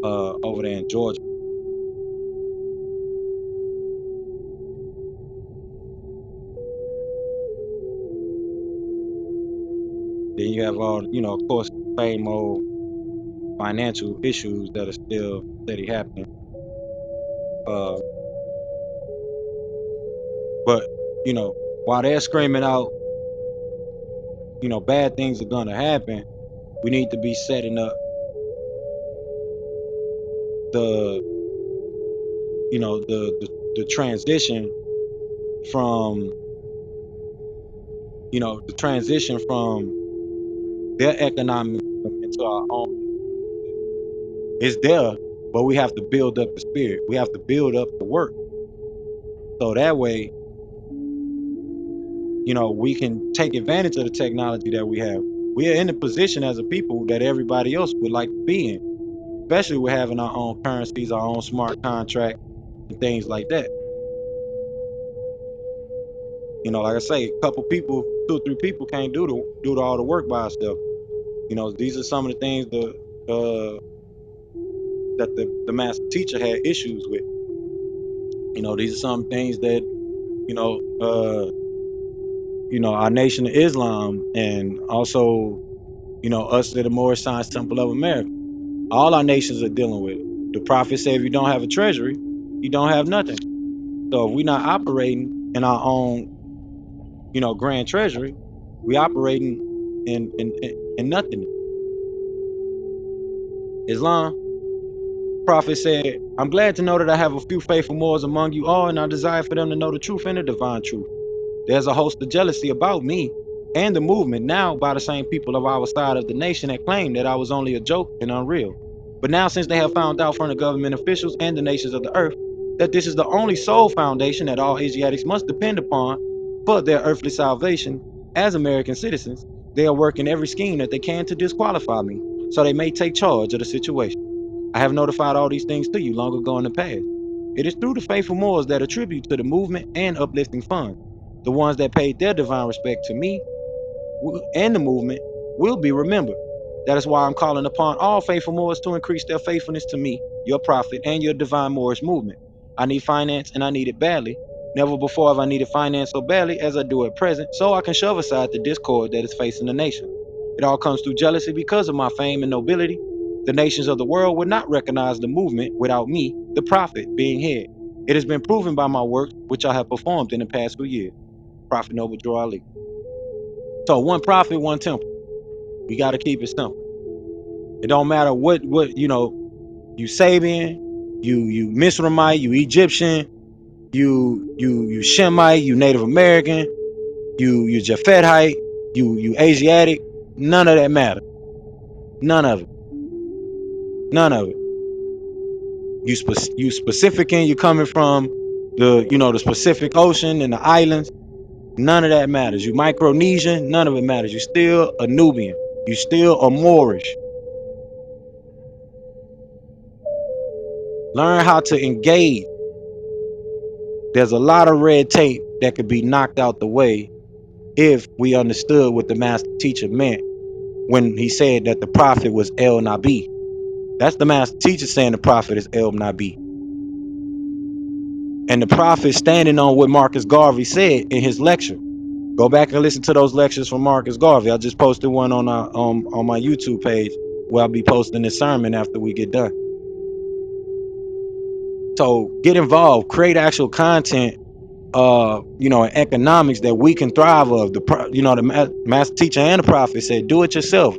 over there in Georgia. Then you have all, of course, the same old financial issues that are still steady happening. But while they're screaming out, bad things are gonna happen, we need to be setting up the the transition from their economic into our own. It's there, but we have to build up the spirit. We have to build up the work, so that way we can take advantage of the technology that we have. We are in a position as a people that everybody else would like to be in, especially with having our own currencies, our own smart contract, and things like that. Like I say, a couple people, 2 or 3 people can't do all the work by ourselves. These are some of the things that the master teacher had issues with. These are some things that our Nation of Islam, and also us at the Moorish Science Temple of America, all our nations are dealing with it. The prophet said, if you don't have a treasury, you don't have nothing. So if we're not operating in our own grand treasury, we operating in nothing. Islam, prophet said, I'm glad to know that I have a few faithful Moors among you all, and I desire for them to know the truth and the divine truth. There's a host of jealousy about me and the movement now by the same people of our side of the nation that claimed that I was only a joke and unreal. But now, since they have found out from the government officials and the nations of the earth that this is the only sole foundation that all Asiatics must depend upon for their earthly salvation as American citizens, they are working every scheme that they can to disqualify me so they may take charge of the situation. I have notified all these things to you long ago in the past. It is through the faithful Moors that attribute to the movement and uplifting funds. The ones that paid their divine respect to me and the movement will be remembered. That is why I'm calling upon all faithful Moors to increase their faithfulness to me, your prophet, and your divine Moorish movement. I need finance, and I need it badly. Never before have I needed finance so badly as I do at present, so I can shove aside the discord that is facing the nation. It all comes through jealousy because of my fame and nobility. The nations of the world would not recognize the movement without me, the prophet, being head. It has been proven by my works, which I have performed in the past few years. Prophet Noble Drew Ali. So one prophet, one temple. We got to keep it simple. It don't matter what you Sabian, you Misraimite, you Egyptian, you Shemite, you Native American, you Japhethite, you Asiatic. None of that matter. None of it. None of it. You specific, and you coming from the Pacific Ocean and the islands. None of that matters. You Micronesian, none of it matters. You still a Nubian. You still a Moorish. Learn how to engage. There's a lot of red tape that could be knocked out the way if we understood what the master teacher meant when he said that the prophet was El Nabi. That's the master teacher saying the prophet is El Nabi. And the prophet standing on what Marcus Garvey said in his lecture. Go back and listen to those lectures from Marcus Garvey. I just posted one on my YouTube page where I'll be posting this sermon after we get done. So get involved, create actual content, in economics that we can thrive of. The master teacher and the prophet said, do it yourself.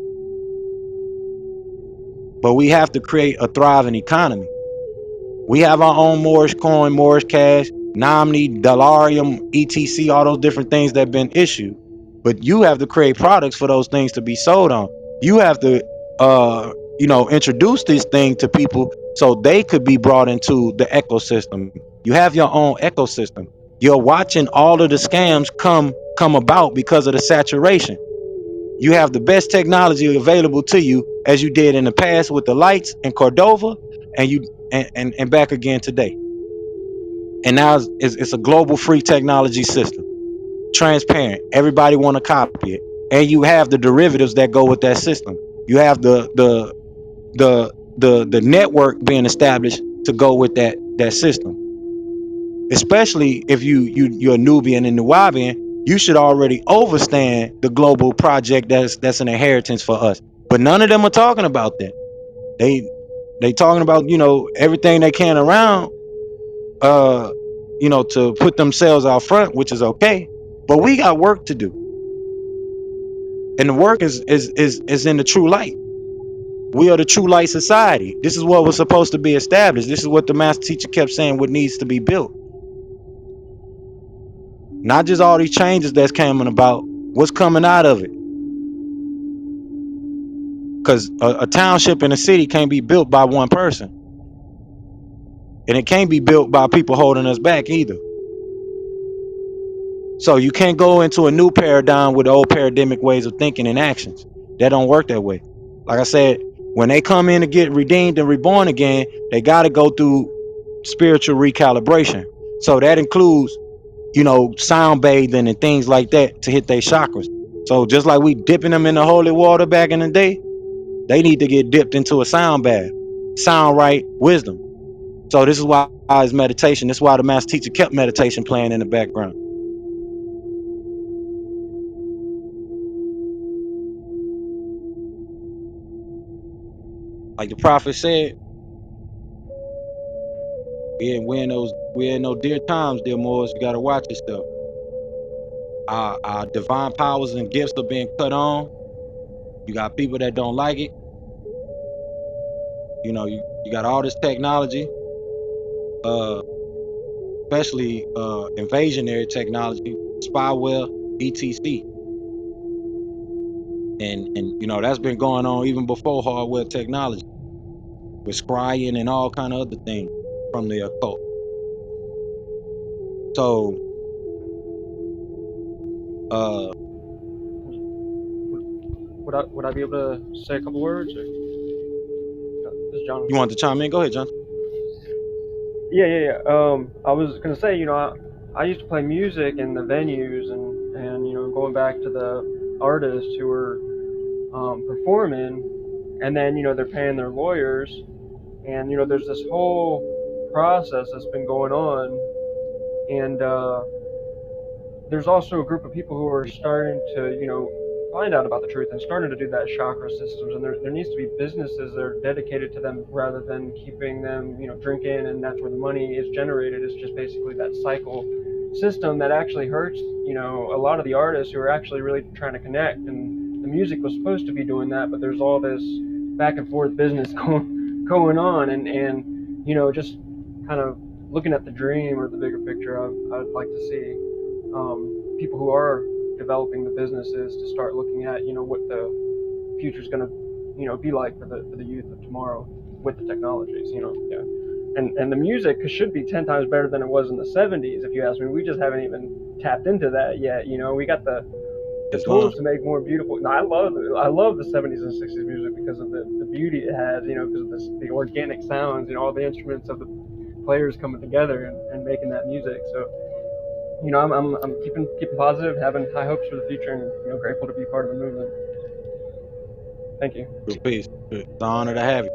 But we have to create a thriving economy. We have our own Moorish coin, Moorish cash, Nomni, Dalarium, etc., all those different things that have been issued. But you have to create products for those things to be sold on. You have to, introduce this thing to people so they could be brought into the ecosystem. You have your own ecosystem. You're watching all of the scams come about because of the saturation. You have the best technology available to you, as you did in the past with the lights in Cordova, and you and back again today. And now it's a global free technology system, transparent. Everybody want to copy it, and you have the derivatives that go with that system. You have the network being established to go with that system. Especially if you're a Nubian and Nubian, you should already understand the global project that's an inheritance for us. But none of them are talking about that. They talking about, everything they can around, to put themselves out front, which is okay. But we got work to do, and the work is in the true light. We are the true light society. This is what was supposed to be established. This is what the master teacher kept saying, what needs to be built. Not just all these changes that's coming about, what's coming out of it. Because a township in a city can't be built by one person. And it can't be built by people holding us back either. So you can't go into a new paradigm with old paradigmic ways of thinking and actions. That don't work that way. Like I said, when they come in to get redeemed and reborn again, they got to go through spiritual recalibration. So that includes, sound bathing and things like that to hit their chakras. So just like we dipping them in the holy water back in the day, they need to get dipped into a sound bath, sound right wisdom. So this is why it's meditation. This is why the master teacher kept meditation playing in the background. Like the prophet said, we're in those dear times, dear Moors. You gotta watch yourself. Our divine powers and gifts are being cut on. You got people that don't like it. You got all this technology, especially invasionary technology, spyware, etc. And that's been going on even before hardware technology, with scrying and all kind of other things from the occult. So Would I be able to say a couple words? Or, this is John. you want to chime in? Go ahead, John. Yeah. I was gonna say, I used to play music in the venues, and going back to the artists who were performing, and then they're paying their lawyers, and there's this whole process that's been going on, and there's also a group of people who are starting to find out about the truth and starting to do that chakra systems, and there needs to be businesses that are dedicated to them rather than keeping them drinking, and that's where the money is generated. It's just basically that cycle system that actually hurts a lot of the artists who are actually really trying to connect, and the music was supposed to be doing that, but there's all this back and forth business going on, and just kind of looking at the dream or the bigger picture. I'd like to see people who are developing the businesses to start looking at what the future is going to be like for the youth of tomorrow with the technologies. And the music should be 10 times better than it was in the 70s, if you ask me. We just haven't even tapped into that yet. We got the tools to make more beautiful. No, I love the 70s and 60s music because of the beauty it has, because of the organic sounds, all the instruments of the players coming together and making that music. So I'm keeping positive, having high hopes for the future, and grateful to be part of the movement. Thank you. Peace. It's an honor to have you.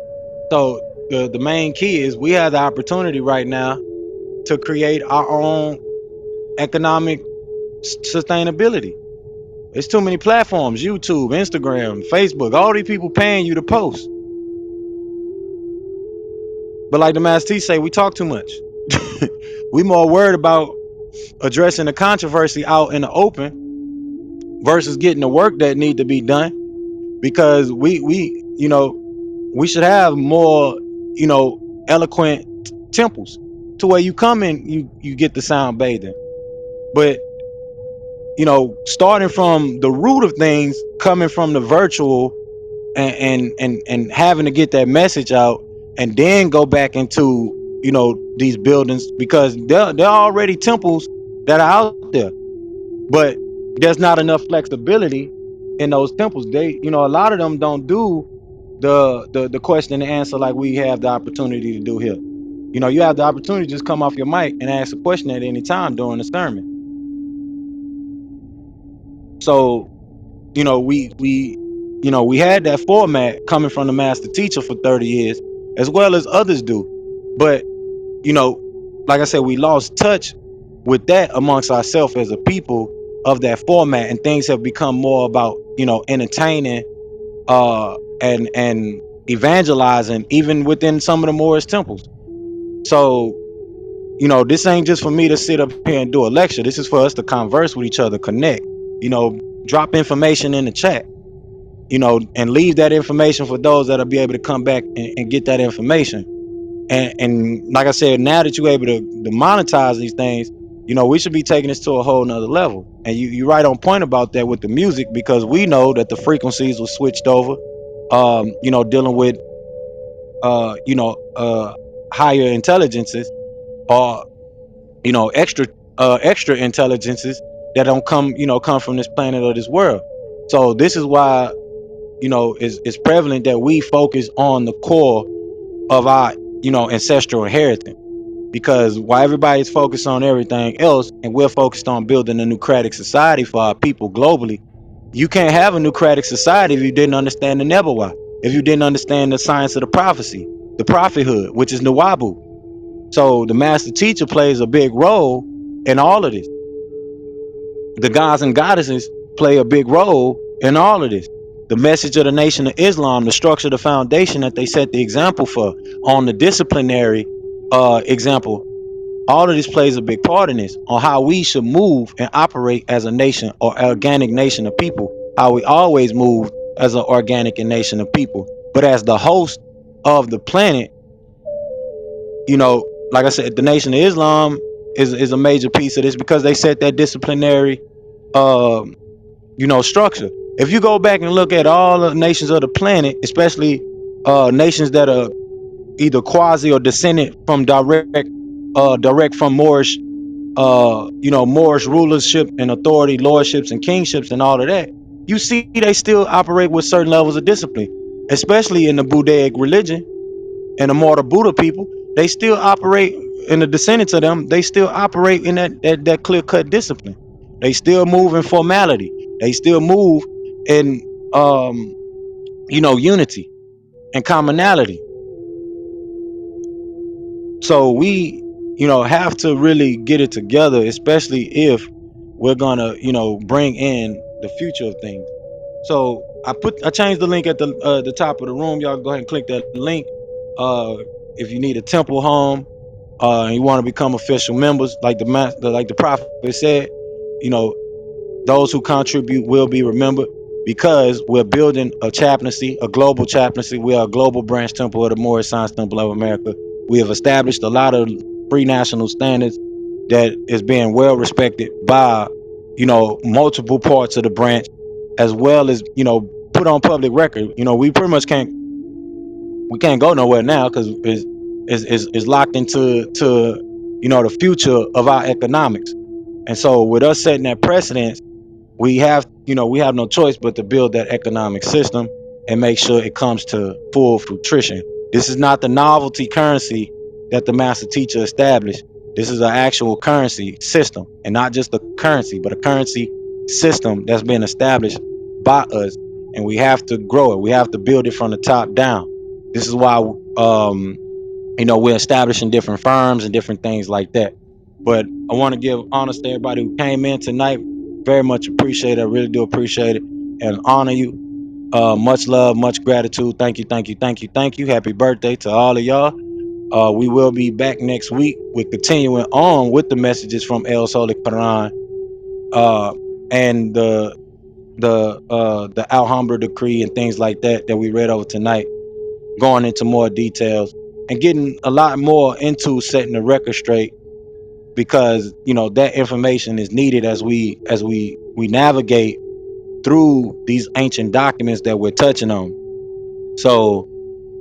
So the main key is we have the opportunity right now to create our own economic sustainability. There's too many platforms: YouTube, Instagram, Facebook. All these people paying you to post. But like the Master T say, we talk too much. We more worried about addressing the controversy out in the open versus getting the work that need to be done. Because we should have more eloquent temples to where you come in, you get the sound bathing. But starting from the root of things, coming from the virtual, and having to get that message out, and then go back into these buildings, because they're already temples that are out there. But there's not enough flexibility in those temples. They, a lot of them don't do the question and answer like we have the opportunity to do here. You have the opportunity to just come off your mic and ask a question at any time during the sermon. So, we had that format coming from the master teacher for 30 years, as well as others do. But, you know, like I said, we lost touch with that amongst ourselves as a people of that format, and things have become more about, entertaining and evangelizing even within some of the Moorish temples. So, this ain't just for me to sit up here and do a lecture. This is for us to converse with each other, connect, drop information in the chat, and leave that information for those that'll be able to come back and get that information. And like I said, now that you're able to monetize these things, we should be taking this to a whole nother level. And you right on point about that with the music, because we know that the frequencies were switched over, dealing with uh, you know, uh higher intelligences, or extra intelligences that don't come from this planet or this world. So this is why, it's prevalent that we focus on the core of our, ancestral inheritance. Because while everybody's focused on everything else and we're focused on building a nucratic society for our people globally, you can't have a nucratic society if you didn't understand the Nebuah, if you didn't understand the science of the prophecy, the prophethood, which is Nuwabu. So the master teacher plays a big role in all of this. The gods and goddesses play a big role in all of this. The message of the Nation of Islam, the structure, the foundation that they set the example for, on the disciplinary example, all of this plays a big part in this, on how we should move and operate as a nation, or organic nation of people, how we always move as an organic nation of people. But as the host of the planet, like I said, the Nation of Islam is a major piece of this, because they set that disciplinary um, structure. If you go back and look at all the nations of the planet, especially nations that are either quasi or descendant from direct from Moorish, Moorish rulership and authority, lordships and kingships and all of that, you see they still operate with certain levels of discipline, especially in the Buddhic religion and the Mortar Buddha people. They still operate, in the descendants of them, they still operate in that clear cut discipline. They still move in formality. They still move in unity and commonality. So we, have to really get it together, especially if we're gonna, bring in the future of things. So I changed the link at the top of the room. Y'all go ahead and click that link. Uh, if you need a temple home, and you want to become official members, like the prophet said, you know, those who contribute will be remembered, because we're building a chaplaincy, a global chaplaincy. We are a global branch temple of the Moorish Science Temple of America. We have established a lot of free national standards that is being well respected by, multiple parts of the branch, as well as, put on public record. We pretty much can't go nowhere now, because is locked into the future of our economics. And so with us setting that precedence, we have no choice but to build that economic system and make sure it comes to full fruition. This is not the novelty currency that the master teacher established. This is an actual currency system, and not just a currency, but a currency system that's been established by us, and we have to grow it. We have to build it from the top down. This is why we're establishing different firms and different things like that. But I want to give honors to everybody who came in tonight. Very much appreciate it. I really do appreciate it and honor you. Much love, much gratitude. Thank you, thank you, thank you, thank you. Happy birthday to all of y'all. We will be back next week with continuing on with the messages from El Holy Qur'an, and the Alhambra decree and things like that we read over tonight, going into more details and getting a lot more into setting the record straight, because that information is needed as we navigate through these ancient documents that we're touching on. So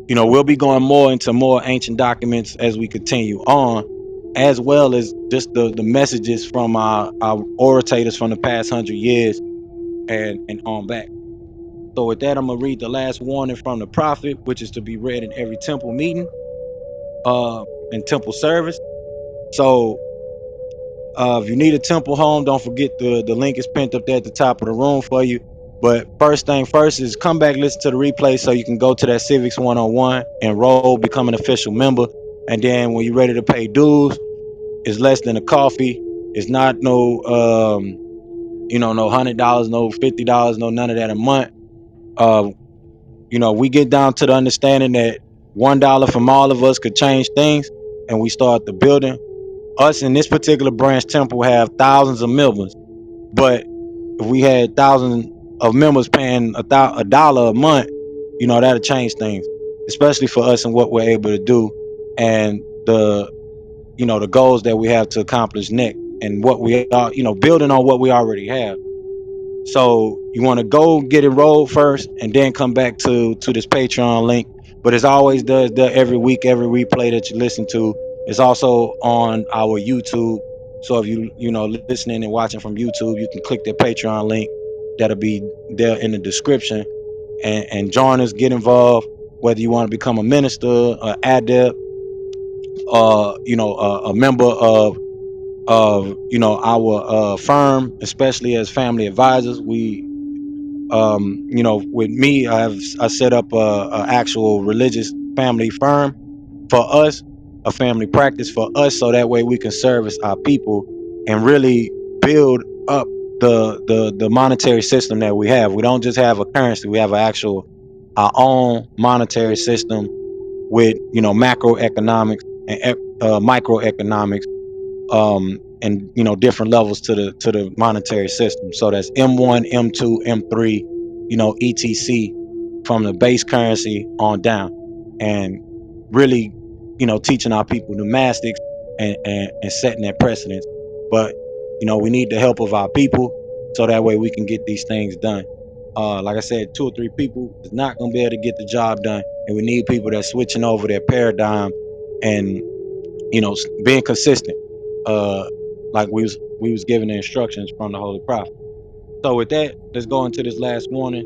we'll be going more into more ancient documents as we continue on. as well as just the messages from our orators from the past 100 years and on back. So with that, I'm gonna read the last warning from the prophet, which is to be read in every temple meeting, and temple service. So if you need a temple home, don't forget the link is pinned up there at the top of the room for you. But first thing first is come back, listen to the replay so you can go to that Civics 101, enroll, become an official member. And then when you're ready to pay dues, it's less than a coffee. It's not no no $100, no $50, no none of that a month. Uh, we get down to the understanding that $1 from all of us could change things, and we start the building. Us in this particular branch temple have thousands of members, but if we had thousands of members paying a dollar a month, that'll change things, especially for us and what we're able to do, and the goals that we have to accomplish next, and what we are, building on what we already have. So you want to go get enrolled first, and then come back to this Patreon link. But as always does, every week, every replay that you listen to is also on our YouTube. So if you listening and watching from YouTube, you can click that Patreon link. That'll be there in the description, and join us, get involved. Whether you want to become a minister, an adept, a member of our firm, especially as family advisors. With me, I set up a actual religious family firm for us, a family practice for us, so that way we can service our people and really build up the monetary system that we have. We don't just have a currency; we have our own monetary system with macroeconomics and microeconomics, and different levels to the monetary system. So that's M1, M2, M3, etc, from the base currency on down, and really teaching our people gymnastics, and setting that precedence. But we need the help of our people, so that way we can get these things done. Like I said, 2 or 3 people is not going to be able to get the job done, and we need people that's switching over their paradigm, and being consistent, uh like we was given the instructions from the holy prophet. So with that, let's go into this last warning.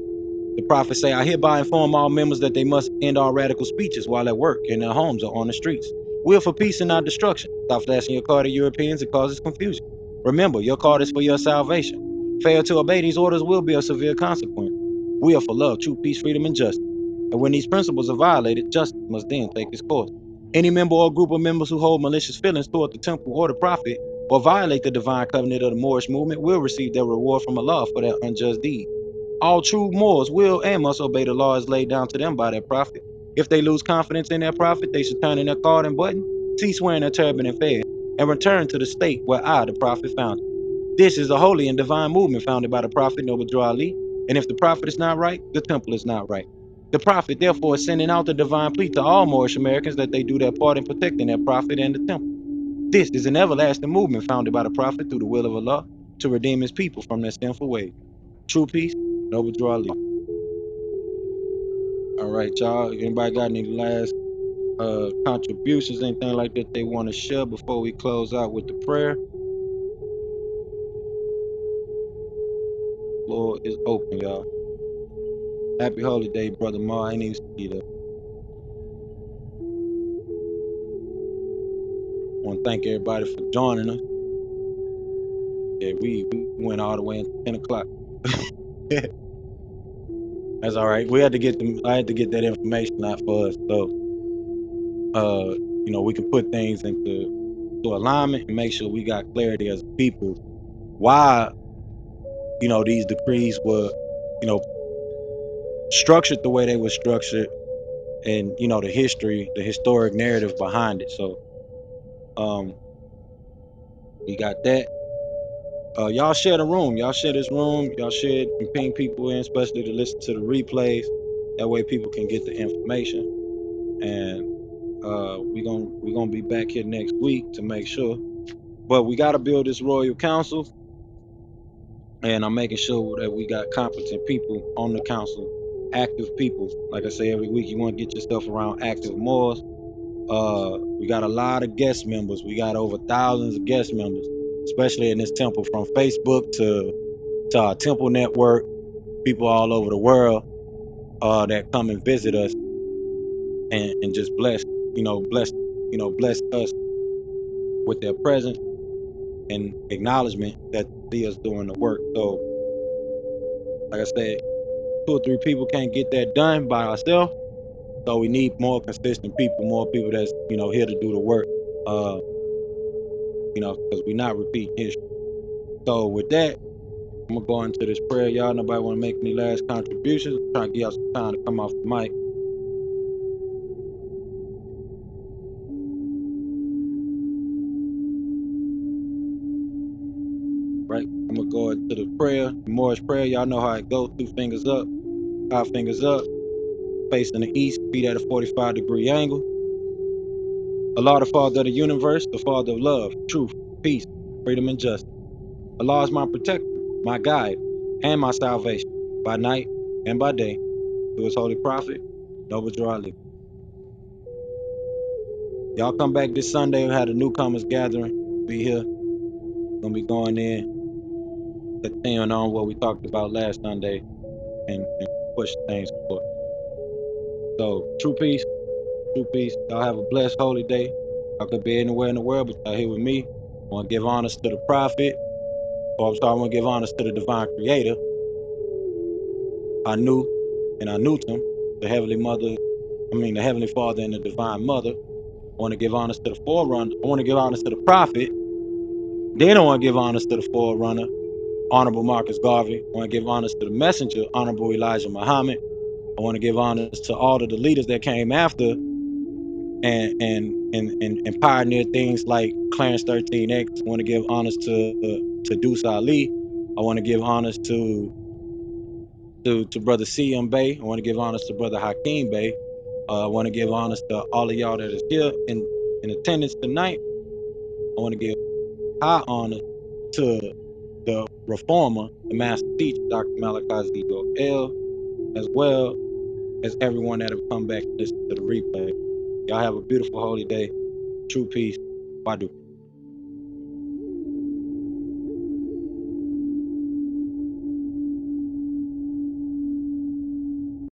The prophet say, I hereby inform all members that they must end all radical speeches while at work, in their homes, or on the streets. We're for peace and not destruction. Stop flashing your card at Europeans. It causes confusion. Remember, your card is for your salvation. Fail to obey these orders will be a severe consequence. We are for love, true peace, freedom, and justice. And when these principles are violated, justice must then take its course. Any member or group of members who hold malicious feelings toward the temple or the prophet, or violate the divine covenant of the Moorish movement, will receive their reward from Allah for their unjust deed. All true Moors will and must obey the laws laid down to them by their prophet. If they lose confidence in their prophet, they should turn in their card and button, cease wearing their turban and fez, and return to the state where I, the prophet, found it. This is a holy and divine movement founded by the prophet Noble Ali, and if the prophet is not right, the temple is not right. The prophet, therefore, is sending out the divine plea to all Moorish Americans that they do their part in protecting their prophet and the temple. This is an everlasting movement founded by the prophet through the will of Allah to redeem his people from their sinful ways. True peace, Noble Ali. All right, y'all. Anybody got any last contributions, anything like that they want to share before we close out with the prayer? Floor is open, y'all. Happy holy day, brother Ma. I ain't even see you there. I want to thank everybody for joining us. Yeah, we went all the way until 10 o'clock. That's all right. I had to get that information out for us, so we can put things into alignment and make sure we got clarity as a people why these decrees were structured the way they were structured, and the historic narrative behind it. So um we got that. Y'all share the room, y'all share this room, y'all share it and ping people in, especially to listen to the replays. That way people can get the information. And we're gonna be back here next week to make sure. But we gotta build this royal council, and I'm making sure that we got competent people on the council, active people. Like I say every week, you want to get yourself around active Moors, We got a lot of guest members. We got over thousands of guest members, especially in this temple, from Facebook to our temple network. People all over the world that come and visit us and just bless us with their presence and acknowledgement that they see us doing the work. So, like I said, 2 or 3 people can't get that done by ourselves. So we need more consistent people, more people that's here to do the work. Because we're not repeating history. So with that, I'm gonna go into this prayer. Y'all, nobody want to make any last contributions? I'm trying to give y'all some time to come off the mic. Right, I'm gonna go into the prayer, the Moorish prayer. Y'all know how it goes: 2 fingers up, 5 fingers up, facing the east, feet at a 45-degree angle. Allah, the Father of the universe, the Father of love, truth, peace, freedom, and justice. Allah is my protector, my guide, and my salvation, by night and by day, through His holy prophet, Zabuwr. Y'all come back this Sunday. We had a newcomers gathering. Be here. Gonna be going in, continuing on what we talked about last Sunday, and push things forward. So, true peace, true peace. Y'all have a blessed holy day. Y'all could be anywhere in the world, but y'all here with me. I want to give honors to the prophet. I want to give honors to the divine creator, Anu and Anutum, the heavenly mother. The heavenly father and the divine mother. I want to give honors to the forerunner. I want to give honors to the prophet. Then I want to give honors to the forerunner, Honorable Marcus Garvey. I want to give honors to the messenger, Honorable Elijah Muhammad. I want to give honors to all of the leaders that came after and pioneered things like Clarence 13X. I want to give honors to Deuce Ali. I want to give honors to Brother C.M. Bay. I want to give honors to Brother Hakeem Bay. I want to give honors to all of y'all that is here in attendance tonight. I want to give high honor to the reformer, the master teacher, Dr. Malachi Z. Gabriy'El, as well as everyone that have come back and listened to the replay. Y'all have a beautiful holy day. True peace. Badu.